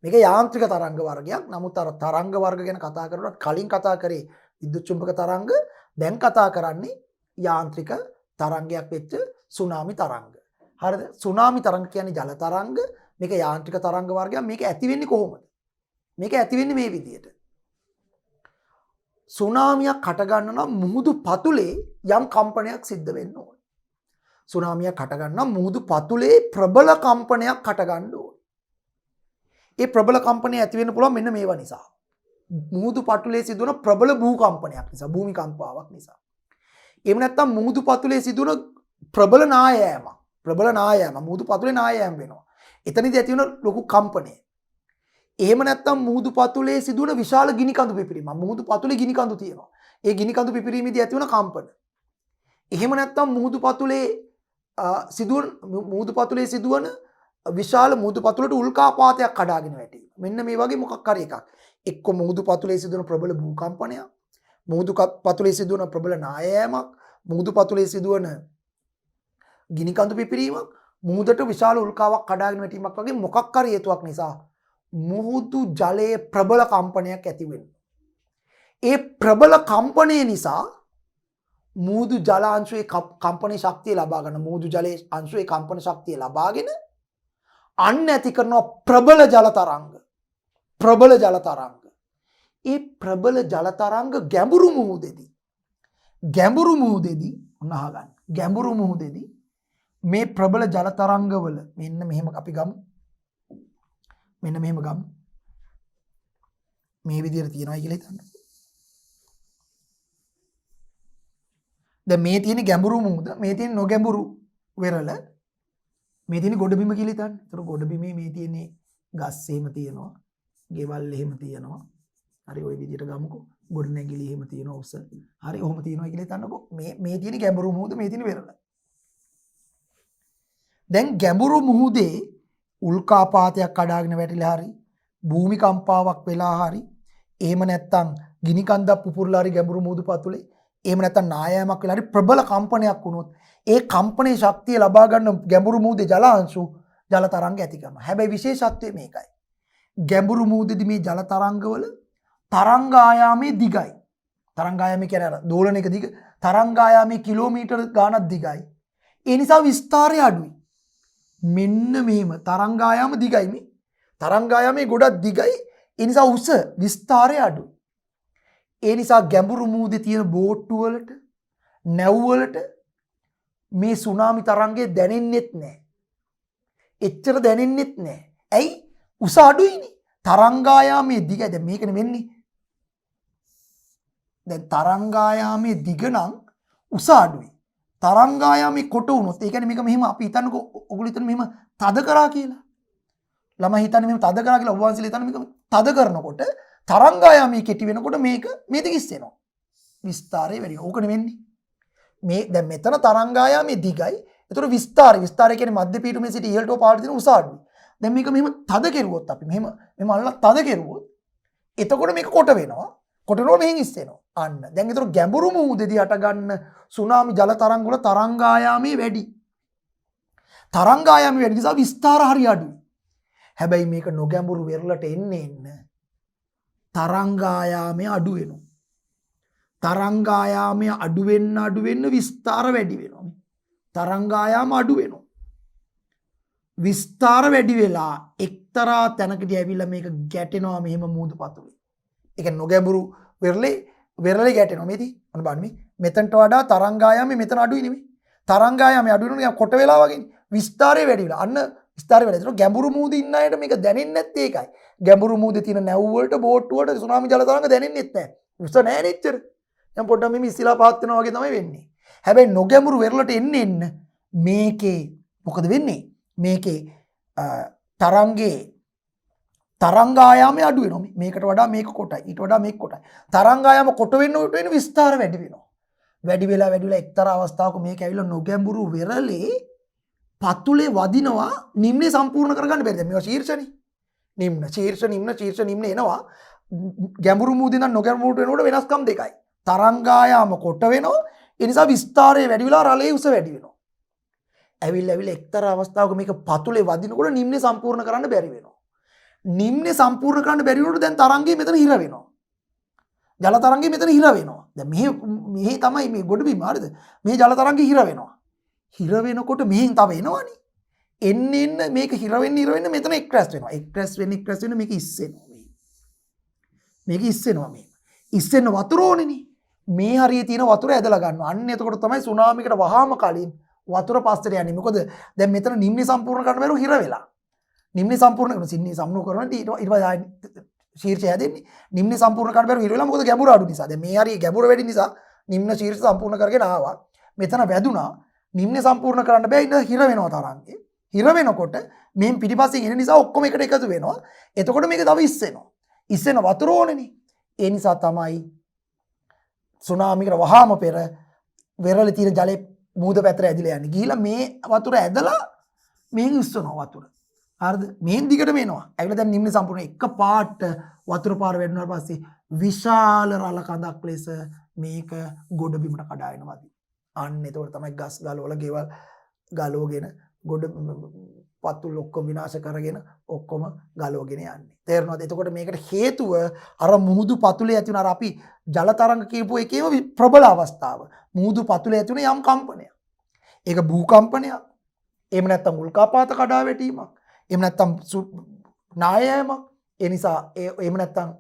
මේක යාන්ත්‍රික තරංග වර්ගයක්. නමුත් අර තරංග වර්ග ගැන කතා කරනකොට කලින් කතා කරේ විද්‍යුත් චුම්බක තරංග, දැන් කතා කරන්නේ යාන්ත්‍රික තරංගයක් වෙච්ච සුනාමි තරංග. හරිද? සුනාමි තරංග කියන්නේ ජල තරංග. මේක යාන්ත්‍රික තරංග වර්ගයක්. මේක ඇති වෙන්නේ කොහොමද? මේක ඇති වෙන්නේ මේ විදිහට. සුනාමියක් හටගන්න නම් මුහුදු පතුලේ යම් කම්පනයක් සිද්ධ වෙන්න ඕන. සුනාමියක් හටගන්න නම් මුහුදු පතුලේ ප්‍රබල කම්පනයක් හටගන්න ඕන. ඒ ප්‍රබල කම්පනය ඇති වෙන්න පුළුවන් මෙන්න මේවා නිසා. මුහුදු පතුලේ සිදුවන ප්‍රබල භූකම්පනයක් නිසා, භූමිකම්පාවක් නිසා. එහෙම නැත්නම් මුහුදු පතුලේ සිදුවන ප්‍රබල නායෑමක්. ප්‍රබල නායෑම මුහුදු පතුලේ නායෑම වෙනවා. එතනදී ඇති වෙන ලොකු කම්පනය. එහෙම නැත්නම් මුහුදු පතුලේ සිදුවන විශාල ගිනි කඳු පිපිරීම. මුහුදු පතුලේ ගිනි කඳු තියෙනවා. ඒ ගිනි කඳු පිපිරීමේදී ඇති වෙන කම්පන. එහෙම නැත්නම් මුහුදු පතුලේ සිදුවන විශාල මුහුදු පතුලට උල්කාපාතයක් කඩාගෙන වැටීම. මෙන්න මේ වගේ මොකක් හරි එකක්. එක්ක මුහුදු පතුලේ සිදුවන ප්‍රබල භූකම්පනයක්, මුහුදු පතුලේ සිදුවන ප්‍රබල නායෑමක්, මුහුදු පතුලේ සිදුවන ගිනි කඳු පිපිරීමක්, මුහුදට විශාල උල්කාවක් කඩාගෙන වැටීමක් වගේ මොකක් හරි හේතුවක් නිසා මුහුදු ජලයේ ප්‍රබල කම්පනයක් ඇති වෙනවා. ඒ ප්‍රබල කම්පනය නිසා මුහුදු ජල අංශුවේ කම්පන ශක්තිය ලබා ගන්න, මුහුදු ජලයේ අංශුවේ කම්පන ශක්තිය ලබාගෙන අන්න ඇති කරන ප්‍රබල ජල තරංග. ප්‍රබල ජල තරංග. ඒ ප්‍රබල ජල තරංග ගැඹුරු මුහුදේදී ඔන්න අහගන්න. ගැඹුරු මුහුදේදී මේ ප්‍රබල ජල තරංගවල මෙන්න මෙහෙම අපි ගමු. මෙන්න මෙහෙම ගමු. මේ විදිහට තියනවා කියලා හිතන්න. දැන් මේ තියෙන ගැඹුරු මුහුද, මේ තියෙන නොගැඹුරු වෙරළ, මේ තියෙන ගොඩබිම කියලා හිතන්න. ඒතර ගොඩබිමේ මේ තියෙන්නේ ගස් එහෙම තියෙනවා. ගෙවල් එහෙම තියෙනවා. හරි ওই විදිහට ගමුකෝ. ගොඩනැගිලි එහෙම තියෙනවා උස. හරි ඔහොම තියෙනවා කියලා හිතන්නකෝ. මේ තියෙන ගැඹුරු මුහුද මේ තියෙන වෙරළ. දැන් ගැඹුරු මුහුදේ උල්කාපාතයක් කඩාගෙන වැටිලා හරි භූමිකම්පාවක් වෙලා හරි එහෙම නැත්තම් ගිනි කන්දක් පුපුරලා හරි ගැඹුරු මුහුදු පතුලේ එහෙම නැත්තම් නායෑමක් වෙලා හරි ප්‍රබල කම්පනයක් වුණොත් ඒ කම්පනයේ ශක්තිය ලබා ගන්න ගැඹුරු මුහුදේ ජල අංශු ජල තරංග ඇති කරනවා. හැබැයි විශේෂත්වය මේකයි. ගැඹුරු මුහුදේදී මේ ජල තරංගවල තරංග ආයාමයේ දිගයි. තරංග ආයාමය කියන්නේ අර දෝලනයක දිග තරංග ආයාමයේ කිලෝමීටර් ගාණක් දිගයි. ඒ නිසා විස්තාරය අඩුයි. මෙන්න මෙහෙම තරංග ආයාම දිගයි මේ. තරංග ආයාමයේ ගොඩක් දිගයි. ඒ නිසා උස විස්තාරය අඩුයි. ඒ නිසා ගැඹුරු මුහුදේ තියෙන බෝට්ටු වලට නැව් වලට මේ සුනාමි තරංගේ දැනෙන්නෙත් නැහැ. එච්චර දැනෙන්නෙත් නැහැ. ඇයි? උස අඩුයිනේ. තරංග ආයාමයේ දිගයි. දැන් මේකනේ වෙන්නේ. දැන් තරංග ආයාමයේ දිග නම් උස අඩුයි. තරංග ආයාමයේ කොට වුණොත් ඒ කියන්නේ මේක මෙහෙම අපි හිතන්නකෝ ඔයගොල්ලෝ හිතන්නේ මෙහෙම තද කරා කියලා. ළමයි හිතන්නේ මෙහෙම තද කරා කියලා ඔබ වහන්සේලා හිතන්නේ මේක තද කරනකොට තරංග ආයාමයේ කෙටි වෙනකොට මේක මේ දිගිස් වෙනවා. විස්තාරය වැඩි වෙනවා. ඕකනේ වෙන්නේ. මේ දැන් මෙතන තරංග ආයාමයේ දිගයි. ඒතර විස්තාරය කියන්නේ මධ්‍ය පීඨුමේ සිට ඉහළට පාට දෙන උස අඩුයි. දැන් මේක මෙහෙම තද කෙරුවොත් අපි මෙහෙම අල්ලලා තද කෙරුවොත් එතකොට මේක කොට වෙනවා. කොටනෝ මෙහෙන් ඉස්සෙනවා. අන්න. දැන් ඒතර ගැඹුරු මුහුදේදී හට ගන්න සුනාමි ජල තරංග වල තරංග ආයාමයේ වැඩි. තරංග ආයාමයේ වැඩි නිසා විස්තාර හරි අඩුයි. හැබැයි මේක නොගැඹුරු වෙරළට එන්න තරංග ආයාමය අඩු වෙනවා. තරංග ආයාමය අඩු වෙන්න විස්තාර වැඩි වෙනවා. තරංග ආයාම අඩු වෙනවා. විස්තාර වැඩි වෙලා එක්තරා තැනකදී ඇවිල්ලා මේක ගැටෙනවා මෙහෙම මුහුදු පතුලේ. ඒ කියන්නේ නොගැඹුරු වෙරළේ ගැටෙනවා මේදී. අන්න බලන්න මේ මෙතනට වඩා තරංග ආයාමය මෙතන අඩුයි නෙමෙයි. තරංග ආයාමය අඩු වෙනවා නිකන් කොට වෙලා වගේනේ. විස්තාරය වැඩි වෙලා. අන්න විස්තාරය වැඩි. ඒක ගැඹුරු මුහුදේ ඉන්න අයට මේක දැනෙන්නේ නැත්තේ ඒකයි. ගැඹුරු මුහුදේ තියෙන නැව් වලට බෝට් වලට සුනාමි ජල තරංග දැනෙන්නෙත් නැහැ. උස නැහැ නෙච්චර. දැන් පොඩ්ඩක් මේ ඉස්සිලා පහත් වෙනවා වගේ තමයි වෙන්නේ. හැබැයි නොගැඹුරු වෙරළට එන්න මේකේ මොකද වෙන්නේ? මේකේ තරංග ආයාමය අඩු වෙනවා. මේකට වඩා මේක කොටයි. ඊට වඩා මේක කොටයි. තරංග ආයාම කොට වෙන විස්තාර වැඩි වෙනවා. වැඩි වෙලා එක්තරා අවස්ථාවක මේක ඇවිල්ලා නොගැඹුරු වෙරළේ පතුලේ වදිනවා නිම්නේ සම්පූර්ණ කරගන්න බැරිද? මේවා ශීර්ෂනේ. නිම්න එනවා. ගැඹුරු මුහුදේ නම් නොගැඹුරුට වෙනකොට වෙනස්කම් දෙකයි. තරංග ආයාම කොට වෙනවා. ඒ නිසා විස්තාරය වැඩි වෙලා රළේ උස වැඩි වෙනවා. ඇවිල්ලා එක්තරා අවස්ථාවක මේක පතුලේ වදිනකොට නිම්නේ සම්පූර්ණ කරන්න බැරි වෙනවා. නිම්නේ සම්පූර්ණ කරන්න බැරි වුණොත් දැන් තරංගේ මෙතන හිර වෙනවා. ජල තරංගේ මෙතන හිර වෙනවා. දැන් මෙහි තමයි මේ ගොඩබිම හරිද? මේ ජල තරංගේ හිර වෙනවා. හිර වෙනකොට මෙහෙන් තව එනවනේ. එන්න මේක හිර වෙන්න මෙතන එක්රැස් වෙනවා. එක්රැස් වෙන්න මේක ඉස්සෙනවා. මේක ඉස්සෙනවා මේ. ඉස්සෙන්න වතුර ඕනේනේ. මේ හරියේ තියෙන වතුර ඇදලා ගන්නවා. අන්න එතකොට තමයි සුනාමිකට වහාම කලින් වතුර පස්සට යන්නේ. මොකද දැන් මෙතන නිම්නේ සම්පූර්ණ කරන්න බැරුව හිර වෙලා. නිම්නේ සම්පූර්ණ කරන සින්නේ සම්නෝ කරනවා ඊට පස්සේ ශීර්ෂය හැදෙන්නේ. නිම්නේ සම්පූර්ණ කරන්න බැරුව හිර වෙලා මොකද ගැඹුර අඩු නිසා. දැන් මේ හරියේ ගැඹුර වැඩි නිසා නිම්න ශීර්ෂ සම්පූර්ණ කරගෙන ආවා. මෙතන වැදුනා. නිම්නේ සම්පූර්ණ කරන්න බෑ ඉන්න හිර වෙනවා තරංගේ. හිර වෙනකොට මෙන් පිටිපස්සෙන් එන නිසා ඔක්කොම එකට එකතු වෙනවා. එතකොට මේක තව ඉස්සෙනවා. ඉස්සෙන වතුර ඕනේනේ. ඒ නිසා තමයි සුනාමිකට වහාම පෙර වෙරළේ තියෙන ජලයේ මුහුද පැත්තට ඇදිලා යන්නේ. ගිහිලා මේ වතුර ඇදලා මෙහෙන් ඉස්සනවා වතුර. හරිද? මෙහෙන් දිගටම එනවා. ඇවිල්ලා දැන් නිම්න සම්පූර්ණ එක පාට වතුර පාර වැටුණාට පස්සේ විශාල රළ කඳක් ලෙස මේක ගොඩ බිමට කඩාගෙන වදිනවා. අන්න එතකොට තමයි ගස් ගලවල ගෙවල් ගලවගෙන ගොඩ පතුල් ඔක්කොම විනාශ කරගෙන ඔක්කොම ගලවගෙන යන්නේ. තේරෙනවද? එතකොට මේකට හේතුව අර මුහුදු පතුලේ ඇති වෙන අර අපි ජල තරංග කියපු එකේම ප්‍රබල අවස්ථාව. මුහුදු පතුලේ ඇති වෙන යම් කම්පනයක්. ඒක භූකම්පනයක්. එහෙම නැත්නම් උල්කාපාත කඩා වැටීමක්. එහෙම නැත්නම් නායෑමක්. ඒ නිසා එහෙම නැත්නම්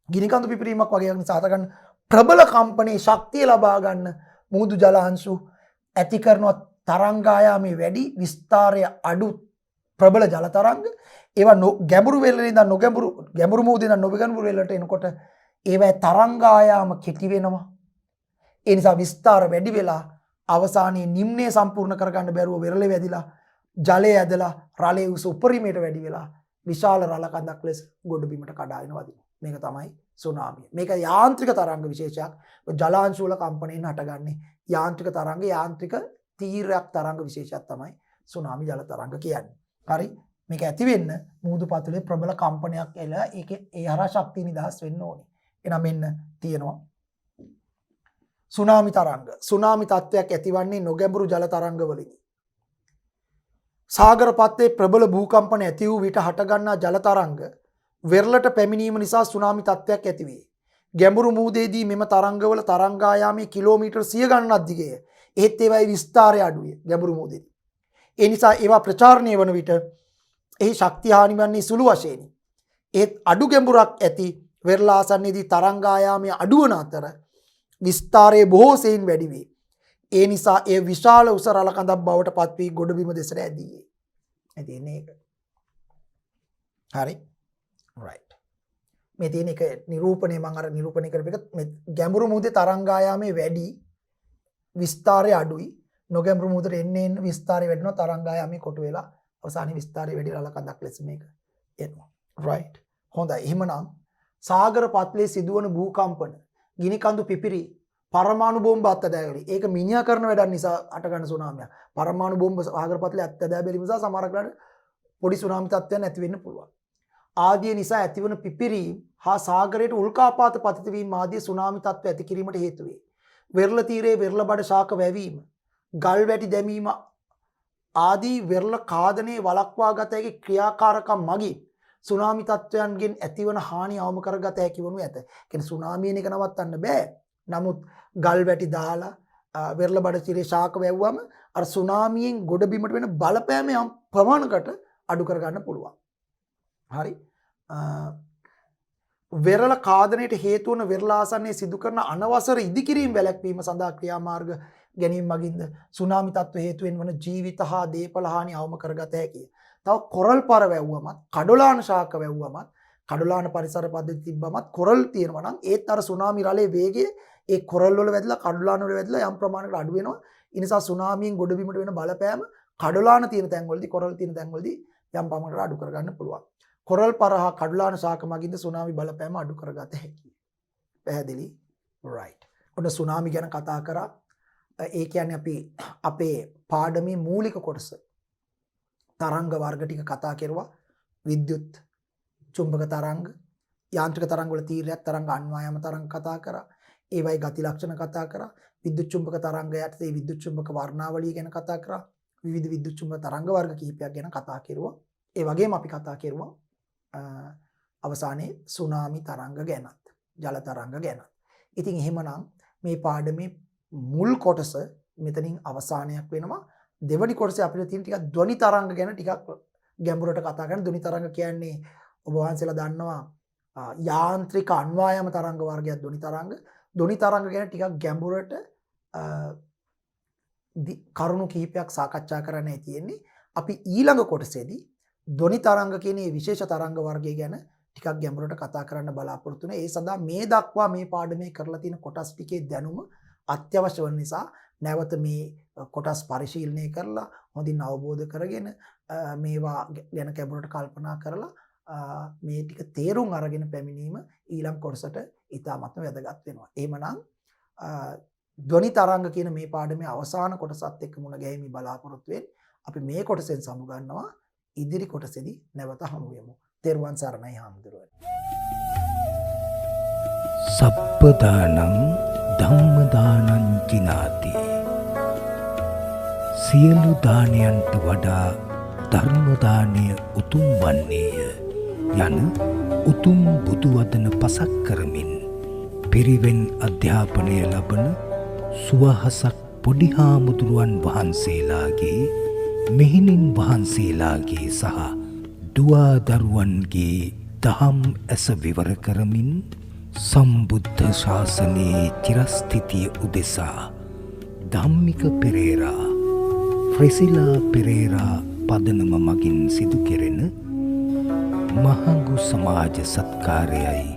ගිනි කඳු පිපිරීමක් වගේ නිසා හත ගන්න ප්‍රබල කම්පනයේ ශක්තිය ලබා ගන්න මුහුදු ජල අංශු ඇති කරන තරංග ආයාමයේ වැඩි විස්තාරය අඩු ප්‍රබල ජල තරංග ඒවා ගැඹුරු වෙරළේ ඉඳන් ගැඹුරු මුහුදේ ඉඳන් නොගැඹුරු වෙරළට එනකොට ඒවා තරංග ආයාම කෙටි වෙනවා. ඒ නිසා විස්තාර වැඩි වෙලා අවසානයේ නිම්නේ සම්පූර්ණ කරගන්න බැරුව වෙරළේ වැදිලා ජලය ඇදලා රළයේ උස උපරිමයට වැඩි වෙලා විශාල රළ කඳක් ලෙස ගොඩබිමට කඩාගෙන වදිනවා. මේක තමයි සුනාමිය. මේක යාන්ත්‍රික තරංග විශේෂයක්. ජලාංශ වල කම්පණයෙන් හටගන්නේ යාන්ත්‍රික තරංග, යාන්ත්‍රික තීරයක් තරංග විශේෂයක් තමයි සුනාමි ජල තරංග කියන්නේ. හරි? මේක ඇති වෙන්න මුහුදු පතුලේ ප්‍රබල කම්පනයක් එලා ඒකේ ඒ හරහා ශක්තිය නිදහස් වෙන්න ඕනේ. එහෙනම් මෙන්න තියෙනවා සුනාමි තරංග. සුනාමි තත්ත්වයක් ඇතිවන්නේ නොගැඹුරු ජල තරංග වලින්. සාගර පත්තේ ප්‍රබල භූකම්පන ඇති වූ විට හටගන්නා ජල තරංග වෙරළට පැමිණීම නිසා සුනාමි තත්ත්වයක් ඇති වේ. ගැඹුරු මුහුදේදී මෙම තරංගවල තරංගායාමයේ කිලෝමීටර් 100 ගණනක් දිගය. එහෙත් ඒවායේ විස්තාරය අඩුයි ගැඹුරු මුහුදේදී. ඒ නිසා ඒවා ප්‍රචාරණය වන විට එහි ශක්තිය හානි වන්නේ සුළු වශයෙනි. ඒත් අඩු ගැඹුරක් ඇති වෙරළ ආසන්නයේදී තරංගායාමය අඩු වන අතර විස්තාරයේ බොහෝ සෙයින් වැඩි වේ. ඒ නිසා ඒ විශාල උස රළ කඳක් බවට පත් වී ගොඩබිම දෙසට ඇදී. එදින ඒක. හරි. right. මේ තියෙන එක නිරූපණය මම අර නිරූපණය කරපු එක මේ ගැඹුරු මුහුදේ තරංගායාමයේ වැඩි විස්තාරය අඩුයි. නොගැඹුරු මුහුදට එන්න විස්තාරය වැඩිනවා තරංගායාමයේ කොටු වෙලා අවසානයේ විස්තාරය වැඩි රළ කඳක් ලෙස මේක එනවා. right. හොඳයි. එහෙමනම් සාගර පත්ලේ සිදුවන භූකම්පන, ගිනි කඳු පිපිරි, පරමාණු බෝම්බ අත්දැකීම. ඒක මිනිහා කරන වැඩක් නිසා අටගන්න සුනාමියක්. පරමාණු බෝම්බ සාගර පත්ලේ අත්දැකීම නිසා සමහරකට පොඩි සුනාමි තත්ත්වයක් ඇති වෙන්න පුළුවන්. ආදී නිසා ඇතිවන පිපිරීම් හා සාගරයට උල්කාපාත පතිත වීම ආදී සුනාමි තත්ත්ව ඇති කිරීමට හේතු වේ. වෙරළ තීරයේ වෙරළ බඩ ශාක වැවීම, ගල් වැටි දැමීම ආදී වෙරළ කාදනයේ වළක්වා ගත හැකි ක්‍රියාකාරකම් මගින් සුනාමි තත්ත්වයන්ගෙන් ඇතිවන හානි අවම කරගත හැකි වනු ඇත. කියන්නේ සුනාමියන එක නවත්තන්න බෑ. නමුත් ගල් වැටි දාලා වෙරළ බඩ තීරයේ ශාක වැවුවම අර සුනාමියෙන් ගොඩබිමට වෙන බලපෑම යම් ප්‍රමාණයකට අඩු කරගන්න පුළුවන්. හරි. වෙරළ කාදනයට හේතු වන වෙරළ ආසන්නයේ සිදු කරන අනවසර ඉදිකිරීම් වැළැක්වීම සඳහා ක්‍රියාමාර්ග ගැනීම මගින්ද සුනාමි තත්ත්ව හේතුවෙන් වන ජීවිත හා දේපල හානි අවම කරගත හැකිය. තව කොරල් පර වැව්වමත්, කඩොලාන ශාක වැව්වමත්, කඩොලාන පරිසර පද්ධති තිබ්බමත් කොරල් තියෙනවා නම් ඒත් අර සුනාමි රළයේ වේගය ඒ කොරල් වල වැදලා කඩොලාන වල වැදලා යම් ප්‍රමාණයකට අඩු වෙනවා. ඒ නිසා සුනාමියෙන් ගොඩබිමට වෙන බලපෑම කඩොලාන තියෙන තැන්වලදී, කොරල් තියෙන තැන්වලදී යම් ප්‍රමාණයකට අඩු කරගන්න පුළුවන්. කොරල් පරහා කඩුලාන ශාක මගින්ද සුනාමි බලපෑම අඩු කරගත හැකියි. පැහැදිලි? right. ඔන්න සුනාමි ගැන කතා කරා. ඒ කියන්නේ අපි අපේ පාඩමේ මූලික කොටස තරංග වර්ග ටික කතා කරුවා. විද්‍යුත්, චුම්බක තරංග, යාන්ත්‍රික තරංග වල තීරයක් තරංග, අන්වායම තරංග කතා කරා. ඒවයි ගති ලක්ෂණ කතා කරා. විද්‍යුත් චුම්බක තරංග යටතේ විද්‍යුත් චුම්බක වර්ණාවලිය ගැන කතා කරා. විවිධ විද්‍යුත් චුම්බක තරංග වර්ග කිහිපයක් ගැන කතා කරුවා. ඒ වගේම අපි කතා කරුවා අවසානයේ සුනාමි තරංග ගැනත්, ජල තරංග ගැනත්. ඉතින් එහෙමනම් මේ පාඩමේ මුල් කොටස මෙතනින් අවසානයක් වෙනවා. දෙවනි කොටසේ අපිට තියෙන ටිකක් ධ්වනි තරංග ගැන ටිකක් ගැඹුරට කතා කරන්න. ධ්වනි තරංග කියන්නේ ඔබ වහන්සේලා දන්නවා යාන්ත්‍රික අන්වායම තරංග වර්ගයක් ධ්වනි තරංග. ධ්වනි තරංග ගැන ටිකක් ගැඹුරට කරුණු කිහිපයක් සාකච්ඡා කරන්නයි තියෙන්නේ. අපි ඊළඟ කොටසේදී ධ්වනි තරංග කියන මේ විශේෂ තරංග වර්ගය ගැන ටිකක් ගැඹුරට කතා කරන්න බලාපොරොත්තු වෙනවා. ඒ සඳහා මේ දක්වා මේ පාඩමේ කරලා තියෙන කොටස් ටිකේ දැනුම අත්‍යවශ්‍ය වන නිසා නැවත මේ කොටස් පරිශීලනය කරලා හොඳින් අවබෝධ කරගෙන මේවා ගැන ගැඹුරට කල්පනා කරලා මේ ටික තේරුම් අරගෙන පැමිණීම ඊළඟ කොටසට ඉතාමත්ම වැදගත් වෙනවා. එහෙමනම් ධ්වනි තරංග කියන මේ පාඩමේ අවසාන කොටසත් එක්ක මුණ ගැහිමි බලාපොරොත්තු වෙන්නේ. අපි මේ කොටසෙන් සමුගන්නවා. ඉදිරි කොටසේදී නැවත හමු වෙමු. තෙරුවන් සරණයි හාමුදුරුවනේ. සප්පදානං ධම්මදානං ජිනාති. සියලු දානයන්ට වඩා ධර්ම දානය උතුම් වන්නේය යන උතුම් බුදු වදන පසක් කරමින් පිරිවෙන් අධ්‍යාපනය ලබන සුවහසක් පොඩි හාමුදුරුවන් වහන්සේලාගේ, මෙහෙණින් වහන්සේලාගේ සහ දුවා දරුවන්ගේ දහම් ඇස විවර කරමින් සම්බුද්ධ ශාසනයේ චිරස්ථිතිය උදෙසා ධම්මික පෙරේරා, ෆ්‍රෙසිලා පෙරේරා පදනම මගින් සිදු කෙරෙන මහඟු සමාජ සත්කාරයයි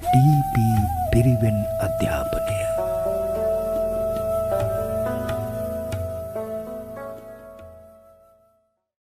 ඩී.පී. පිරිවෙන් අධ්‍යාපනය.